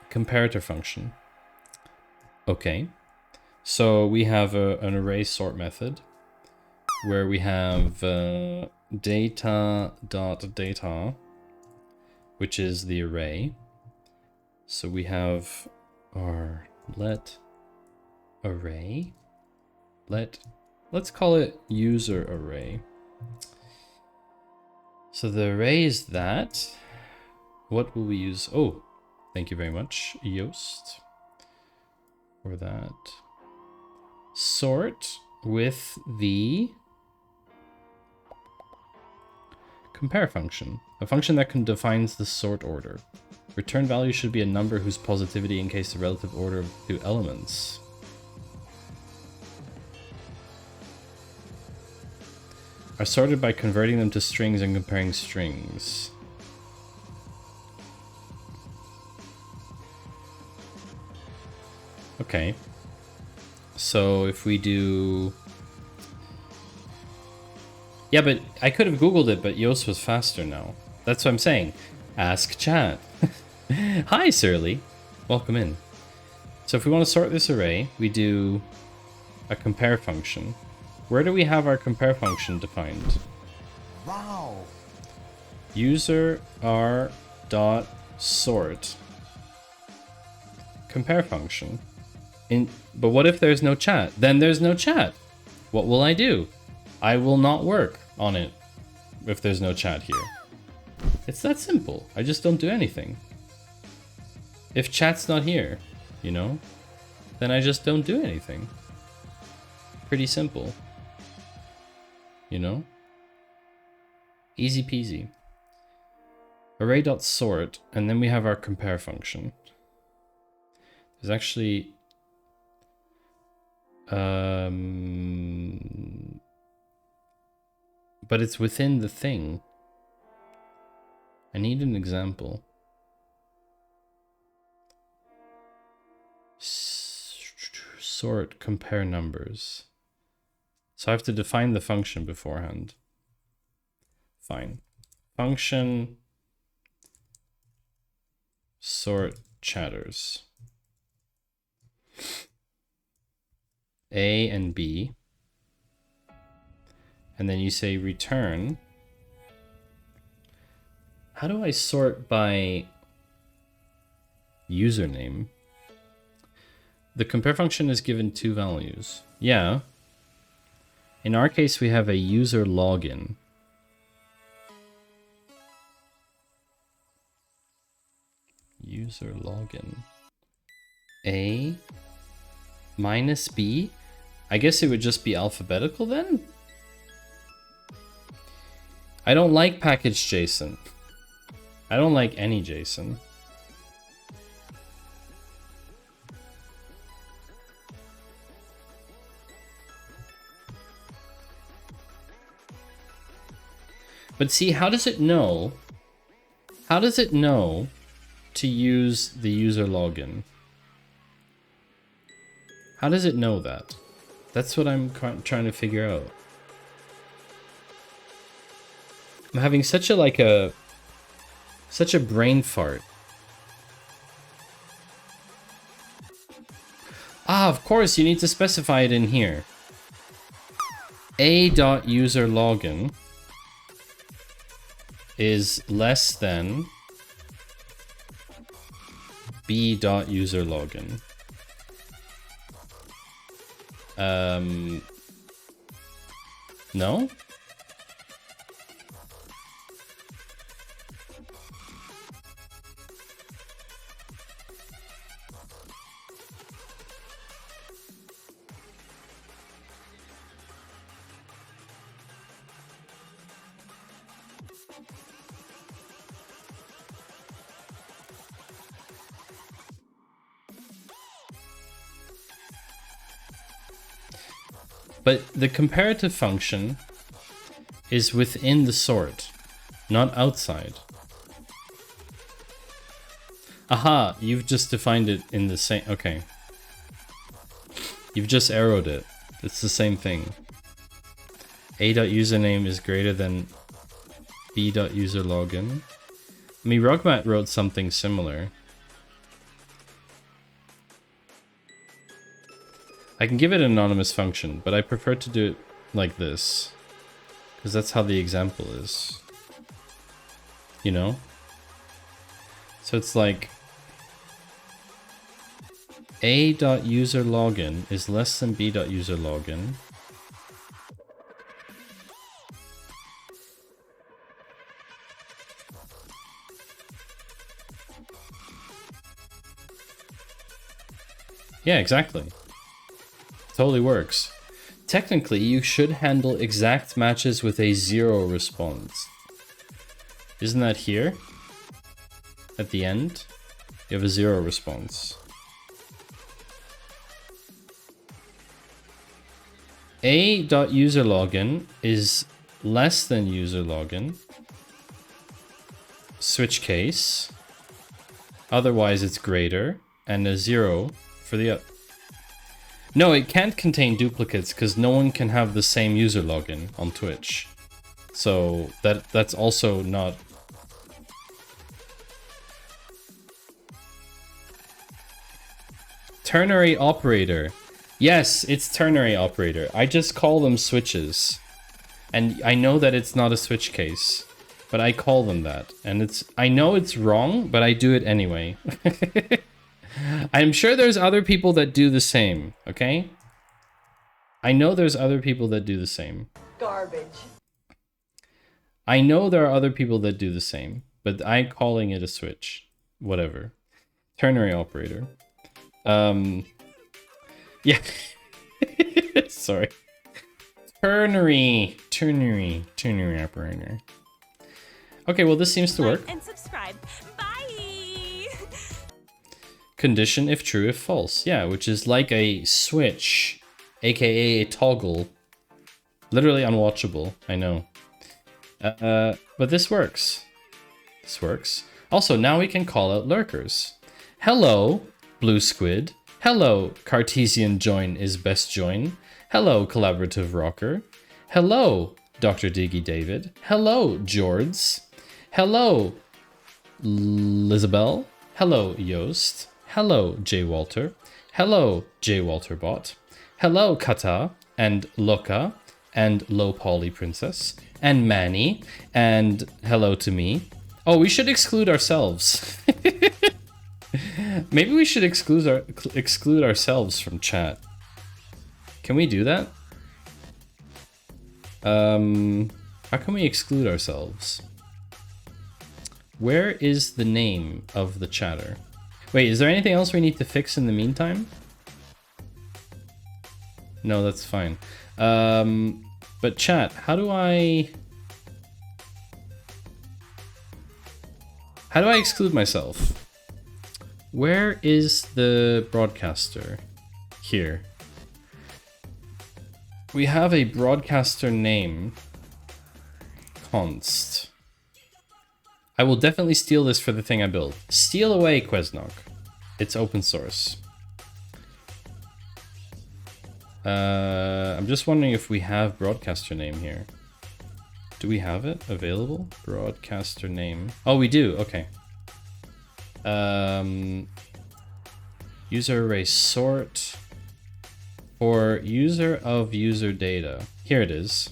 Comparator function. Okay. So we have an array sort method where we have data.data, which is the array. So we have our let array. Let's call it user array. So the array is that. What will we use? Oh, thank you very much, Yoast, for that. Sort with the compare function, a function that defines the sort order. Return value should be a number whose positivity indicates the relative order of two elements. Are sorted by converting them to strings and comparing strings. Okay. So if we do... Yeah, but I could have Googled it, but Yoast was faster now. That's what I'm saying. Ask chat. Hi, Surly. Welcome in. So if we want to sort this array, we do a compare function. Where do we have our compare function defined? Wow. User r dot sort compare function. But what if there's no chat? Then there's no chat. What will I do? I will not work on it if there's no chat here. It's that simple. I just don't do anything. If chat's not here, you know, then I just don't do anything. Pretty simple. You know? Easy peasy. Array.sort, and then we have our compare function. There's actually... but it's within the thing. I need an example. Sort, compare numbers. So I have to define the function beforehand. Fine. Function sort chatters. A and B. And then you say return. How do I sort by username? The compare function is given 2 values. Yeah. In our case, we have a user login. User login. A minus B. I guess it would just be alphabetical then? I don't like package JSON. I don't like any JSON. But see, how does it know? How does it know to use the user login? How does it know that? That's what I'm trying to figure out. I'm having such a such a brain fart. Ah, of course, you need to specify it in here. A.userLogin is less than B.userLogin. No? But the comparative function is within the sort, not outside. Aha, you've just defined it in the same... Okay. You've just arrowed it. It's the same thing. A.username is greater than B.userlogin. I mean, Rugmat wrote something similar. I can give it an anonymous function, but I prefer to do it like this. Because that's how the example is. You know? So it's like... A.userlogin is less than B.userlogin. Yeah, exactly. Totally works. Technically, you should handle exact matches with a 0 response. Isn't that here? At the end? You have a 0 response. A.userlogin is less than userlogin. Switch case. Otherwise, it's greater. And a 0 for the other. No, it can't contain duplicates because no one can have the same user login on Twitch. So that's also not... Ternary operator. Yes, it's ternary operator. I just call them switches. And I know that it's not a switch case, but I call them that. And it's... I know it's wrong, but I do it anyway. I'm sure there's other people that do the same, okay? I know there's other people that do the same. Garbage. I know there are other people that do the same, but I'm calling it a switch. Whatever. Ternary operator. Yeah. Sorry. Ternary operator. Okay, well this seems to work. And subscribe. Bye. Condition if true, if false. Yeah, which is like a switch, aka a toggle. Literally unwatchable, I know. But this works. This works. Also, now we can call out lurkers. Hello, Blue Squid. Hello, Cartesian join is best join. Hello, Collaborative Rocker. Hello, Dr. Diggy David. Hello, Jords. Hello, Lizabelle. Hello, Yost. Hello, JWalter. Hello, JWalter Bot. Hello, Kata and Loka and Low Poly Princess and Manny and hello to me. Oh, we should exclude ourselves. Maybe we should exclude ourselves from chat. Can we do that? How can we exclude ourselves? Where is the name of the chatter? Wait, is there anything else we need to fix in the meantime? No, that's fine. But chat, how do I exclude myself? Where is the broadcaster? Here. We have a broadcaster name. Const. I will definitely steal this for the thing I build. Steal away, Quesnok. It's open source. I'm just wondering if we have broadcaster name here. Do we have it available? Broadcaster name. Oh, we do. Okay. User array sort. For user of user data. Here it is.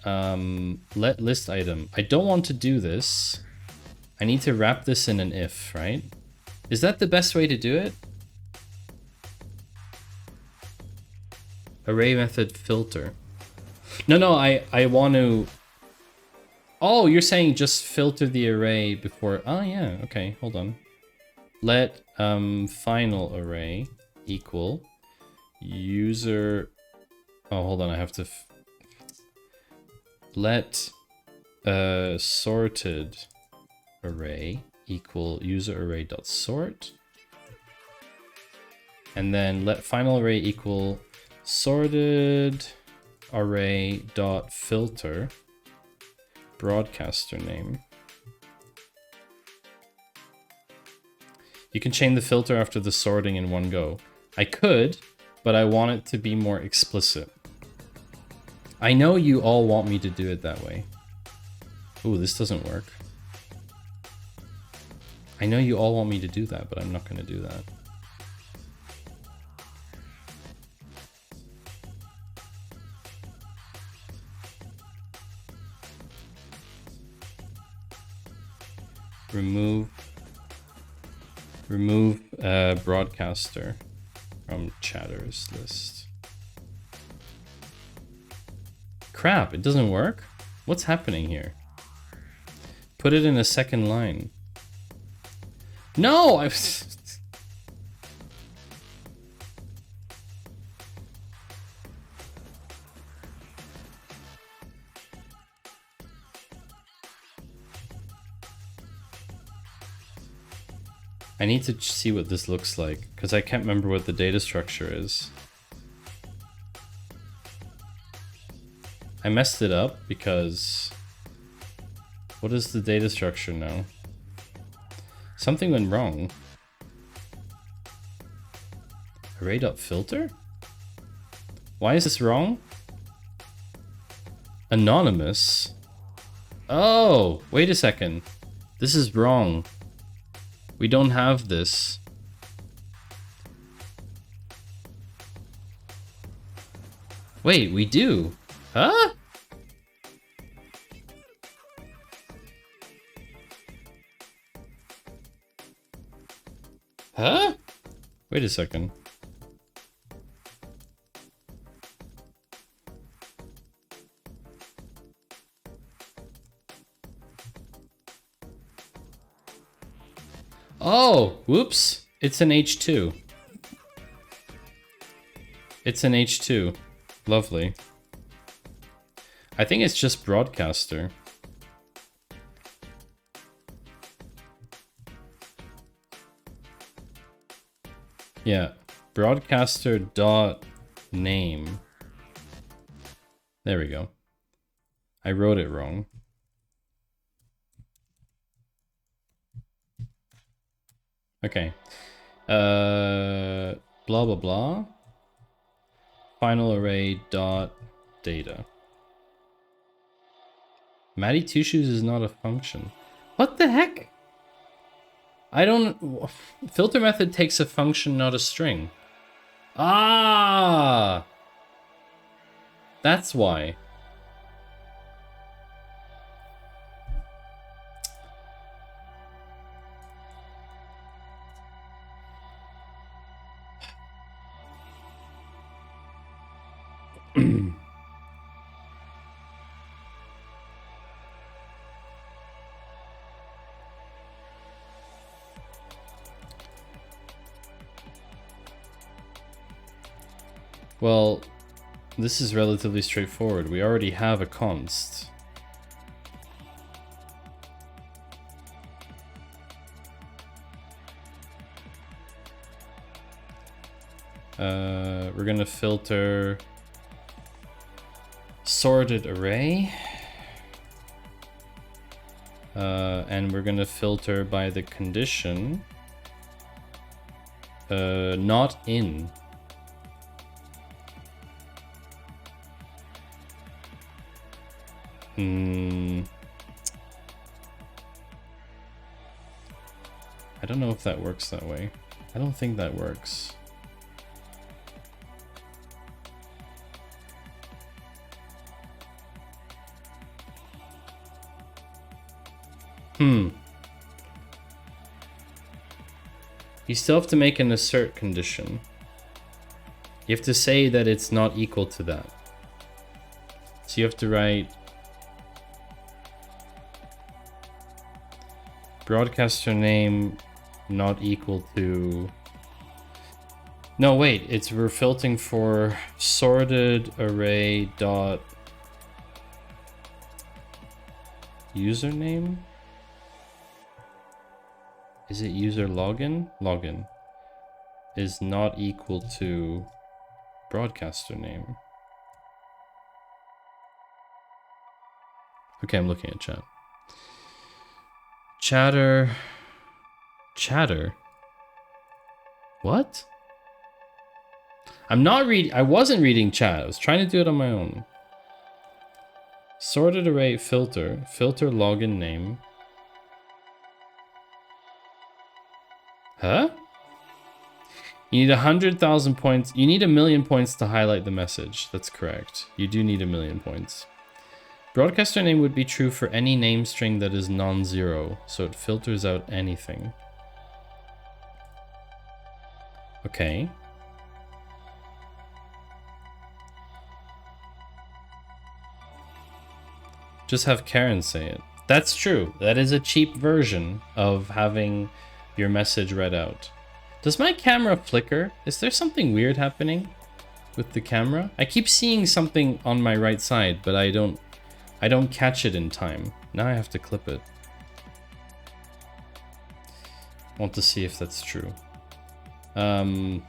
Let list item. I don't want to do this. I need to wrap this in an if, right? Is that the best way to do it? Array method filter. No, I want to... Oh, you're saying just filter the array before... Oh, yeah, okay, hold on. Let final array equal user... Oh, hold on, I have to... Let sorted array equal user array dot sort, and then let final array equal sorted array dot filter broadcaster name. You can chain the filter after the sorting in one go. I could, but I want it to be more explicit. I know you all want me to do it that way. Ooh, this doesn't work. I know you all want me to do that, but I'm not going to do that. Remove broadcaster from chatters list. Crap, it doesn't work? What's happening here? Put it in a second line. No! I need to see what this looks like, because I can't remember what the data structure is. I messed it up because... What is the data structure now? Something went wrong. Array.filter? Why is this wrong? Anonymous? Oh, wait a second. This is wrong. We don't have this. Wait, we do. Huh? Huh? Wait a second. Oh, whoops. It's an H2. It's an H2. Lovely. I think it's just broadcaster. Yeah, broadcaster dot name. There we go. I wrote it wrong. Okay. Blah blah blah. Final array dot data. Matty Two Shoes is not a function. What the heck? I don't... Filter method takes a function, not a string. Ah! That's why. Well, this is relatively straightforward. We already have a const. We're gonna filter sorted array. And we're gonna filter by the condition not in. I don't know if that works that way. I don't think that works. You still have to make an assert condition. You have to say that it's not equal to that. So you have to write broadcaster name not equal to... No, wait, we're filtering for sorted array dot username? Is it user login? Login is not equal to broadcaster name. Okay, I'm looking at chat. Chatter. What? I wasn't reading chat. I was trying to do it on my own. Sorted array filter login name. Huh? You need 100,000 points. You need 1,000,000 points to highlight the message. That's correct. You do need 1,000,000 points. Broadcaster name would be true for any name string that is non-zero, so it filters out anything. Okay. Just have Karen say it. That's true. That is a cheap version of having your message read out. Does my camera flicker? Is there something weird happening with the camera? I keep seeing something on my right side, but I don't catch it in time. Now I have to clip it. I want to see if that's true. Yeah,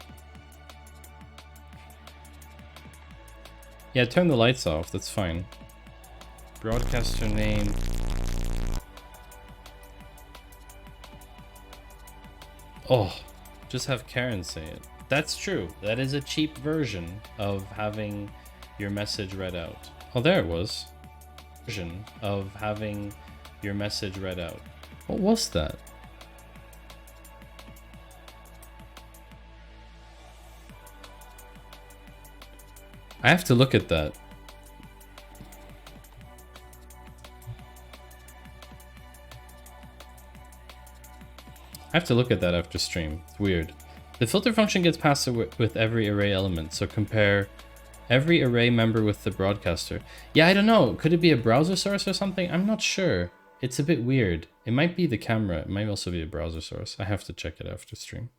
turn the lights off. That's fine. Broadcaster name. Oh, just have Karen say it. That's true. That is a cheap version of having your message read out. Oh, there it was. Version of having your message read out. What was that? I have to look at that. I have to look at that after stream. It's weird. The filter function gets passed with every array element, so compare every array member with the broadcaster. Yeah, I don't know. Could it be a browser source or something? I'm not sure. It's a bit weird. It might be the camera. It might also be a browser source. I have to check it after stream.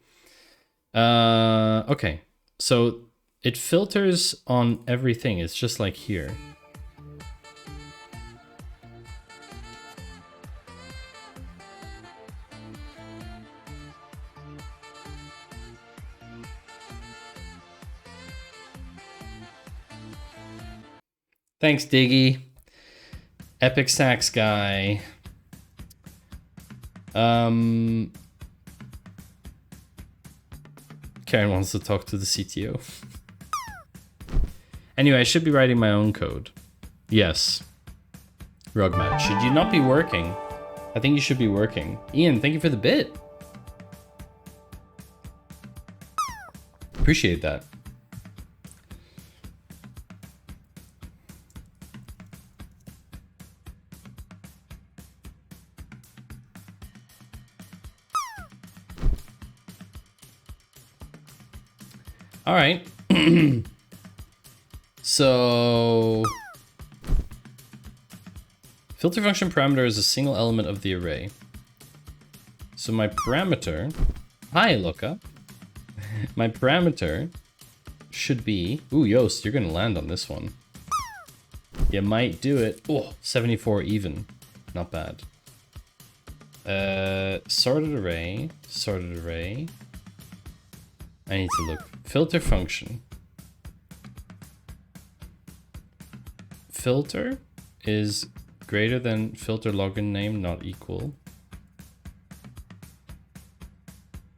Okay. So it filters on everything. It's just like here. Thanks, Diggy. Epic Sax guy. Karen wants to talk to the CTO. Anyway, I should be writing my own code. Yes. Rugmat, should you not be working? I think you should be working. Ian, thank you for the bit. Appreciate that. All right. So filter function parameter is a single element of the array. So my parameter, hi Luca. My parameter should be, ooh, Yoast, you're gonna land on this one. You might do it. Oh, 74 even, not bad. Sorted array. I need to look. Filter function. Filter is greater than filter login name, not equal.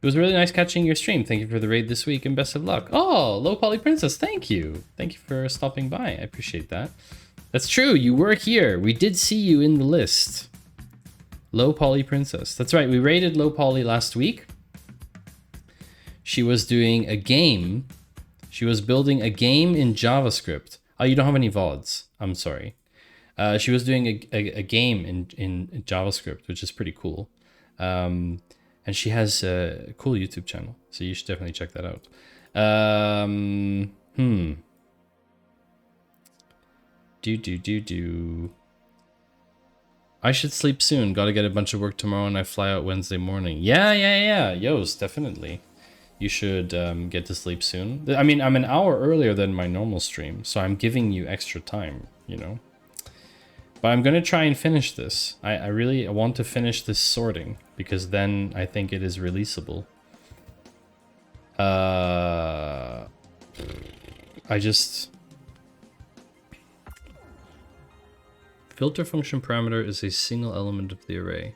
It was really nice catching your stream. Thank you for the raid this week and best of luck. Oh, Low Poly Princess, thank you. Thank you for stopping by. I appreciate that. That's true. You were here. We did see you in the list. Low Poly Princess. That's right. We raided Low Poly last week. She was doing a game. She was building a game in JavaScript. Oh, you don't have any VODs. I'm sorry. She was doing a game in JavaScript, which is pretty cool. And she has a cool YouTube channel, so you should definitely check that out. I should sleep soon. Gotta get a bunch of work tomorrow and I fly out Wednesday morning. Yeah. Yos, definitely. You should get to sleep soon. I mean, I'm an hour earlier than my normal stream, so I'm giving you extra time, you know? But I'm gonna try and finish this. I really want to finish this sorting, because then I think it is releasable. Filter function parameter is a single element of the array.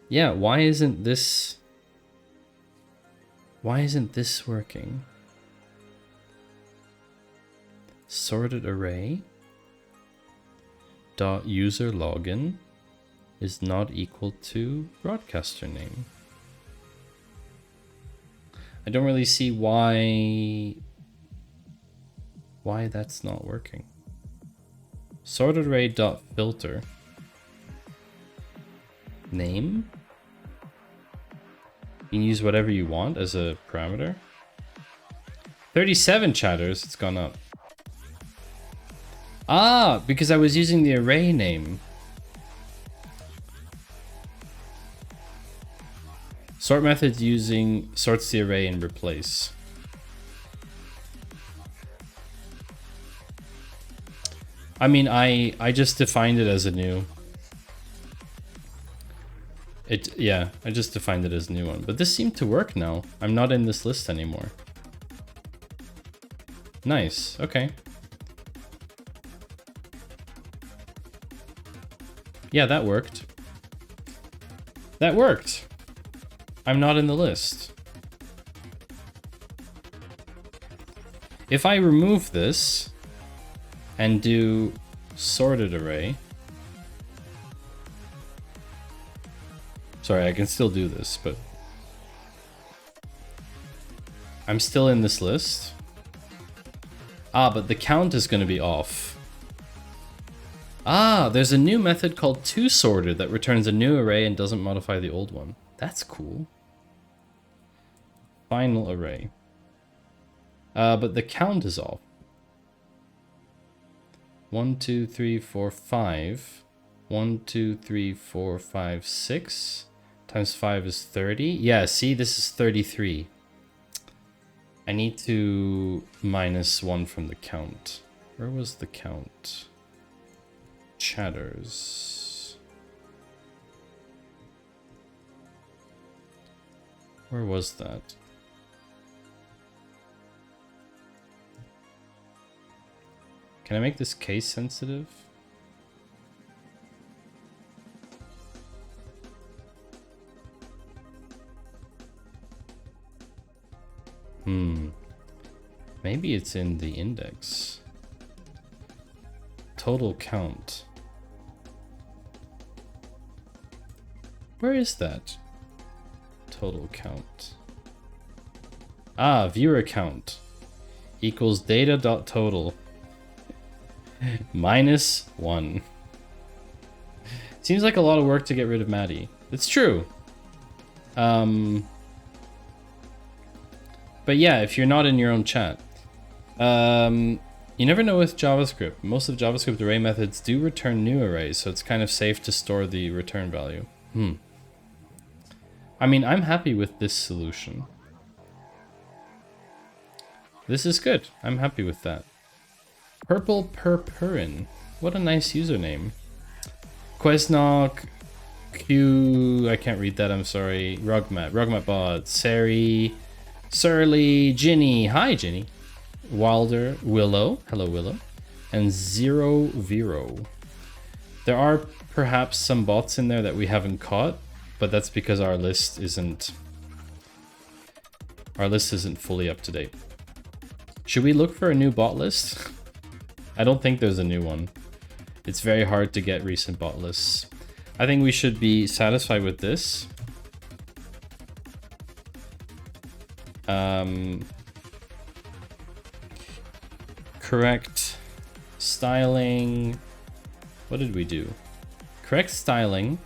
Yeah, why isn't this working? Sorted array dot user login is not equal to broadcaster name. I don't really see why that's not working. Sorted array dot filter name. You can use whatever you want as a parameter. 37 chatters, it's gone up. Ah, because I was using the array name. Sort method using sorts the array and replace. I mean, I just defined it as a new. Yeah, I just defined it as a new one. But this seemed to work now. I'm not in this list anymore. Nice, okay. Yeah, that worked. That worked. I'm not in the list. If I remove this and do sorted array. Sorry, I can still do this, but I'm still in this list. Ah, but the count is going to be off. Ah, there's a new method called toSorted that returns a new array and doesn't modify the old one. That's cool. Final array. But the count is off. 1, 2, 3, 4, 5. 1, 2, 3, 4, 5, 6. Times 5 is 30. Yeah, see, this is 33. I need to minus 1 from the count. Where was the count? Chatters. Where was that? Can I make this case sensitive? Maybe it's in the index. Total count. Where is that? Total count. Ah, viewer count equals data.total minus 1. Seems like a lot of work to get rid of Maddie. It's true. But yeah, if you're not in your own chat, you never know with JavaScript. Most of JavaScript array methods do return new arrays, so it's kind of safe to store the return value. I mean, I'm happy with this solution. This is good. I'm happy with that. Purple Purpurin. What a nice username. Quesnock, Q, I can't read that, I'm sorry. Rugmatbot, Sari, Surly, Ginny, hi Ginny. Wilder, Willow, hello Willow, and Zero Vero. There are perhaps some bots in there that we haven't caught, but that's because our list isn't fully up to date. Should we look for a new bot list? I don't think there's a new one. It's very hard to get recent bot lists. I think we should be satisfied with this. Correct styling, What did we do? Correct styling.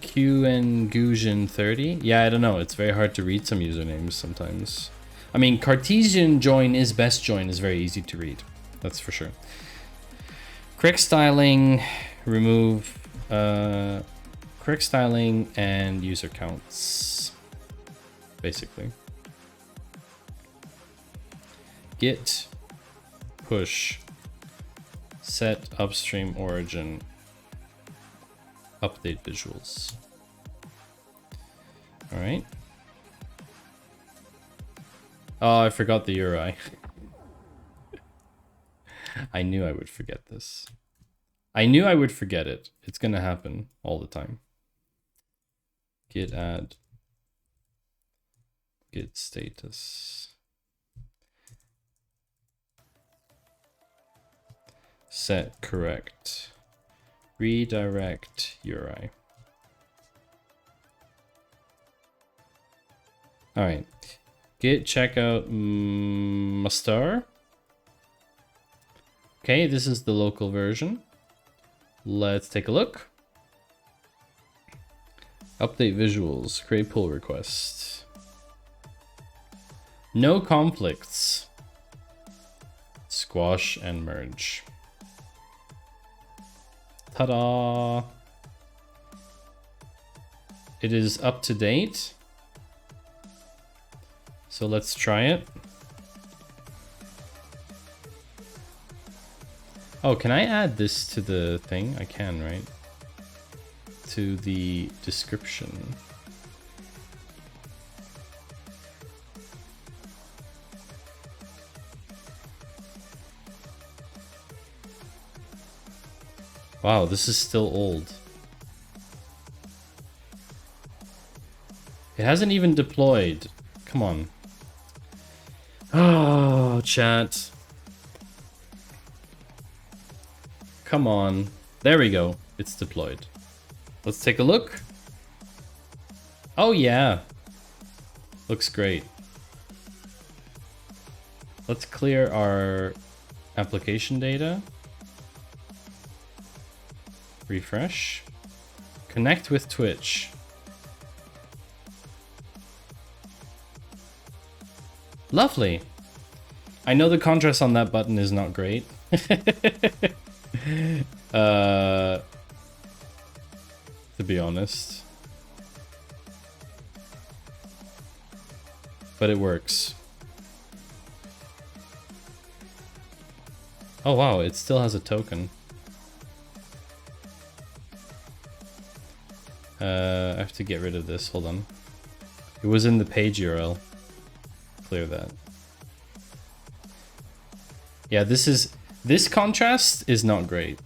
QNGusion30. Yeah, I don't know. It's very hard to read some usernames sometimes. I mean, Cartesian join is best join is very easy to read. That's for sure. Correct styling, remove correct styling and user counts, basically. Git push set upstream origin update visuals. All right. Oh, I forgot the URI. I knew I would forget this. I knew I would forget it. It's gonna happen all the time. Git add. Git status. Set correct. Redirect URI. All right. Git checkout master. Okay, this is the local version. Let's take a look. Update visuals, create pull request. No conflicts. Squash and merge. Ta-da! It is up to date. So let's try it. Oh, can I add this to the thing? I can, right? To the description. Wow, this is still old. It hasn't even deployed. Come on. Oh, chat. Come on. There we go. It's deployed. Let's take a look. Oh, yeah. Looks great. Let's clear our application data. Refresh. Connect with Twitch. Lovely. I know the contrast on that button is not great. To be honest. But it works. Oh wow, it still has a token. I have to get rid of this, hold on. It was in the page URL. Clear that. Yeah, this contrast is not great.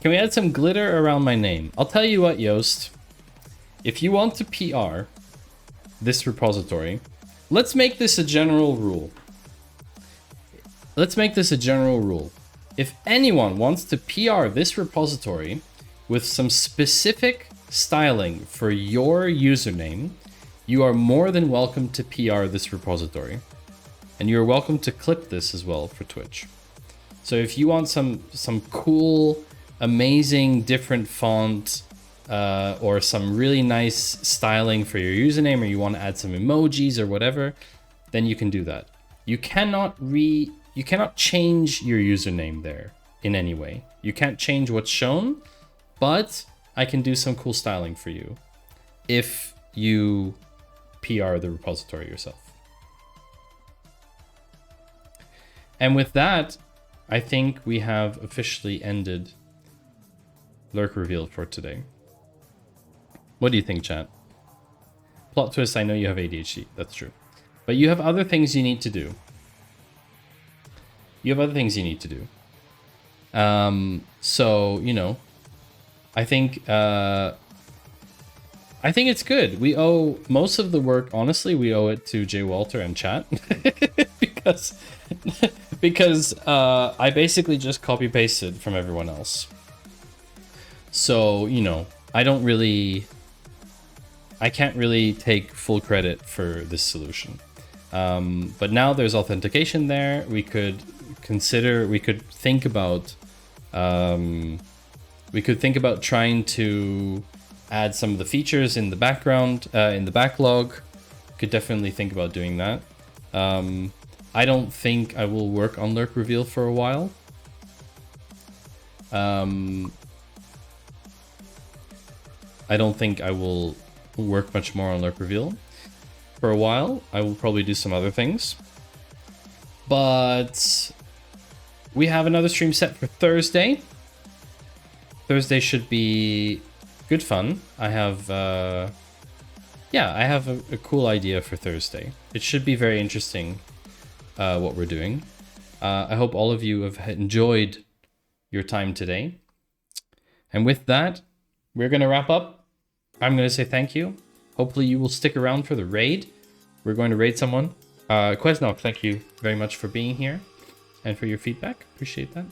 Can we add some glitter around my name? I'll tell you what, Yoast. If you want to PR this repository, let's make this a general rule. Let's make this a general rule. If anyone wants to PR this repository with some specific styling for your username, you are more than welcome to PR this repository. And you're welcome to clip this as well for Twitch. So if you want some cool, amazing, different font, or some really nice styling for your username, or you want to add some emojis or whatever, then you can do that. You cannot change your username there in any way. You can't change what's shown, but I can do some cool styling for you if you PR the repository yourself. And with that, I think we have officially ended LurkReveal for today. What do you think, chat? Plot twist, I know you have ADHD, that's true. But you have other things you need to do. So, you know, I think it's good. We owe most of the work, honestly, we owe it to JWalter and chat. because I basically just copy pasted from everyone else. So, you know, I can't really take full credit for this solution. But now there's authentication there. We could think about We could think about trying to add some of the features in the background, in the backlog. Could definitely think about doing that. I don't think I will work on LurkReveal for a while. I don't think I will work much more on LurkReveal for a while. I will probably do some other things. But we have another stream set for Thursday. Thursday should be good fun. I have, yeah, I have a cool idea for Thursday. It should be very interesting, what we're doing. I hope all of you have enjoyed your time today. And with that, we're going to wrap up. I'm going to say thank you. Hopefully you will stick around for the raid. We're going to raid someone. Quesnok, thank you very much for being here and for your feedback. Appreciate that.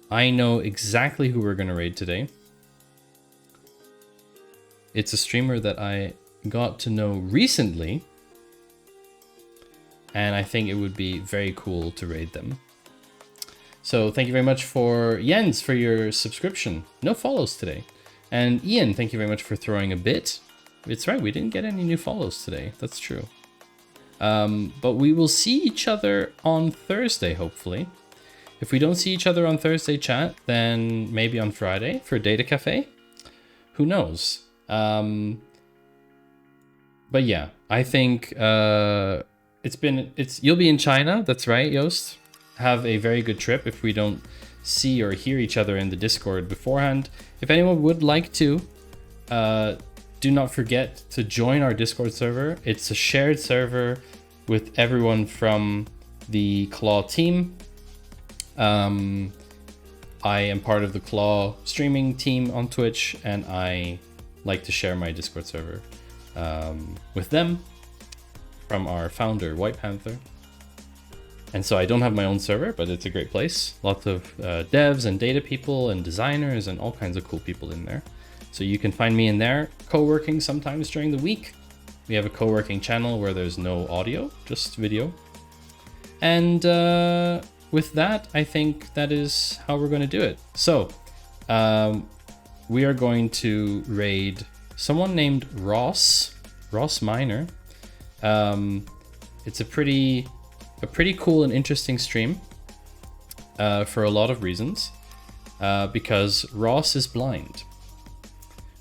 I know exactly who we're going to raid today. It's a streamer that I got to know recently, and I think it would be very cool to raid them. So thank you very much for Jens for your subscription. No follows today. And Ian, thank you very much for throwing a bit. It's right, we didn't get any new follows today. That's true. But we will see each other on Thursday, hopefully. If we don't see each other on Thursday chat, then maybe on Friday for Data Cafe. Who knows? But yeah, I think you'll be in China. That's right, Joost. Have a very good trip if we don't see or hear each other in the Discord beforehand. If anyone would like to, do not forget to join our Discord server. It's a shared server with everyone from the Claw team. I am part of the Claw streaming team on Twitch, and I like to share my Discord server with them from our founder, White Panther. And so I don't have my own server, but it's a great place. Lots of devs and data people and designers and all kinds of cool people in there. So you can find me in there, co-working sometimes during the week. We have a co-working channel where there's no audio, just video. And with that, I think that is how we're going to do it. So we are going to raid someone named Ross Miner. It's a pretty cool and interesting stream for a lot of reasons, because Ross is blind.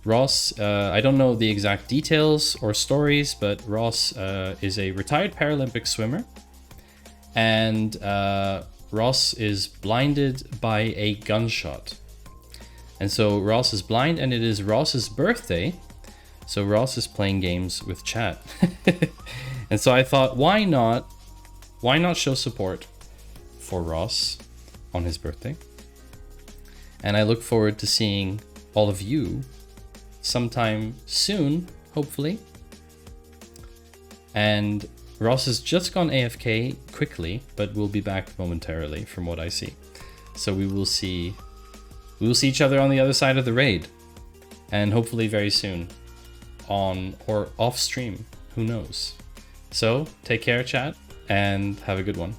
Ross, I don't know the exact details or stories, but Ross is a retired Paralympic swimmer, and Ross is blinded by a gunshot. And so Ross is blind, and it is Ross's birthday, so Ross is playing games with chat. And so I thought, why not show support for Ross on his birthday? And I look forward to seeing all of you sometime soon, hopefully. And Ross has just gone AFK quickly, but will be back momentarily from what I see. So we will see each other on the other side of the raid, and hopefully very soon on or off stream, who knows. So take care, chat, and have a good one.